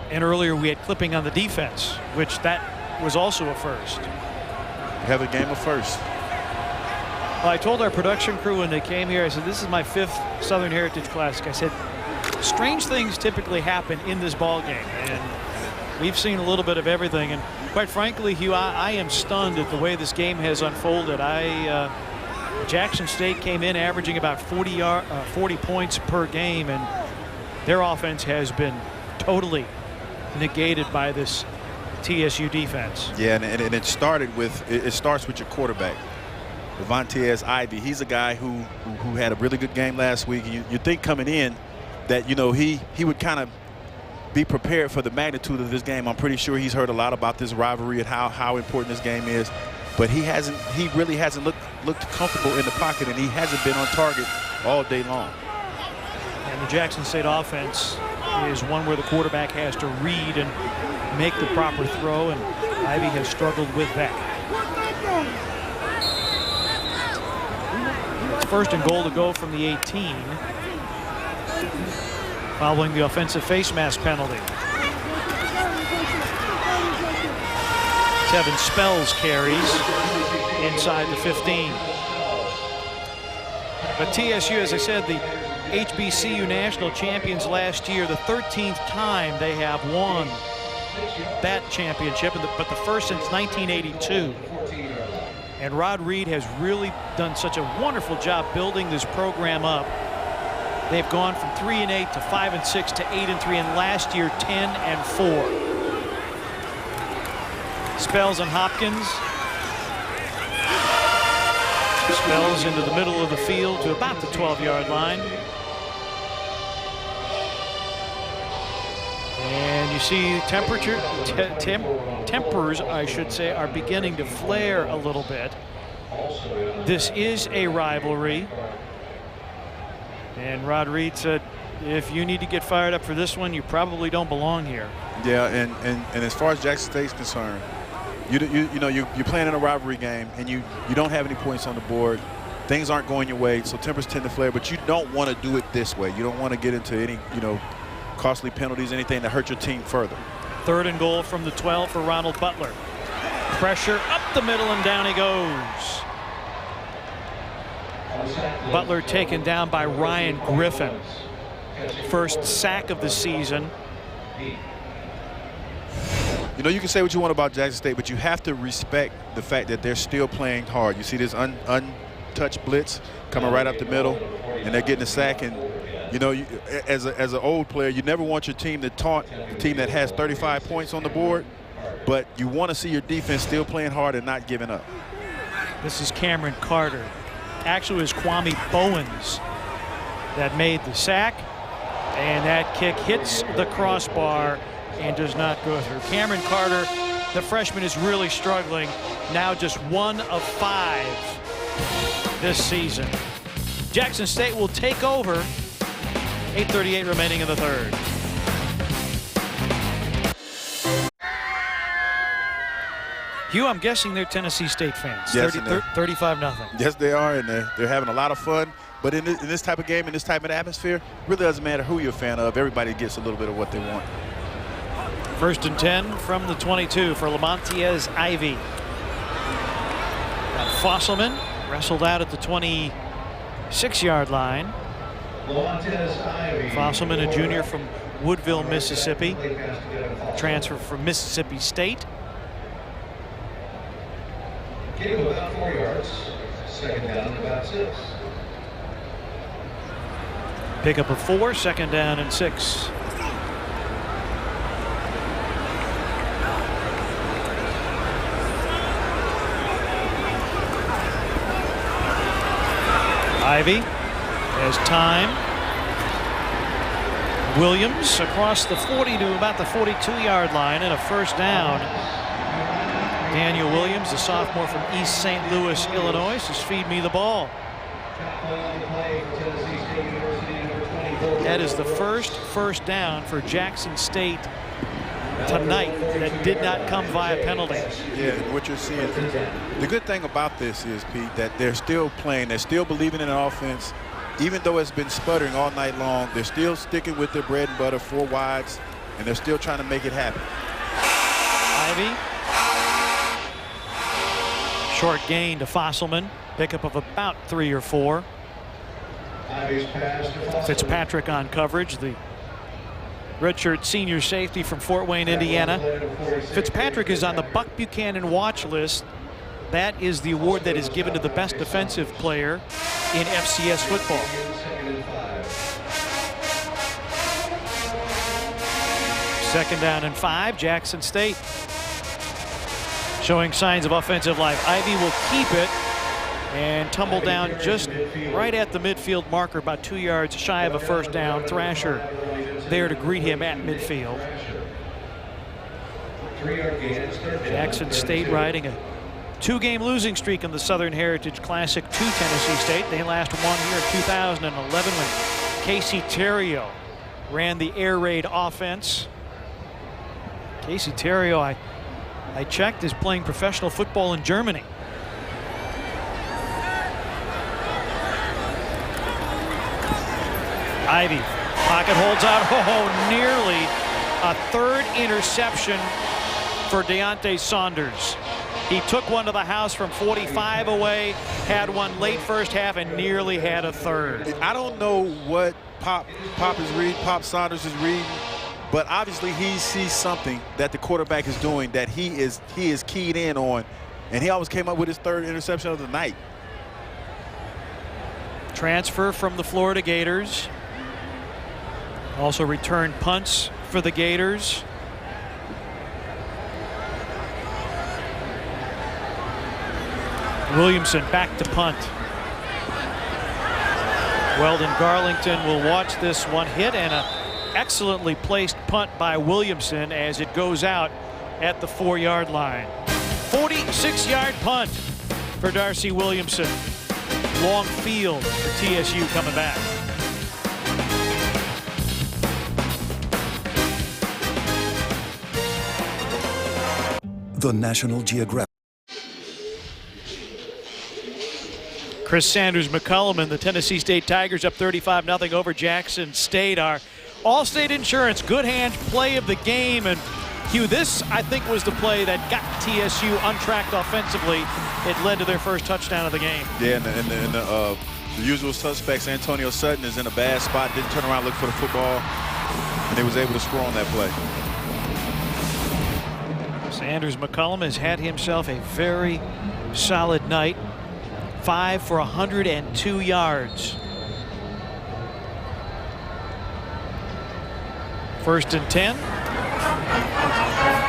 And earlier we had clipping on the defense, which that was also a first.
We have a game of first.
Well, I told our production crew when they came here, I said, this is my 5th Southern Heritage Classic. I said, strange things typically happen in this ball game, and we've seen a little bit of everything. And quite frankly, Hugh, I am stunned at the way this game has unfolded. Jackson State came in averaging about 40 points per game, and their offense has been totally negated by this TSU defense.
Yeah, and it starts with your quarterback, Devontae Ivy. He's a guy who had a really good game last week. You think coming in that, you know, he would kind of be prepared for the magnitude of this game. I'm pretty sure he's heard a lot about this rivalry and how important this game is, but he really hasn't looked comfortable in the pocket, and he hasn't been on target all day long.
And the Jackson State offense is one where the quarterback has to read and make the proper throw, and Ivy has struggled with that. It's 1st and goal to go from the 18. Following the offensive face mask penalty. Tevin Spells carries inside the 15. But TSU, as I said, the HBCU national champions last year, the 13th time they have won that championship, but the first since 1982. And Rod Reed has really done such a wonderful job building this program up. They've gone from 3-8 to 5-6 to 8-3, and last year 10-4. Spells and Hopkins. Spells into the middle of the field to about the 12-yard line. And you see tempers, I should say, are beginning to flare a little bit. This is a rivalry. And Rod Reed said, if you need to get fired up for this one, you probably don't belong here.
Yeah, and as far as Jackson State's concerned, you're playing in a rivalry game, and you don't have any points on the board. Things aren't going your way, so tempers tend to flare, but you don't want to do it this way. You don't want to get into any, costly penalties, anything that hurt your team further.
3rd and goal from the 12 for Ronald Butler. Pressure up the middle, and down he goes. Butler taken down by Ryan Griffin. First sack of the season.
You can say what you want about Jackson State, but you have to respect the fact that they're still playing hard. You see this untouched blitz coming right up the middle, and they're getting a sack. And as an old player, you never want your team to taunt the team that has 35 points on the board, but you want to see your defense still playing hard and not giving up.
This is Cameron Carter. Actually, it was Kwame Bowens that made the sack, and that kick hits the crossbar and does not go through. Cameron Carter, the freshman, is really struggling. Now just 1 of 5 this season. Jackson State will take over. 8:38 remaining in the 3rd. Hugh, I'm guessing they're Tennessee State fans.
Yes,
35-0.
Yes, they are, and they're having a lot of fun. But in this type of game, in this type of atmosphere, it really doesn't matter who you're a fan of. Everybody gets a little bit of what they want.
1st and 10 from the 22 for Lamontiez Ivy. Fosselman wrestled out at the 26-yard line. Fosselman, a junior from Woodville, Mississippi, transfer from Mississippi State.
Gain of about 4 yards. Second down, about 6.
Pickup of 4, second down and 6. Ivy has time. Williams across the 40 to about the 42-yard line and a first down. Daniel Williams, the sophomore from East St. Louis, Illinois, says, "Feed me the ball." That is the first down for Jackson State tonight that did not come via penalty.
Yeah, and what you're seeing, the good thing about this is, Pete, that they're still playing, they're still believing in an offense. Even though it's been sputtering all night long, they're still sticking with their bread and butter, 4 wides, and they're still trying to make it happen.
Ivy. Short gain to Fosselman. Pickup of about 3 or 4. Fitzpatrick on coverage, the redshirt senior safety from Fort Wayne, Indiana. Fitzpatrick is on the Buck Buchanan watch list. That is the award that is given to the best defensive player in FCS football. Second down and 5, Jackson State showing signs of offensive life. Ivy will keep it and tumble down just right at the midfield marker, about 2 yards shy of a first down. Thrasher there to greet him at midfield. Jackson State riding a 2-game losing streak in the Southern Heritage Classic to Tennessee State. They last won here in 2011 when Casey Terrio ran the air raid offense. Casey Terrio, I checked, is playing professional football in Germany. Ivy, pocket holds out. Oh, nearly a 3rd interception for Deontay Saunders. He took one to the house from 45 away, had one late first half, and nearly had a 3rd.
I don't know what Pop Saunders is reading, but obviously he sees something that the quarterback is doing that he is keyed in on, and he always came up with his 3rd interception of the night.
Transfer from the Florida Gators. Also returned punts for the Gators. Williamson back to punt. Weldon Garlington will watch this one hit, and an excellently placed punt by Williamson as it goes out at the 4-yard line. 46-yard punt for Darcy Williamson. Long field for TSU coming back.
The National Geographic.
Chris Sanders McCullum and the Tennessee State Tigers up 35-0 over Jackson State. Our Allstate Insurance good hand play of the game. And Hugh, this I think was the play that got TSU untracked offensively. It led to their first touchdown of the game.
Yeah, and the usual suspects, Antonio Sutton, is in a bad spot, didn't turn around, look for the football, and they was able to score on that play.
Sanders McCullum has had himself a very solid night. 5 for 102 yards. 1st and 10.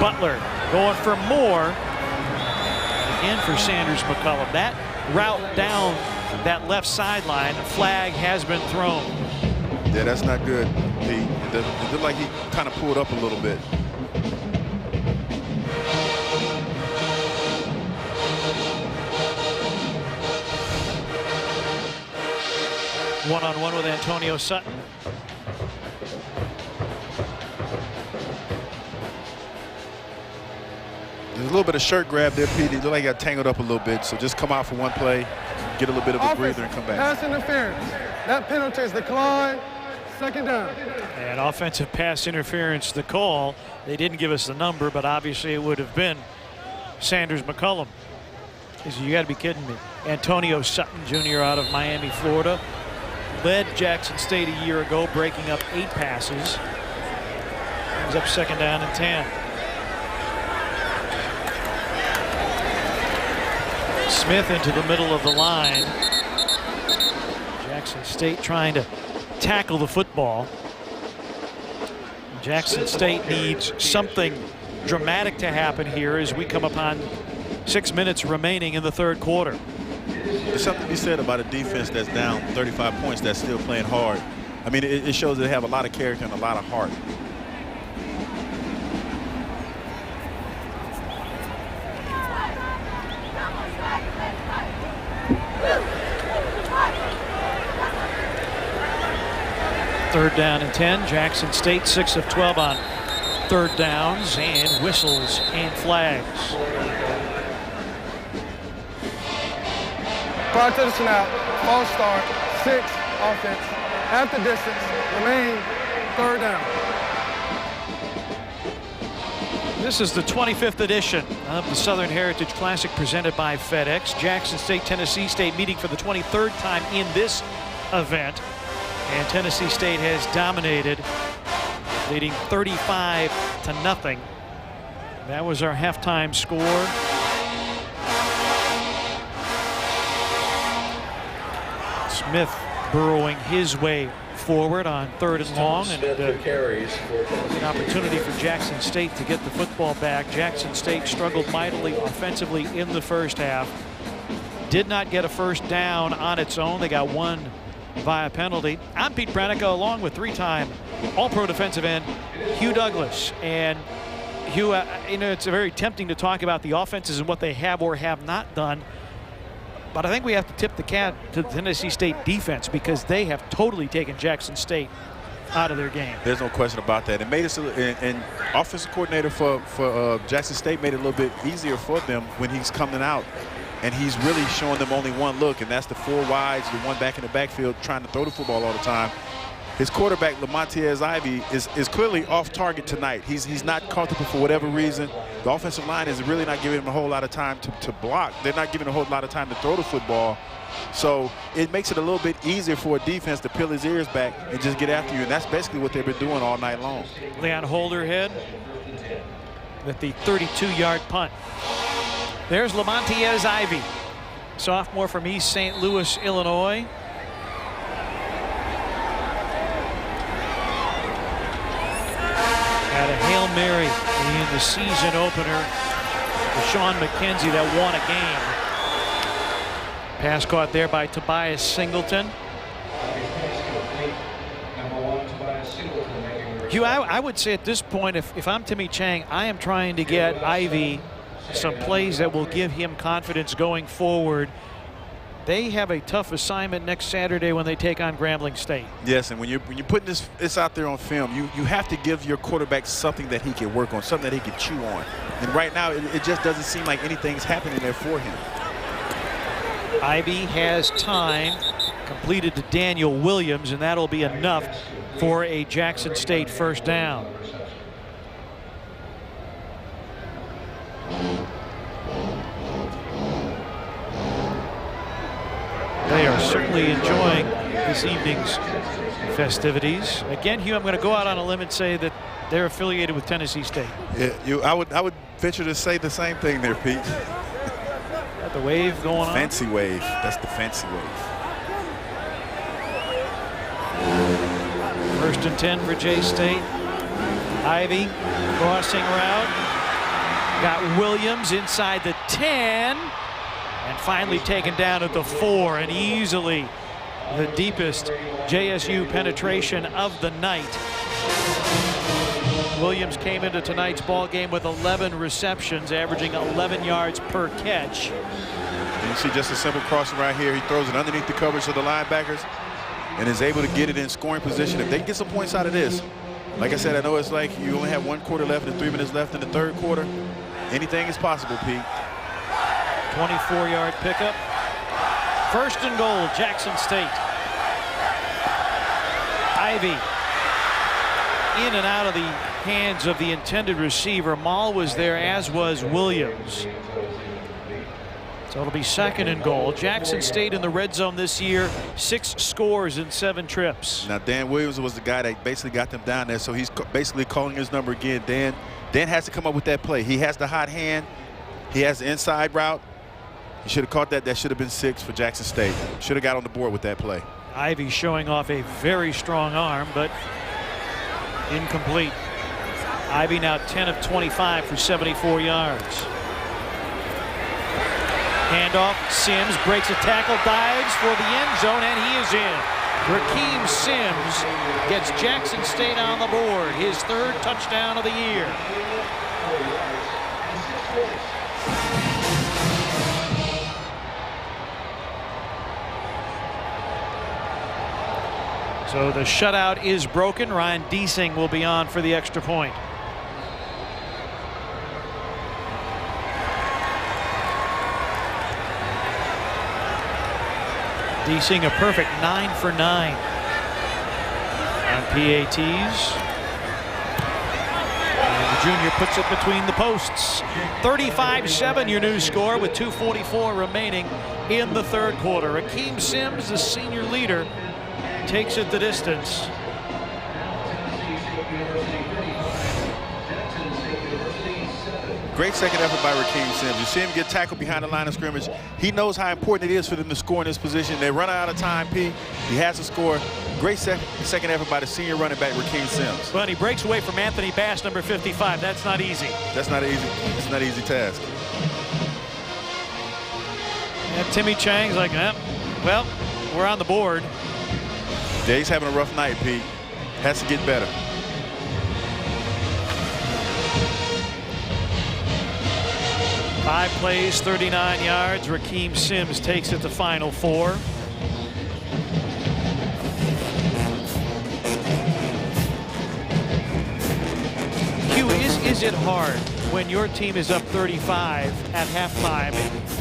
Butler going for more. Again for Sanders McCullum. That route down that left sideline, flag has been thrown.
Yeah, that's not good. It looked like he kind of pulled up a little bit.
One-on-one with Antonio Sutton.
There's a little bit of shirt grab there, Pete. He looked like he got tangled up a little bit. So just come out for one play, get a little bit of a breather, and come back.
Pass interference. That penalty is declined. 2nd down.
And offensive pass interference, the call. They didn't give us the number, but obviously it would have been Sanders McCullum. You got to be kidding me. Antonio Sutton Jr. out of Miami, Florida. Led Jackson State a year ago, breaking up 8 passes. He's up 2nd down and 10. Smith into the middle of the line. Jackson State trying to tackle the football. Jackson State needs something dramatic to happen here as we come upon 6 minutes remaining in the 3rd quarter.
There's something to be said about a defense that's down 35 points that's still playing hard. I mean, it shows they have a lot of character and a lot of heart.
Third down and 10. Jackson State 6 of 12 on 3rd downs and whistles and flags.
Prior to the snap, false start, 6 offense. After distance, remain 3rd down.
This is the 25th edition of the Southern Heritage Classic presented by FedEx. Jackson State, Tennessee State meeting for the 23rd time in this event. And Tennessee State has dominated, leading 35-0. That was our halftime score. Smith burrowing his way forward on 3rd and long, and an opportunity for Jackson State to get the football back. Jackson State struggled mightily offensively in the 1st half. Did not get a 1st down on its own. They got 1 via penalty. I'm Pete Pranica, along with 3-time All-Pro defensive end Hugh Douglas. And Hugh, you know, it's very tempting to talk about the offenses and what they have or have not done. But I think we have to tip the cap to the Tennessee State defense, because they have totally taken Jackson State out of their game.
There's no question about that. It made us, and offensive coordinator for Jackson State made it a little bit easier for them when he's coming out. And he's really showing them only one look, and that's the 4 wides, the 1 back in the backfield trying to throw the football all the time. His quarterback, Lamontiez Ivy, is clearly off target tonight. He's not comfortable for whatever reason. The offensive line is really not giving him a whole lot of time to block. They're not giving a whole lot of time to throw the football. So it makes it a little bit easier for a defense to peel his ears back and just get after you. And that's basically what they've been doing all night long.
Leon Holderhead with the 32-yard punt. There's Lamontiez Ivy, sophomore from East St. Louis, Illinois. Had a Hail Mary in the season opener for Sean McKenzie that won a game. Pass caught there by Tobias Singleton. Hugh, I would say at this point, if I'm Timmy Chang, I am trying to get Ivy some plays that will give him confidence going forward. They have a tough assignment next Saturday when they take on Grambling State.
Yes, and when you're putting this out there on film, you have to give your quarterback something that he can work on, something that he can chew on. And right now, it just doesn't seem like anything's happening there for him.
Ivy has time, completed to Daniel Williams, and that'll be enough for a Jackson State 1st down. They are certainly enjoying this evening's festivities. Again, Hugh, I'm going to go out on a limb and say that they're affiliated with Tennessee State.
Yeah, I would venture to say the same thing there, Pete.
Got the wave going on.
Fancy wave. That's the fancy wave.
1st and 10 for J-State. Ivy crossing route. Got Williams inside the 10. And finally taken down at the 4, and easily the deepest JSU penetration of the night. Williams came into tonight's ball game with 11 receptions, averaging 11 yards per catch.
And you see just a simple crossing right here. He throws it underneath the coverage of the linebackers and is able to get it in scoring position. If they can get some points out of this, like I said, I know it's like you only have 1 quarter left and 3 minutes left in the 3rd quarter. Anything is possible, Pete.
24-yard pickup. 1st and goal, Jackson State. Ivy in and out of the hands of the intended receiver. Maul was there, as was Williams. So it'll be 2nd and goal. Jackson State in the red zone this year, 6 scores in 7 trips.
Now, Dan Williams was the guy that basically got them down there, so he's basically calling his number again. Dan has to come up with that play. He has the hot hand. He has the inside route. He should have caught that. That should have been 6 for Jackson State. Should have got on the board with that play.
Ivy showing off a very strong arm, but incomplete. Ivy now 10 of 25 for 74 yards. Handoff, Sims breaks a tackle, dives for the end zone, and he is in. Rakeem Sims gets Jackson State on the board, his 3rd touchdown of the year. So the shutout is broken. Ryan Deasing will be on for the extra point. Deasing a perfect 9 for 9 on PATs. And the junior puts it between the posts. 35-7 your new score with 2:44 remaining in the 3rd quarter. Rakeem Sims, the senior leader, takes it the distance.
Great second effort by Rakeem Sims. You see him get tackled behind the line of scrimmage. He knows how important it is for them to score in this position. They run out of time, P. He has to score. Great second effort by the senior running back, Rakeem Sims.
But he breaks away from Anthony Bass, number 55. That's not easy.
That's not easy. It's not an easy task.
And Timmy Chang's like, well, we're on the board.
Yeah, he's having a rough night, Pete. Has to get better.
Five plays, 39 yards. Rakeem Sims takes it the final 4. Q, is it hard when your team is up 35 at halftime?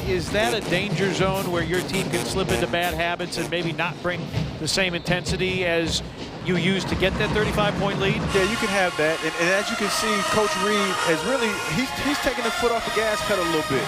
Is that a danger zone where your team can slip into bad habits and maybe not bring the same intensity as you used to get that 35-point lead?
Yeah, you can have that. And as you can see, Coach Reed has really, he's taking the foot off the gas pedal a little bit.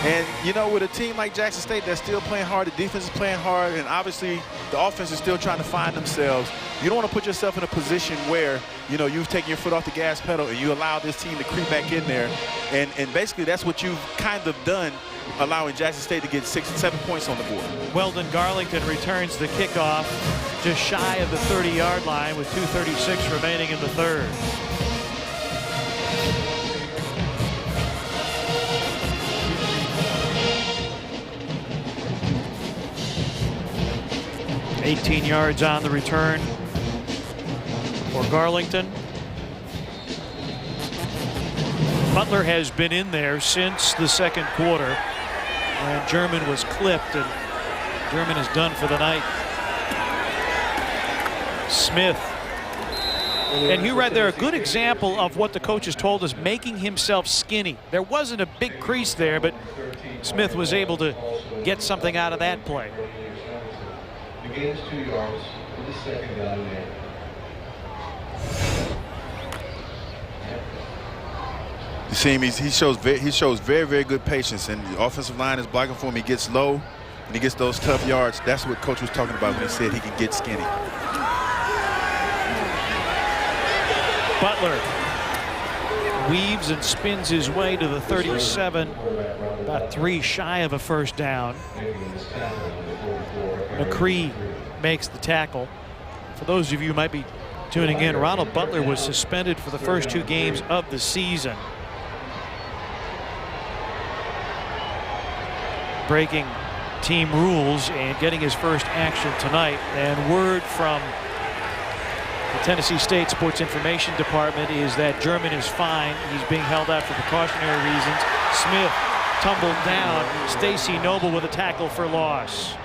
And, you know, with a team like Jackson State that's still playing hard, the defense is playing hard, and obviously the offense is still trying to find themselves. You don't want to put yourself in a position where, you know, you've taken your foot off the gas pedal and you allow this team to creep back in there. And basically that's what you've kind of done, allowing Jackson State to get 6 and 7 points on the board.
Weldon Garlington returns the kickoff just shy of the 30-yard line with 2:36 remaining in the 3rd. $18 yards on the return for Garlington. Butler has been in there since the 2nd quarter, and German was clipped, and German is done for the night. Smith. And you read there a good example of what the coaches told us, making himself skinny. There wasn't a big crease there, but Smith was able to get something out of that play.
The gain is 2 yards for the second down and 8.
You see him, he shows very, very good patience, and the offensive line is blocking for him. He gets low, and he gets those tough yards. That's what Coach was talking about when he said he can get skinny.
Butler weaves and spins his way to the 37, about 3 shy of a first down. McCree makes the tackle. For those of you who might be tuning in, Ronald Butler was suspended for the first 2 games of the season, breaking team rules and getting his first action tonight. And word from the Tennessee State Sports Information Department is that German is fine. He's being held out for precautionary reasons. Smith tumbled down. Stacy Noble with a tackle for loss.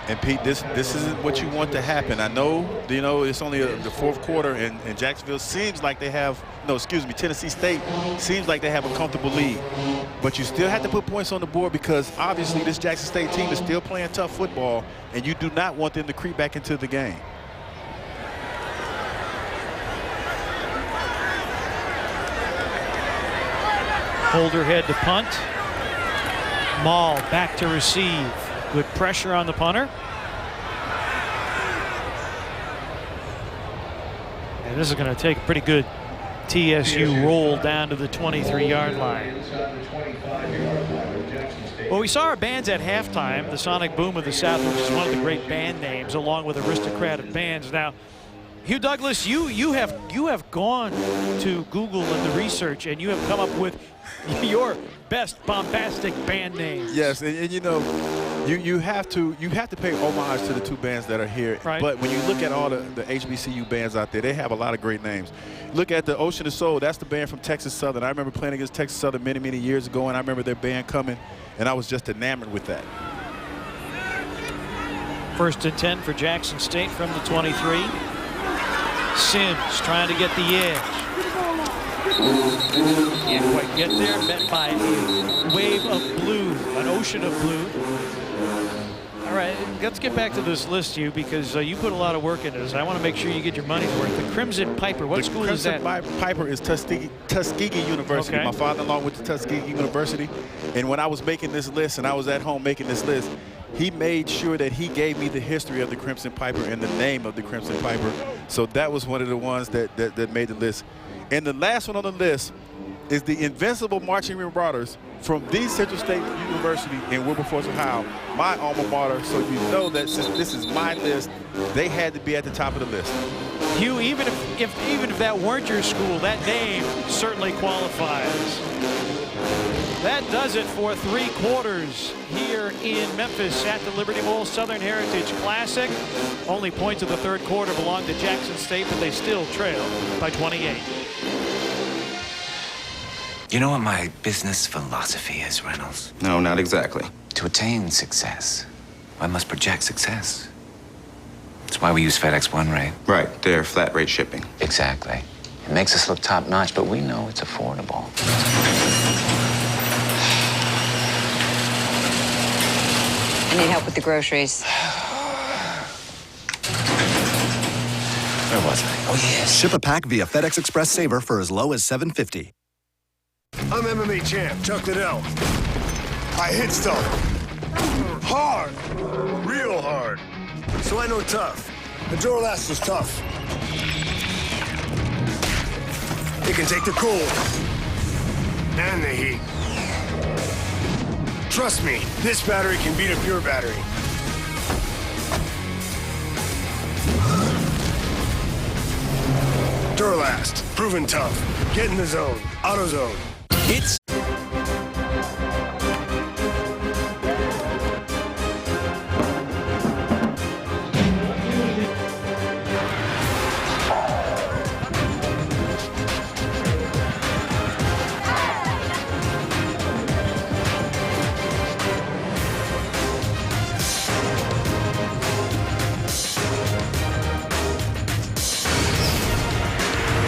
And Pete, this isn't what you want to happen. I know, you know, it's only the 4th quarter, and Jacksonville seems like they have, Tennessee State seems like they have a comfortable lead. But you still have to put points on the board because obviously this Jackson State team is still playing tough football, and you do not want them to creep back into the game.
Holder head to punt. Maul back to receive. Good pressure on the punter. And this is going to take a pretty good TSU roll down to the 23-yard line. Well, we saw our bands at halftime, the Sonic Boom of the South, which is one of the great band names, along with aristocratic bands. Now, Hugh Douglas, you have gone to Google and the research, and you have come up with your best bombastic band names.
Yes, and you know, you have to pay homage to the two bands that are here.
Right.
But when you look at all the HBCU bands out there, they have a lot of great names. Look at the Ocean of Soul. That's the band from Texas Southern. I remember playing against Texas Southern many, many years ago, and I remember their band coming, and I was just enamored with that.
1st and 10 for Jackson State from the 23. Sims trying to get the edge. Can't quite get there. Met by a wave of blue, an ocean of blue. All right, let's get back to this list, Hugh, because you put a lot of work into this. I want to make sure you get your money's worth. The Crimson Piper, what school is that?
The Crimson Piper is Tuskegee University.
Okay.
My father-in-law went to Tuskegee University, and when I was making this list, and I was at home making this list, he made sure that he gave me the history of the Crimson Piper and the name of the Crimson Piper. So that was one of the ones that made the list. And the last one on the list is the Invincible Marching Marauders from the Central State University in Wilberforce, Ohio, my alma mater. So you know that since this is my list, they had to be at the top of the list.
Hugh, even if that weren't your school, that name certainly qualifies. That does it for 3 quarters here in Memphis at the Liberty Bowl Southern Heritage Classic. Only points of the 3rd quarter belong to Jackson State, but they still trail by 28.
You know what my business philosophy is, Reynolds?
No, not exactly.
To attain success, one must project success. That's why we use FedEx One Rate.
Right, they're flat rate shipping.
Exactly. It makes us look top notch, but we know it's affordable.
I need help with the groceries.
Where was I? Oh, yes.
Ship a pack via FedEx Express Saver for as low as $7.50.
I'm MMA champ, Chuck Liddell. I hit stuff. Hard. Real hard. So I know tough. The Duralast is tough. It can take the cold. And the heat. Trust me, this battery can beat a pure battery. Duralast. Proven tough. Get in the zone. AutoZone.
It's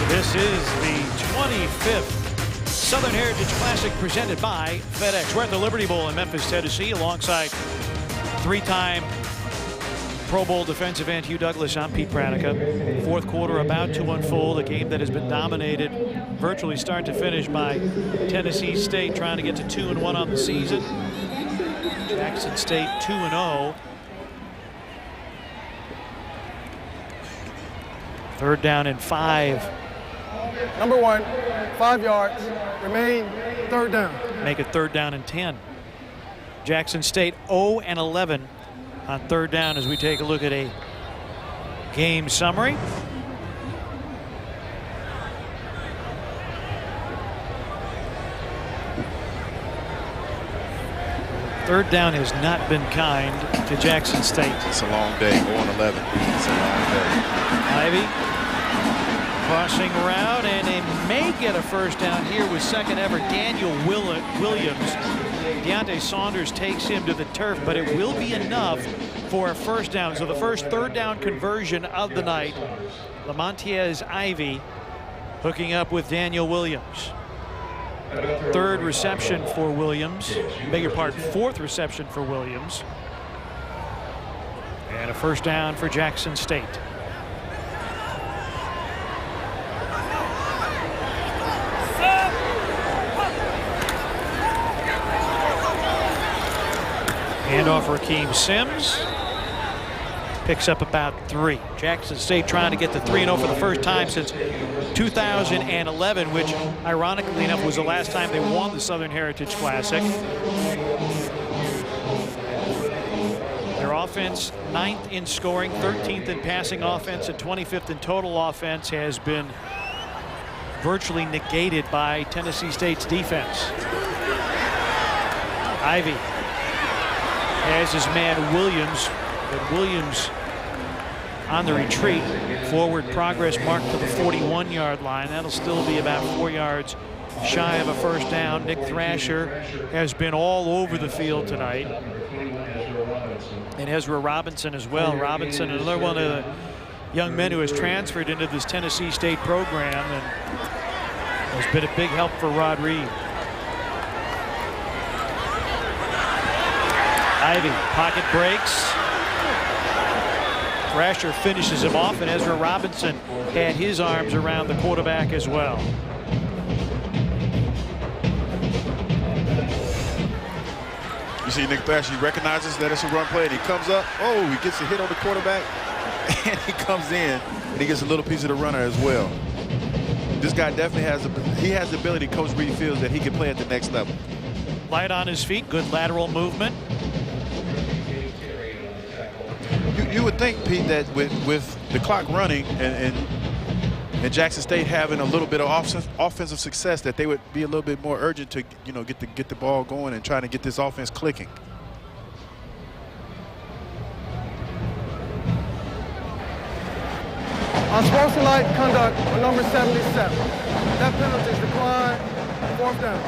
This is the 25th Southern Heritage Classic presented by FedEx. We're at the Liberty Bowl in Memphis, Tennessee, alongside 3-time Pro Bowl defensive end Hugh Douglas. I'm Pete Pranica. 4th quarter about to unfold, a game that has been dominated virtually start to finish by Tennessee State, trying to get to 2-1 on the season. Jackson State 2-0. 3rd down and 5.
Number 1, 5 yards, remain 3rd down.
Make it 3rd down and 10. Jackson State 0-11 on 3rd down as we take a look at a game summary. Third down has not been kind to Jackson State.
It's a long day, 0-11. It's a long day.
Ivy crossing route, and they may get a 1st down here with 2nd ever Daniel Williams. Deontay Saunders takes him to the turf, but it will be enough for a 1st down. So the first 3rd down conversion of the night. Lamontiez Ivy hooking up with Daniel Williams. 3rd reception for Williams. Beg your pardon, 4th reception for Williams. And a 1st down for Jackson State. Handoff for Rakeem Sims. Picks up about 3. Jackson State trying to get to 3-0 for the first time since 2011, which ironically enough was the last time they won the Southern Heritage Classic. Their offense 9th in scoring, 13th in passing offense, and 25th in total offense has been virtually negated by Tennessee State's defense. Ivy has his man Williams, but Williams on the retreat. Forward progress marked to the 41-yard line. That'll still be about 4 yards shy of a first down. Nick Thrasher has been all over the field tonight. And Ezra Robinson as well. Robinson, another one of the young men who has transferred into this Tennessee State program and has been a big help for Rod Reed. Ivy, pocket breaks. Thrasher finishes him off, and Ezra Robinson had his arms around the quarterback as well.
You see Nick Thrasher, he recognizes that it's a run play, and he comes up. Oh, he gets a hit on the quarterback, and he comes in, and he gets a little piece of the runner as well. This guy definitely has the ability, Coach Reed feels, that he can play at the next level.
Light on his feet, good lateral movement.
You would think, Pete, that with the clock running and Jackson State having a little bit of offensive success, that they would be a little bit more urgent to get the ball going and trying to get this offense clicking.
Unsportsmanlike conduct on number 77. That penalty is declined. 4th down.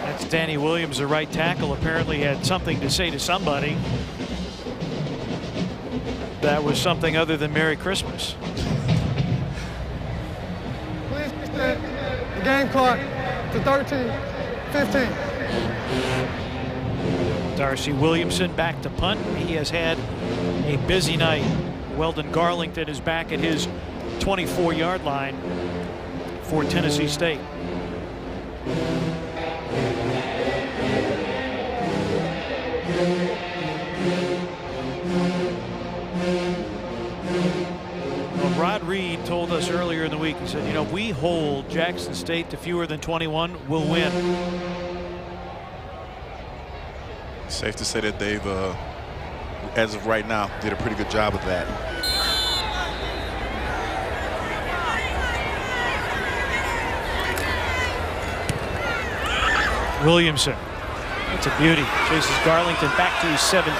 That's Danny Williams, the right tackle, apparently had something to say to somebody. That was something other than Merry Christmas.
Please reset the game clock to 13-15.
Darcy Williamson back to punt. He has had a busy night. Weldon Garlington is back at his 24-yard line for Tennessee State. Well, Rod Reed told us earlier in the week, he said, you know, we hold Jackson State to fewer than 21, we'll win.
Safe to say that they've, as of right now, did a pretty good job of that.
Williamson, that's a beauty. Chases Garlington back to his 17,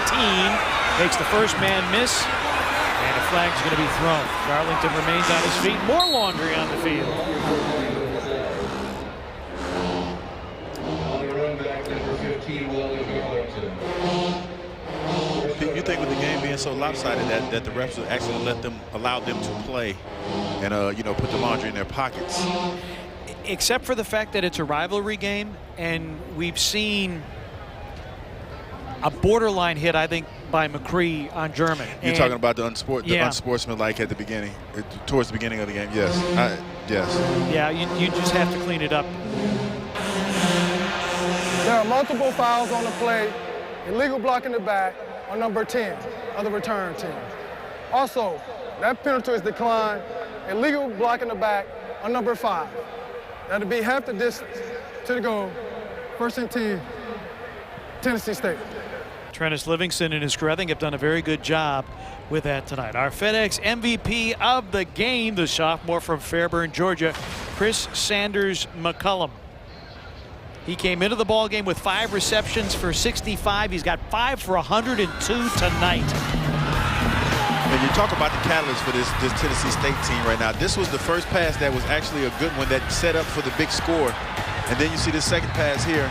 makes the first man miss, and a flag's going to be thrown. Garlington remains on his feet. More laundry on the field.
You think with the game being so lopsided that the refs will actually allow them to play and put the laundry in their pockets?
Except for the fact that it's a rivalry game, and we've seen a borderline hit, I think, by McCree on German.
You're talking about the unsportsmanlike at the beginning, towards the beginning of the game. Yes, yes.
Yeah, you just have to clean it up.
There are multiple fouls on the play. Illegal block in the back on number 10 of the return team. Also, that penalty is declined. Illegal block in the back on number 5. That'll be half the distance to the goal. 1st and 10, Tennessee State.
Trennis Livingston and his crew, I think, have done a very good job with that tonight. Our FedEx MVP of the game, the sophomore from Fairburn, Georgia, Chris Sanders McCullum. He came into the ball game with 5 receptions for 65. He's got 5 for 102 tonight.
And you talk about the catalyst for this Tennessee State team right now. This was the first pass that was actually a good one that set up for the big score. And then you see this second pass here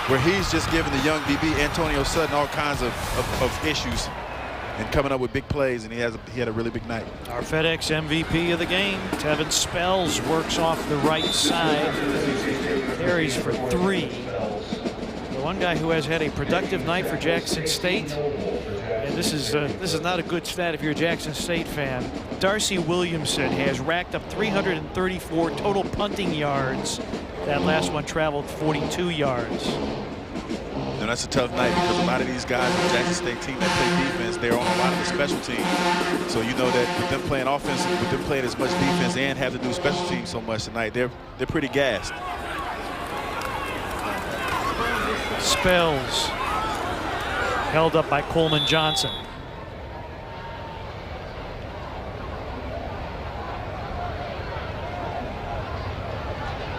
where he's just giving the young DB, Antonio Sutton, all kinds of issues and coming up with big plays, and he had a really big night.
Our FedEx MVP of the game, Tevin Spells, works off the right side. Carries for 3. The one guy who has had a productive night for Jackson State, and this is not a good stat if you're a Jackson State fan. Darcy Williamson has racked up 334 total punting yards. That last one traveled 42 yards.
And
that's a tough night because a lot of these guys on the Jackson State team that play defense, they're on a lot of the special teams. So you know that with them playing offense, with them playing as much defense and have to do special teams so much tonight, they're pretty gassed.
Spells held up by Coleman Johnson.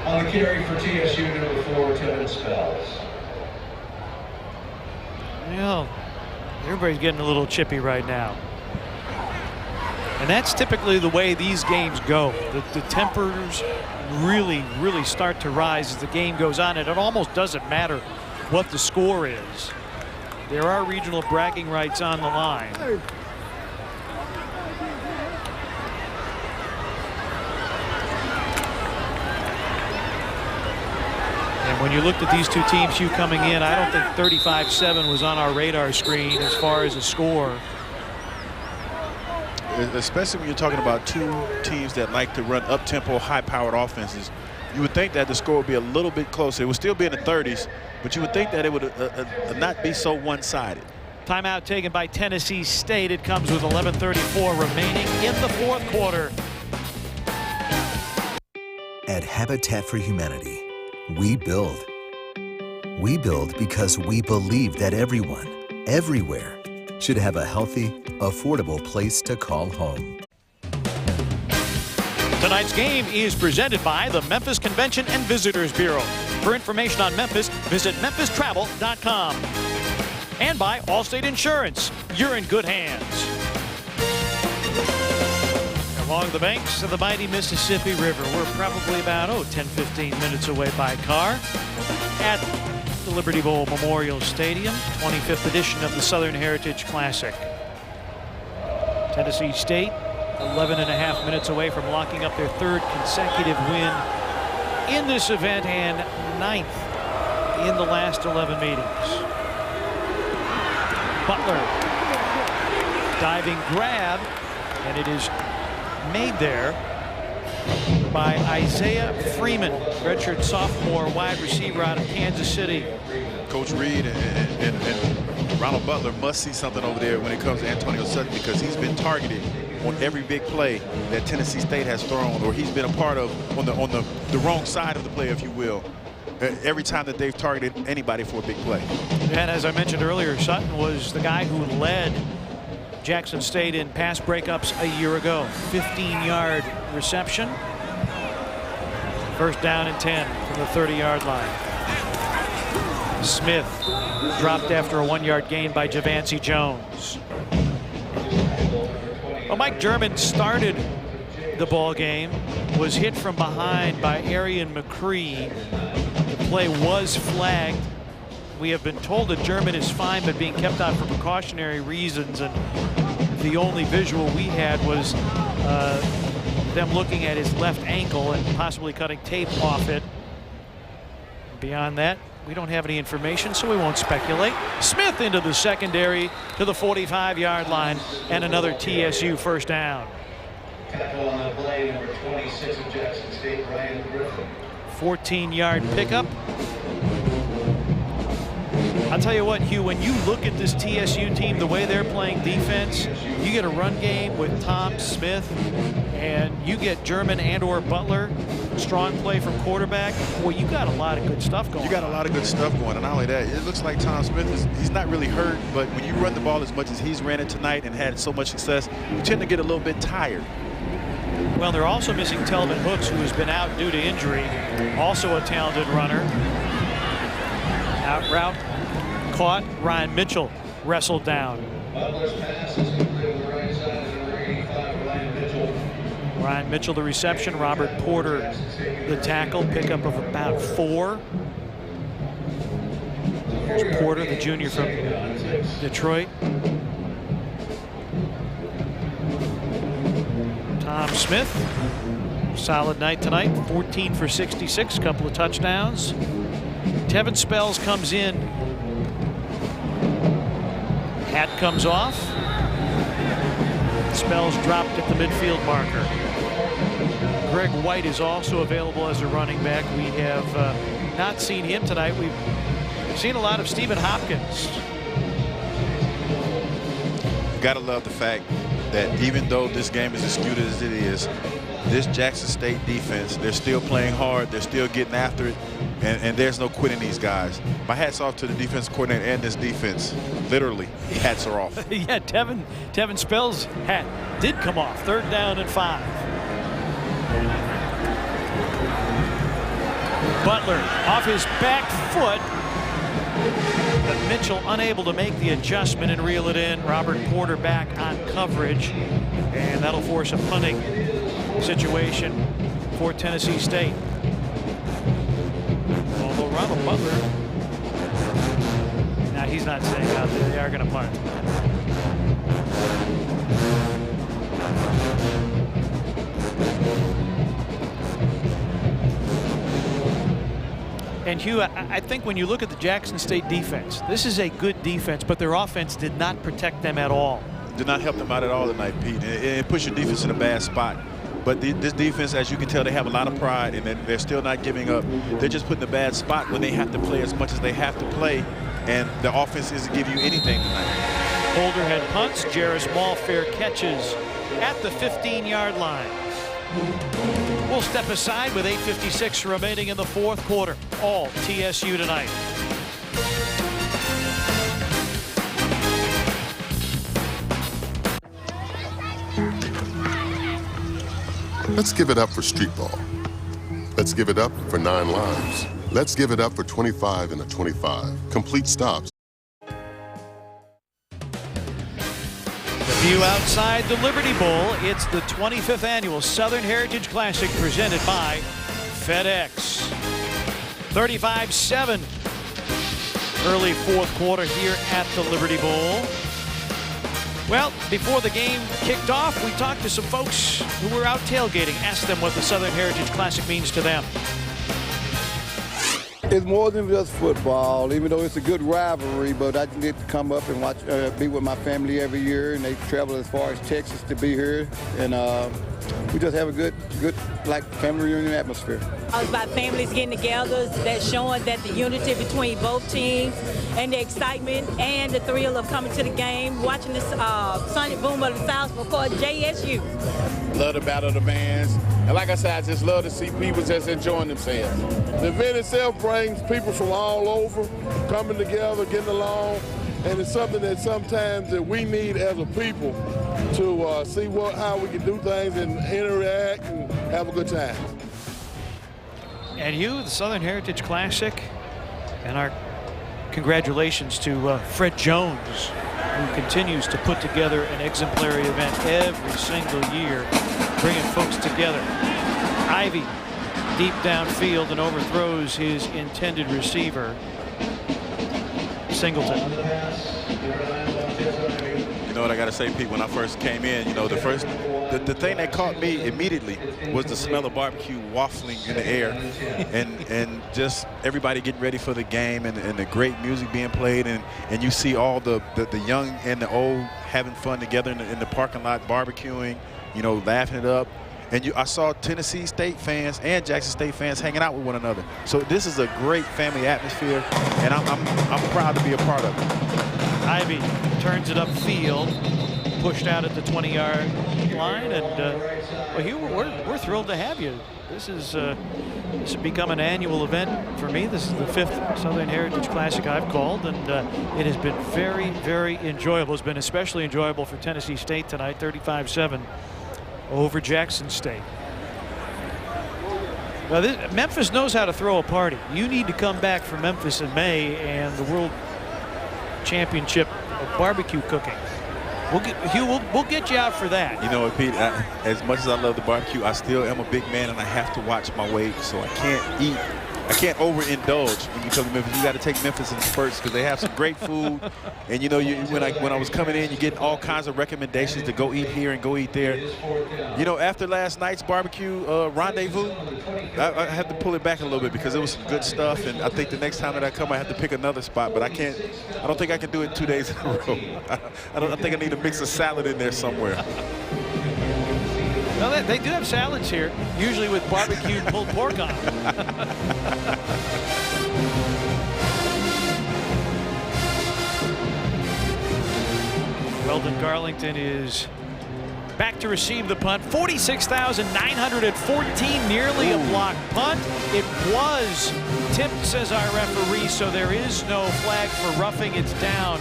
On the carry for TSU, number 4, Tevin Spells.
Well, everybody's getting a little chippy right now. And that's typically the way these games go. The tempers really start to rise as the game goes on, and it almost doesn't matter what the score is. There are regional bragging rights on the line. And when you looked at these two teams, Hugh, coming in, I don't think 35-7 was on our radar screen as far as a score.
Especially when you're talking about two teams that like to run up-tempo, high-powered offenses. You would think that the score would be a little bit closer. It would still be in the 30s, but you would think that it would not be so one-sided.
Timeout taken by Tennessee State. It comes with 11:34 remaining in the fourth quarter.
At Habitat for Humanity, we build. We build because we believe that everyone, everywhere, should have a healthy, affordable place to call home.
Tonight's game is presented by the Memphis Convention and Visitors Bureau. For information on Memphis, visit memphistravel.com. And by Allstate Insurance. You're in good hands. Along the banks of the mighty Mississippi River, we're probably about 10-15 minutes away by car at the Liberty Bowl Memorial Stadium, 25th edition of the Southern Heritage Classic. Tennessee State 11.5 minutes away from locking up their third consecutive win in this event and 9th in the last 11 meetings. Butler diving grab, and it is made there by Isaiah Freeman, redshirt sophomore wide receiver out of Kansas City.
Coach Reed and Ronald Butler must see something over there when it comes to Antonio Sutton, because he's been targeted on every big play that Tennessee State has thrown, or he's been a part of on the wrong side of the play, if you will, every time that they've targeted anybody for a big play.
And as I mentioned earlier, Sutton was the guy who led Jackson State in pass breakups a year ago. 15-yard reception. First down and 10 from the 30-yard line. Smith dropped after a 1-yard gain by Javancy Jones. Well, Mike German started the ball game, was hit from behind by Arian McCree. The play was flagged. We have been told that German is fine but being kept out for precautionary reasons, and the only visual we had was them looking at his left ankle and possibly cutting tape off it. Beyond that, we don't have any information, so we won't speculate. Smith into the secondary to the 45-yard line, and another TSU first down.
Tackle on the play, number 26 of Jackson State, Ryan Griffin.
14-yard pickup. I'll tell you what, Hugh, when you look at this TSU team, the way they're playing defense, you get a run game with Tom Smith, and you get German and or Butler, strong play from quarterback. Boy, you got a lot of good stuff going.
You got a lot of good stuff going, and not only that, it looks like Tom Smith he's not really hurt, but when you run the ball as much as he's ran it tonight and had so much success, you tend to get a little bit tired.
Well, they're also missing Telvin Hooks, who has been out due to injury, also a talented runner. Out route caught. Ryan Mitchell wrestled down.
Butler's pass is completed on the right side of number 85, Ryan Mitchell.
Ryan Mitchell the reception. Robert Porter the tackle. Pickup of about 4. Here's Porter, the junior from Detroit. Tom Smith, solid night tonight. 14 for 66, couple of touchdowns. Tevin Spells comes in. Hat comes off. Spells dropped at the midfield marker. Greg White is also available as a running back. We have not seen him tonight. We've Seen a lot of Stephen Hopkins.
You gotta love the fact that even though this game is as skewed as it is, this Jackson State defense, they're still playing hard, they're still getting after it, and there's no quitting these guys. My hat's off to the defense coordinator and this defense. Literally, hats are off.
Yeah, Tevin Spell's hat did come off. 3rd down and 5. Butler off his back foot. But Mitchell unable to make the adjustment and reel it in. Robert Porter back on coverage. And that'll force a punting situation for Tennessee State. Although Ronald Butler, now he's not staying out there. They are going to punt. And Hugh, I think when you look at the Jackson State defense, this is a good defense, but their offense did not protect them at all.
Did not help them out at all tonight, Pete. It pushed your defense in a bad spot. But this defense, as you can tell, they have a lot of pride, and they're still not giving up. They're just put in a bad spot when they have to play as much as they have to play, and the offense isn't giving you anything tonight.
Holder had punts. Jarris Mall fair catches at the 15-yard line. We'll step aside with 8:56 remaining in the 4th quarter. All TSU tonight.
Let's give it up for street ball. Let's give it up for 9 lives. Let's give it up for 25 and a 25. Complete stops.
View outside the Liberty Bowl. It's the 25th annual Southern Heritage Classic presented by FedEx. 35-7. Early 4th quarter here at the Liberty Bowl. Well, before the game kicked off, we talked to some folks who were out tailgating. Asked them what the Southern Heritage Classic means to them.
It's more than just football, even though it's a good rivalry, but I get to come up and watch, be with my family every year, and they travel as far as Texas to be here, and we just have a good like family reunion atmosphere.
It's about families getting together, that's showing that the unity between both teams and the excitement and the thrill of coming to the game, watching this sonic boom of the South before JSU.
Love the Battle of the Bands. And like I said, I just love to see people just enjoying themselves. The event itself brings people from all over coming together, getting along, and it's something that sometimes that we need as a people to see how we can do things and interact and have a good time.
And Hugh, the Southern Heritage Classic, and our congratulations to Fred Jones, who continues to put together an exemplary event every single year, bringing folks together. Ivy deep downfield and overthrows his intended receiver, Singleton.
You know what I got to say, Pete, when I first came in, you know, the thing that caught me immediately was the smell of barbecue waffling in the air, and just everybody getting ready for the game, and the great music being played, and you see all the young and the old having fun together in the parking lot, barbecuing, you know, laughing it up. And I saw Tennessee State fans and Jackson State fans hanging out with one another. So this is a great family atmosphere, and I'm proud to be a part of it.
Ivy turns it upfield, pushed out at the 20-yard line, and well, Hugh, we're thrilled to have you. This has become an annual event for me. This is the 5th Southern Heritage Classic I've called, and it has been very, very enjoyable. It's been especially enjoyable for Tennessee State tonight, 35-7 over Jackson State. Well, Memphis knows how to throw a party. You need to come back from Memphis in May and the World Championship of barbecue cooking. We'll get you out for that.
You know what, Pete, as much as I love the barbecue, I still am a big man, and I have to watch my weight, so I can't overindulge when you come to Memphis. You got to take Memphis in spurts because they have some great food. And you know, when I was coming in, you get all kinds of recommendations to go eat here and go eat there. You know, after last night's barbecue rendezvous, I had to pull it back a little bit because it was some good stuff. And I think the next time that I come, I have to pick another spot. But I don't think I can do it 2 days in a row. I think I need to mix a salad in there somewhere.
Well, they do have salads here, usually with barbecued pulled pork on. Weldon Garlington is back to receive the punt. 46,914, nearly a block punt. It was tipped, says our referee, so there is no flag for roughing. It's down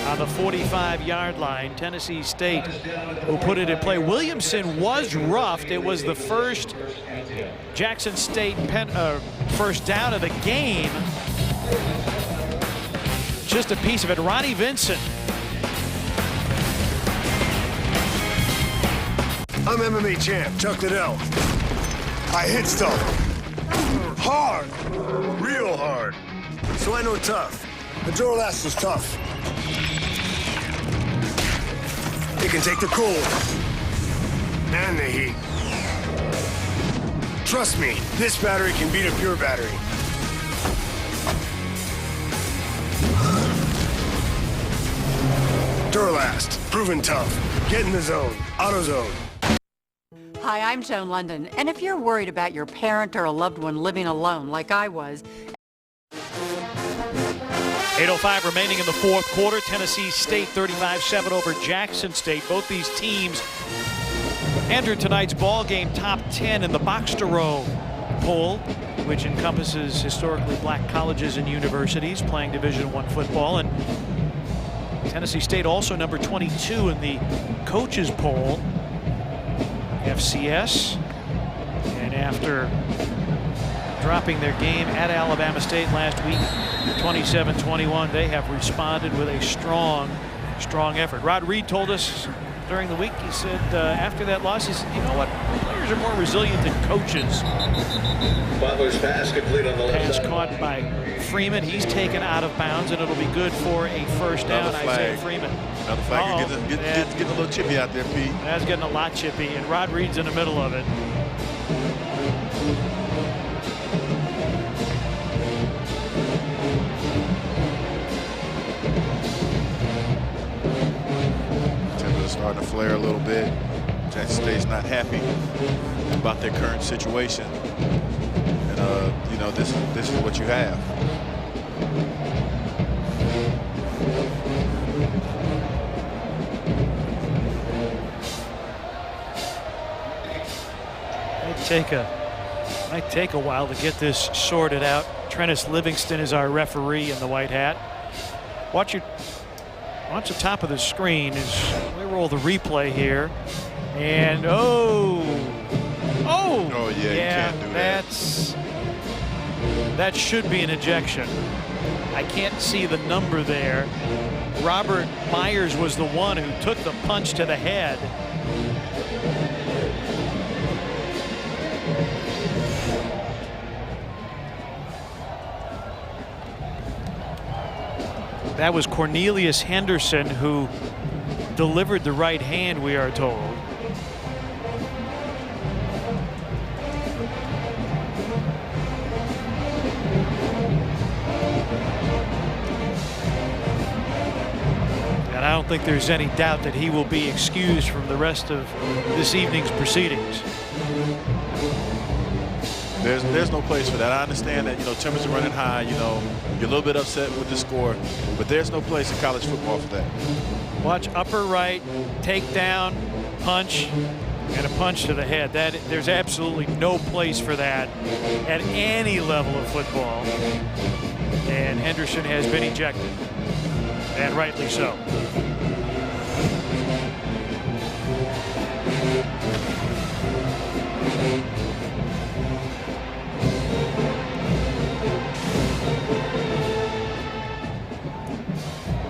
on the 45-yard line. Tennessee State will put it in play. Williamson was roughed. It was the first Jackson State first down of the game. Just a piece of it. Ronnie Vincent.
I'm MMA champ, Chuck Liddell. I hit stuff. Hard. Real hard. So I know tough. The Duralast is tough. It can take the cold. And the heat. Trust me, this battery can beat a pure battery. Duralast. Proven tough. Get in the zone. AutoZone.
Hi, I'm Joan London, and if you're worried about your parent or a loved one living alone like I was...
8:05 remaining in the fourth quarter. Tennessee State 35-7 over Jackson State. Both these teams entered tonight's ball game top 10 in the Box to Row poll, which encompasses historically black colleges and universities playing Division I football. And Tennessee State also number 22 in the coaches poll. FCS, and after dropping their game at Alabama State last week 27-21, they have responded with a strong effort. Rod Reed told us during the week, he said after that loss, he said, you know what, players are more resilient than coaches.
Butler's pass complete on the left
Pass
side.
caught by Freeman. He's taken out of bounds, and it'll be good for a first down. Isaiah Freeman.
Another flag. Getting a little chippy out there, Pete.
That's getting a lot chippy, and Rod Reed's in the middle of it.
Temperature's starting to flare a little bit. Jackson State's not happy about their current situation. And, you know, this is what you have.
Might take a while to get this sorted out. Trennis Livingston is our referee in the white hat. Watch the top of the screen as we roll the replay here. And oh yeah,
you can't do that.
That should be an ejection. I can't see the number there. Robert Myers was the one who took the punch to the head. That was Cornelius Henderson who delivered the right hand, we are told. And I don't think there's any doubt that he will be excused from the rest of this evening's proceedings.
There's no place for that. I understand that, you know, temperatures are running high, you know, you're a little bit upset with the score, but there's no place in college football for that.
Watch upper right, takedown, punch, and a punch to the head. There's absolutely no place for that at any level of football. And Henderson has been ejected, and rightly so.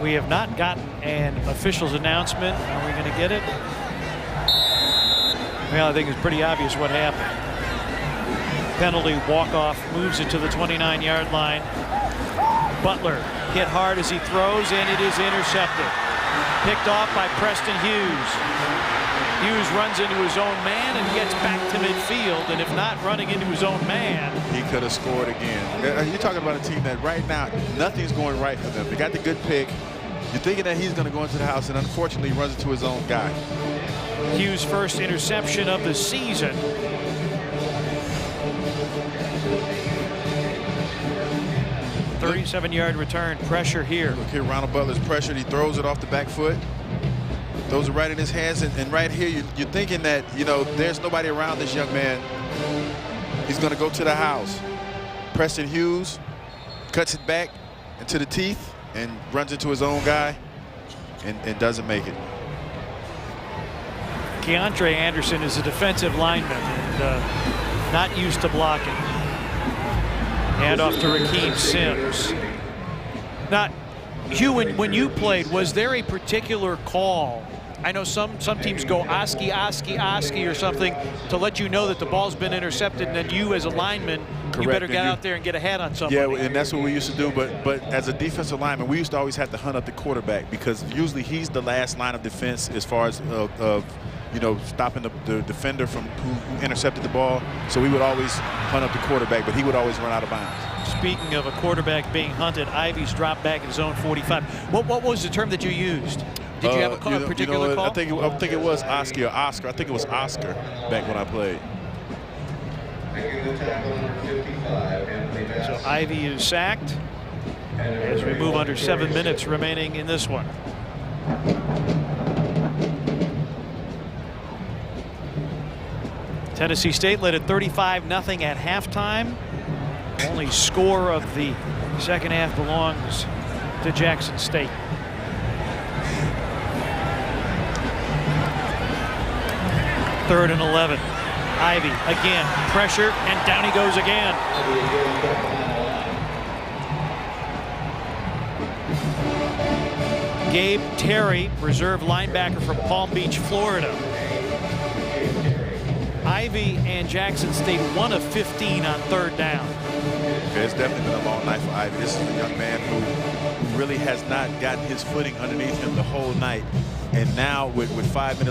We have not gotten an official's announcement. Are we going to get it? Well, I think it's pretty obvious what happened. Penalty, walk-off, moves it to the 29-yard line. Butler hit hard as he throws, and it is intercepted. Picked off by Preston Hughes. Hughes runs into his own man and gets back to midfield, and if not running into his own man,
he could have scored again. You're talking about a team that right now, nothing's going right for them. They got the good pick. You're thinking that he's going to go into the house, and unfortunately runs into his own guy.
Hughes' first interception of the season. .37-yard return, pressure here.
Look here, Ronald Butler's pressured. He throws it off the back foot. Those are right in his hands, and right here, you're thinking that, you know, there's nobody around this young man. He's going to go to the house. Preston Hughes cuts it back into the teeth and runs into his own guy and doesn't make it.
Keandre Anderson is a defensive lineman and not used to blocking. Hand off to Rakeem Sims. Now, Hugh, when you played, was there a particular call? I know some teams go Oski or something to let you know that the ball's been intercepted, and then you as a lineman,
Correct.
you better get out there and get ahead on somebody.
Yeah, and that's what we used to do. But as a defensive lineman, we used to always have to hunt up the quarterback because usually he's the last line of defense as far as you know, stopping the defender from who intercepted the ball. So we would always hunt up the quarterback, but he would always run out of bounds.
Speaking of a quarterback being hunted, Ivy's dropped back in his own 45. What was the term that you used? Did you have a particular call?
I think it was Oski or Oscar. I think it was Oscar back when I played.
So Ivy is sacked as we move under 7 minutes remaining in this one. Tennessee State led at 35-0 at halftime. Only score of the second half belongs to Jackson State. Third and 11. Ivy again, pressure, and down he goes again. Gabe Terry, reserve linebacker from Palm Beach, Florida. Ivy and Jackson State 1 of 15 on third down.
Okay, it's definitely been a long night for Ivy. This is a young man who really has not gotten his footing underneath him the whole night. And now with 5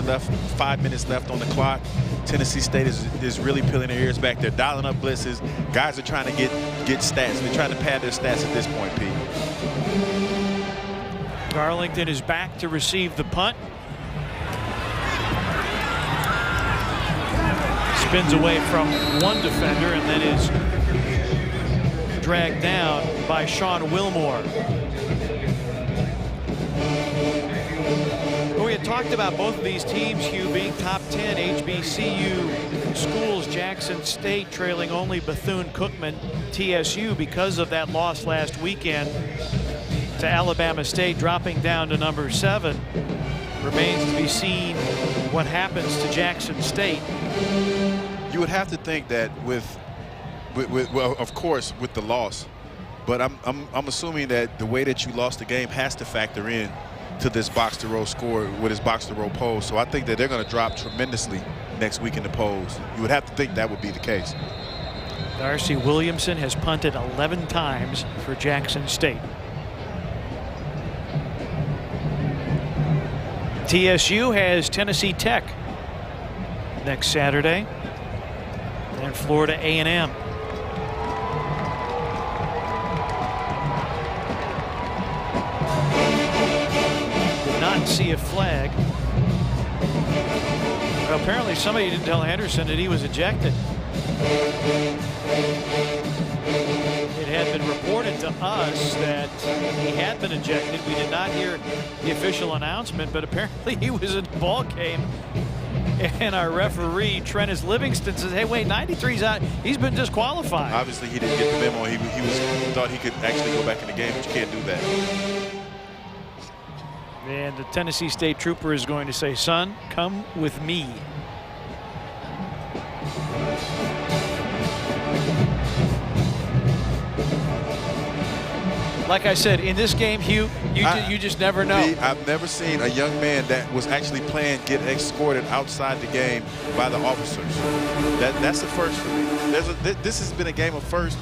minutes left on the clock, Tennessee State is really peeling their ears back. They're dialing up blitzes. Guys are trying to get stats. They're trying to pad their stats at this point, Pete.
Darlington is back to receive the punt. Spins away from one defender and then is dragged down by Sean Wilmore. Well, we had talked about both of these teams, Hugh, being top 10 HBCU schools. Jackson State trailing only Bethune-Cookman, TSU, because of that loss last weekend to Alabama State, dropping down to number 7. Remains to be seen what happens to Jackson State.
You would have to think that well, of course, with the loss, but I'm assuming that the way that you lost the game has to factor in to this box-to-row score with his box-to-row polls. So I think that they're going to drop tremendously next week in the polls. You would have to think that would be the case.
Darcy Williamson has punted 11 times for Jackson State. TSU has Tennessee Tech next Saturday, and Florida A&M. Did not see a flag. Well, apparently somebody didn't tell Henderson that he was ejected. It had been reported to us that he had been ejected. We did not hear the official announcement, but apparently he was in the ball game. And our referee, Trennis Livingston, says, hey, wait, 93's out. He's been disqualified.
Obviously, he didn't get the memo. He thought he could actually go back in the game, but you can't do that.
And the Tennessee State trooper is going to say, son, come with me. Like I said, in this game, Hugh, you just never know.
I've never seen a young man that was actually playing get escorted outside the game by the officers. That's the first for me. This has been a game of first,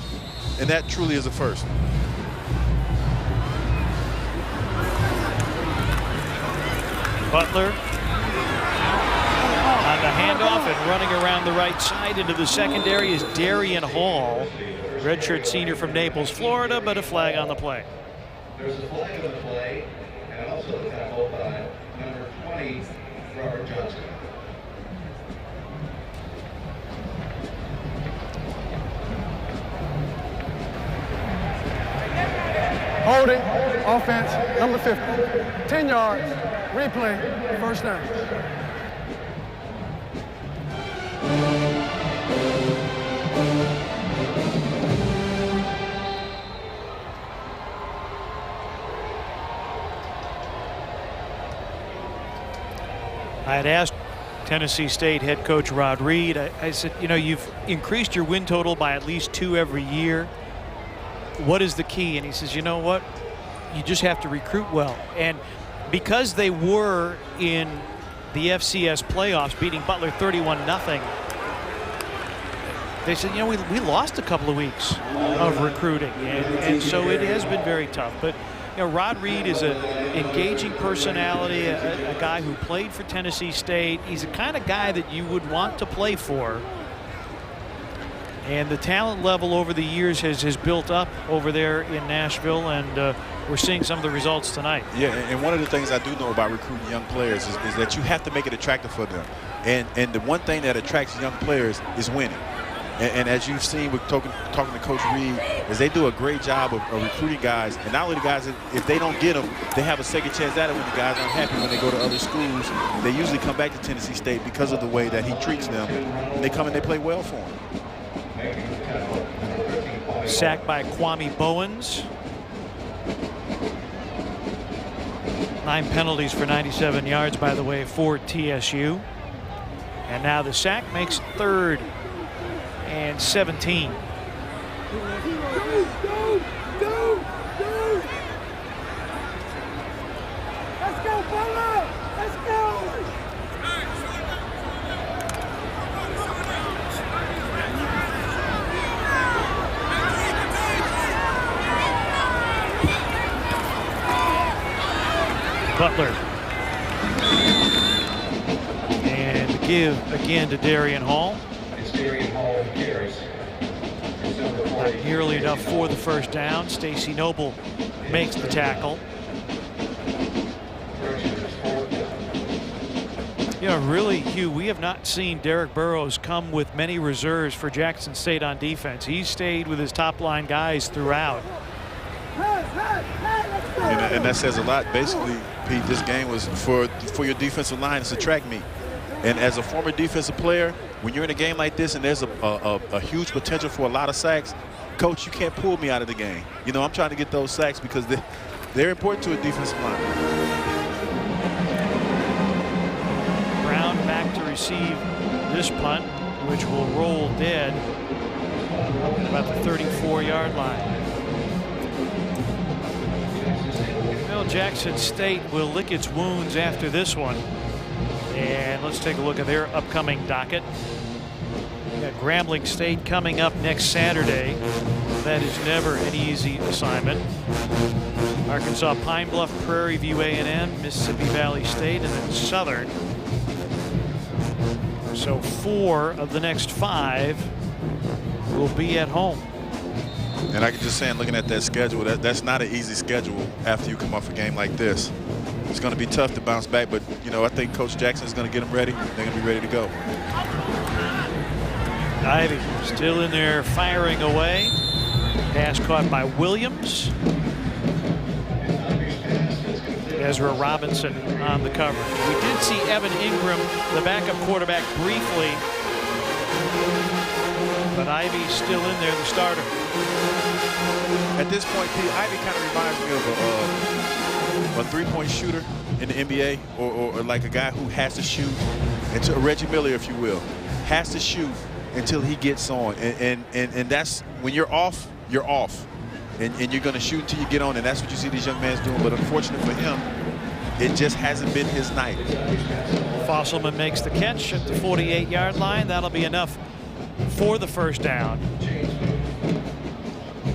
and that truly is a first.
Butler on the handoff and running around the right side into the secondary is Darian Hall. Redshirt senior from Naples, Florida, but a flag on the play.
There's a flag on the play, and also a tackle by number 20, Robert Johnson.
Holding, offense, number 50. 10 yards, Replay, first down.
I had asked Tennessee State head coach Rod Reed, I said, you know, you've increased your win total by at least 2 every year. What is the key? And he says, you know what? You just have to recruit well. And because they were in the FCS playoffs, beating Butler 31-0, they said, you know, we lost a couple of weeks of recruiting. And so it has been very tough. But you know, Rod Reed is an engaging personality, a guy who played for Tennessee State. He's the kind of guy that you would want to play for. And the talent level over the years has built up over there in Nashville, and we're seeing some of the results tonight.
Yeah, and one of the things I do know about recruiting young players is that you have to make it attractive for them. And the one thing that attracts young players is winning. And as you've seen with talking to Coach Reed, is they do a great job of recruiting guys. And not only the guys, if they don't get them, they have a second chance at it when the guys aren't happy when they go to other schools. They usually come back to Tennessee State because of the way that he treats them. And they come and they play well for him.
Sacked by Kwame Bowens. 9 penalties for 97 yards, by the way, for TSU. And now the sack makes 3rd and 17.
Let's go, Butler! Let's go!
Butler. And give again to Darian Hall. Not nearly enough for the first down. Stacey Noble makes the tackle. You know, really, Hugh, we have not seen Derek Burrows come with many reserves for Jackson State on defense. He's stayed with his top line guys throughout.
And that says a lot. Basically, Pete, this game was for your defensive line. It's a track meet. And as a former defensive player, when you're in a game like this and there's a huge potential for a lot of sacks, Coach, you can't pull me out of the game. You know, I'm trying to get those sacks because they're important to a defensive line.
Brown back to receive this punt, which will roll dead at about the 34-yard line. Well, Jackson State will lick its wounds after this one. And let's take a look at their upcoming docket. We got Grambling State coming up next Saturday. That is never an easy assignment. Arkansas Pine Bluff, Prairie View A&M, Mississippi Valley State, and then Southern. So 4 of the next 5 will be at home.
And I can just say, looking at that schedule, that's not an easy schedule after you come off a game like this. It's going to be tough to bounce back, but, you know, I think Coach Jackson is going to get them ready. They're going to be ready to go.
Ivy still in there firing away. Pass caught by Williams. Ezra Robinson on the cover. We did see Evan Ingram, the backup quarterback, briefly. But Ivy's still in there, the starter.
At this point, Pete, Ivy kind of reminds me of a three-point shooter in the NBA, or like a guy who has to shoot, until Reggie Miller, if you will, has to shoot until he gets on. And that's when you're off, you're off. And you're going to shoot until you get on, and that's what you see these young men doing. But unfortunately for him, it just hasn't been his night.
Fosselman makes the catch at the 48-yard line. That'll be enough for the first down.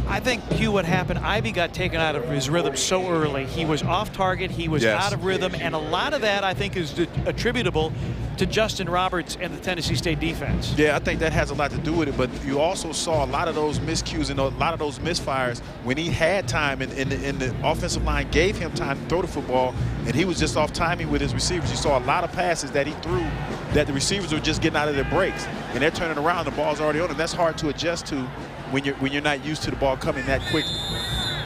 I think, Hugh, what happened, Ivy got taken out of his rhythm so early. He was off target, he was out of rhythm, and a lot of that, I think, is attributable to Justin Roberts and the Tennessee State defense.
Yeah, I think that has a lot to do with it, but you also saw a lot of those miscues and a lot of those misfires when he had time, and the offensive line gave him time to throw the football, and he was just off timing with his receivers. You saw a lot of passes that he threw that the receivers were just getting out of their breaks, and they're turning around, the ball's already on them. That's hard to adjust to when you're not used to the ball coming that quick.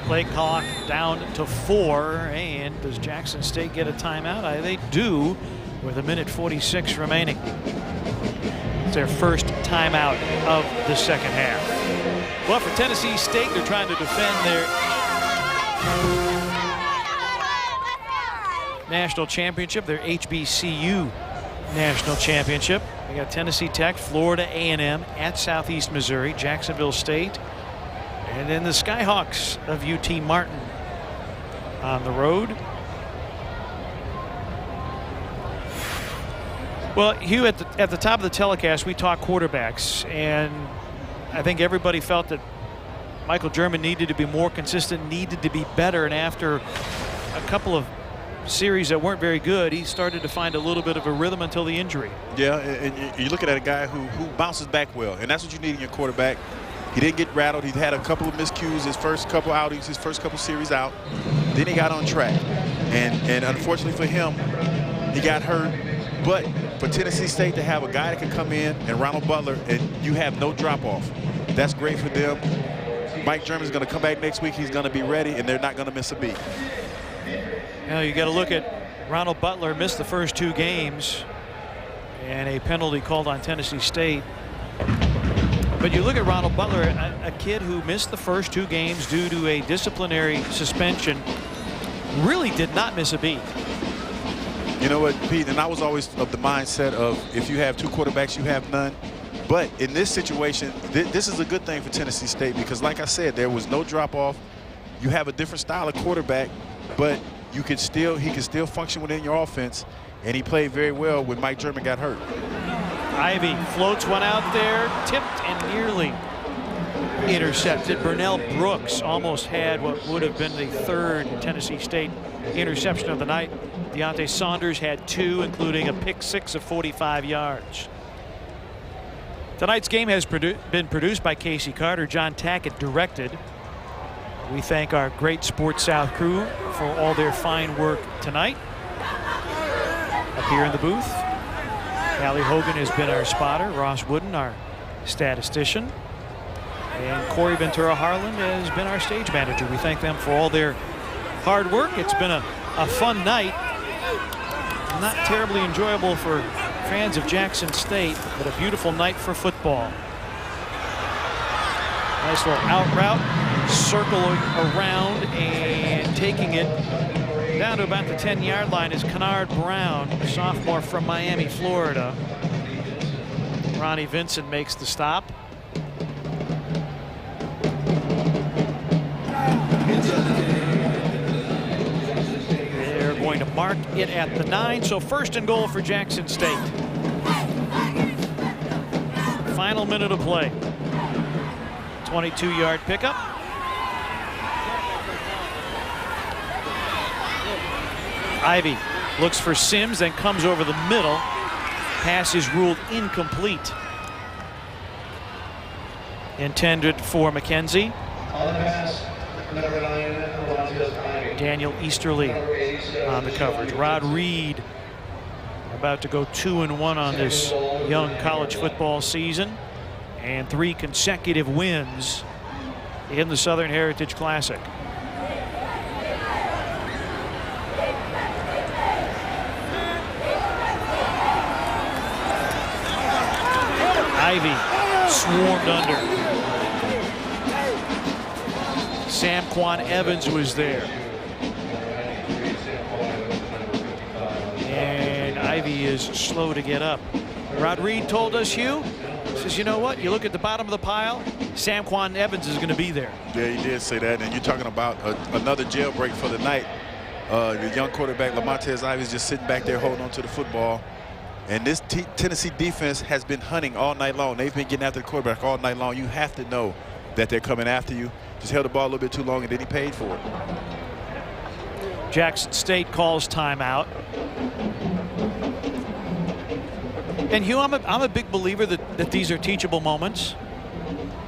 Play clock down to 4, and does Jackson State get a timeout? They do, with 1:46 remaining. It's their first timeout of the second half. Well, for Tennessee State, they're trying to defend their national championship, their HBCU national championship. They got Tennessee Tech, Florida A&M at Southeast Missouri, Jacksonville State, and then the Skyhawks of UT Martin on the road. Well, Hugh, at the top of the telecast, we talked quarterbacks, and I think everybody felt that Michael German needed to be more consistent, needed to be better, and after a couple of series that weren't very good, he started to find a little bit of a rhythm until the injury.
Yeah, and you're looking at a guy who bounces back well, and that's what you need in your quarterback. He didn't get rattled. He had a couple of miscues his first couple outings, his first couple series out. Then he got on track. And unfortunately for him, he got hurt. But for Tennessee State to have a guy that can come in and Ronald Butler and you have no drop-off, that's great for them. Mike German's going to come back next week. He's going to be ready, and they're not going to miss a beat.
Now you got to look at Ronald Butler missed the first 2 games and a penalty called on Tennessee State. But you look at Ronald Butler, a kid who missed the first 2 games due to a disciplinary suspension, really did not miss a beat.
You know what, Pete, and I was always of the mindset of if you have 2 quarterbacks, you have none. But in this situation, this is a good thing for Tennessee State because, like I said, there was no drop-off. You have a different style of quarterback, but he can still function within your offense, and he played very well when Mike German got hurt.
Ivy floats one out there, tipped and nearly intercepted. Burnell Brooks almost had what would have been the 3rd Tennessee State interception of the night. Deontay Saunders had 2, including a pick 6 of 45 yards. Tonight's game has been produced by Casey Carter. John Tackett directed. We thank our great Sports South crew for all their fine work tonight. Up here in the booth, Allie Hogan has been our spotter, Ross Wooden our statistician, and Corey Ventura Harlan has been our stage manager. We thank them for all their hard work. It's been a fun night. Not terribly enjoyable for fans of Jackson State, but a beautiful night for football. Nice little out route, circling around and taking it down to about the 10-yard line is Kennard Brown, sophomore from Miami, Florida. Ronnie Vincent makes the stop. They're going to mark it at the 9, so 1st and goal for Jackson State. Final minute of play. 22-yard pickup. Ivy looks for Sims, then comes over the middle. Pass is ruled incomplete. Intended for McKenzie. Daniel Easterly on the coverage. Rod Reed about to go 2-1 on this young college football season, and 3 consecutive wins in the Southern Heritage Classic. Ivy swarmed under. Samquan Evans was there. And Ivy is slow to get up. Rod Reed told us, Hugh, says, you know what? You look at the bottom of the pile, Samquan Evans is going to be there.
Yeah, he did say that. And you're talking about another jailbreak for the night. The young quarterback, Lamontez Ivy, is just sitting back there holding on to the football. And this Tennessee defense has been hunting all night long. They've been getting after the quarterback all night long. You have to know that they're coming after you. Just held the ball a little bit too long, and then he paid for it.
Jackson State calls timeout. And Hugh, I'm a big believer that these are teachable moments.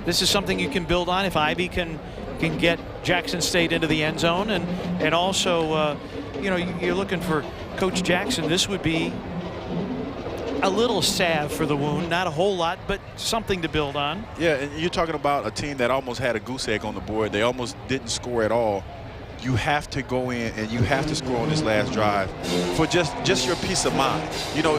This is something you can build on if Ivy can get Jackson State into the end zone, and also you know, you're looking for Coach Jackson. This would be a little salve for the wound. Not a whole lot, but something to build on.
Yeah, and you're talking about a team that almost had a goose egg on the board. They almost didn't score at all. You have to go in and you have to score on this last drive for just your peace of mind. You know,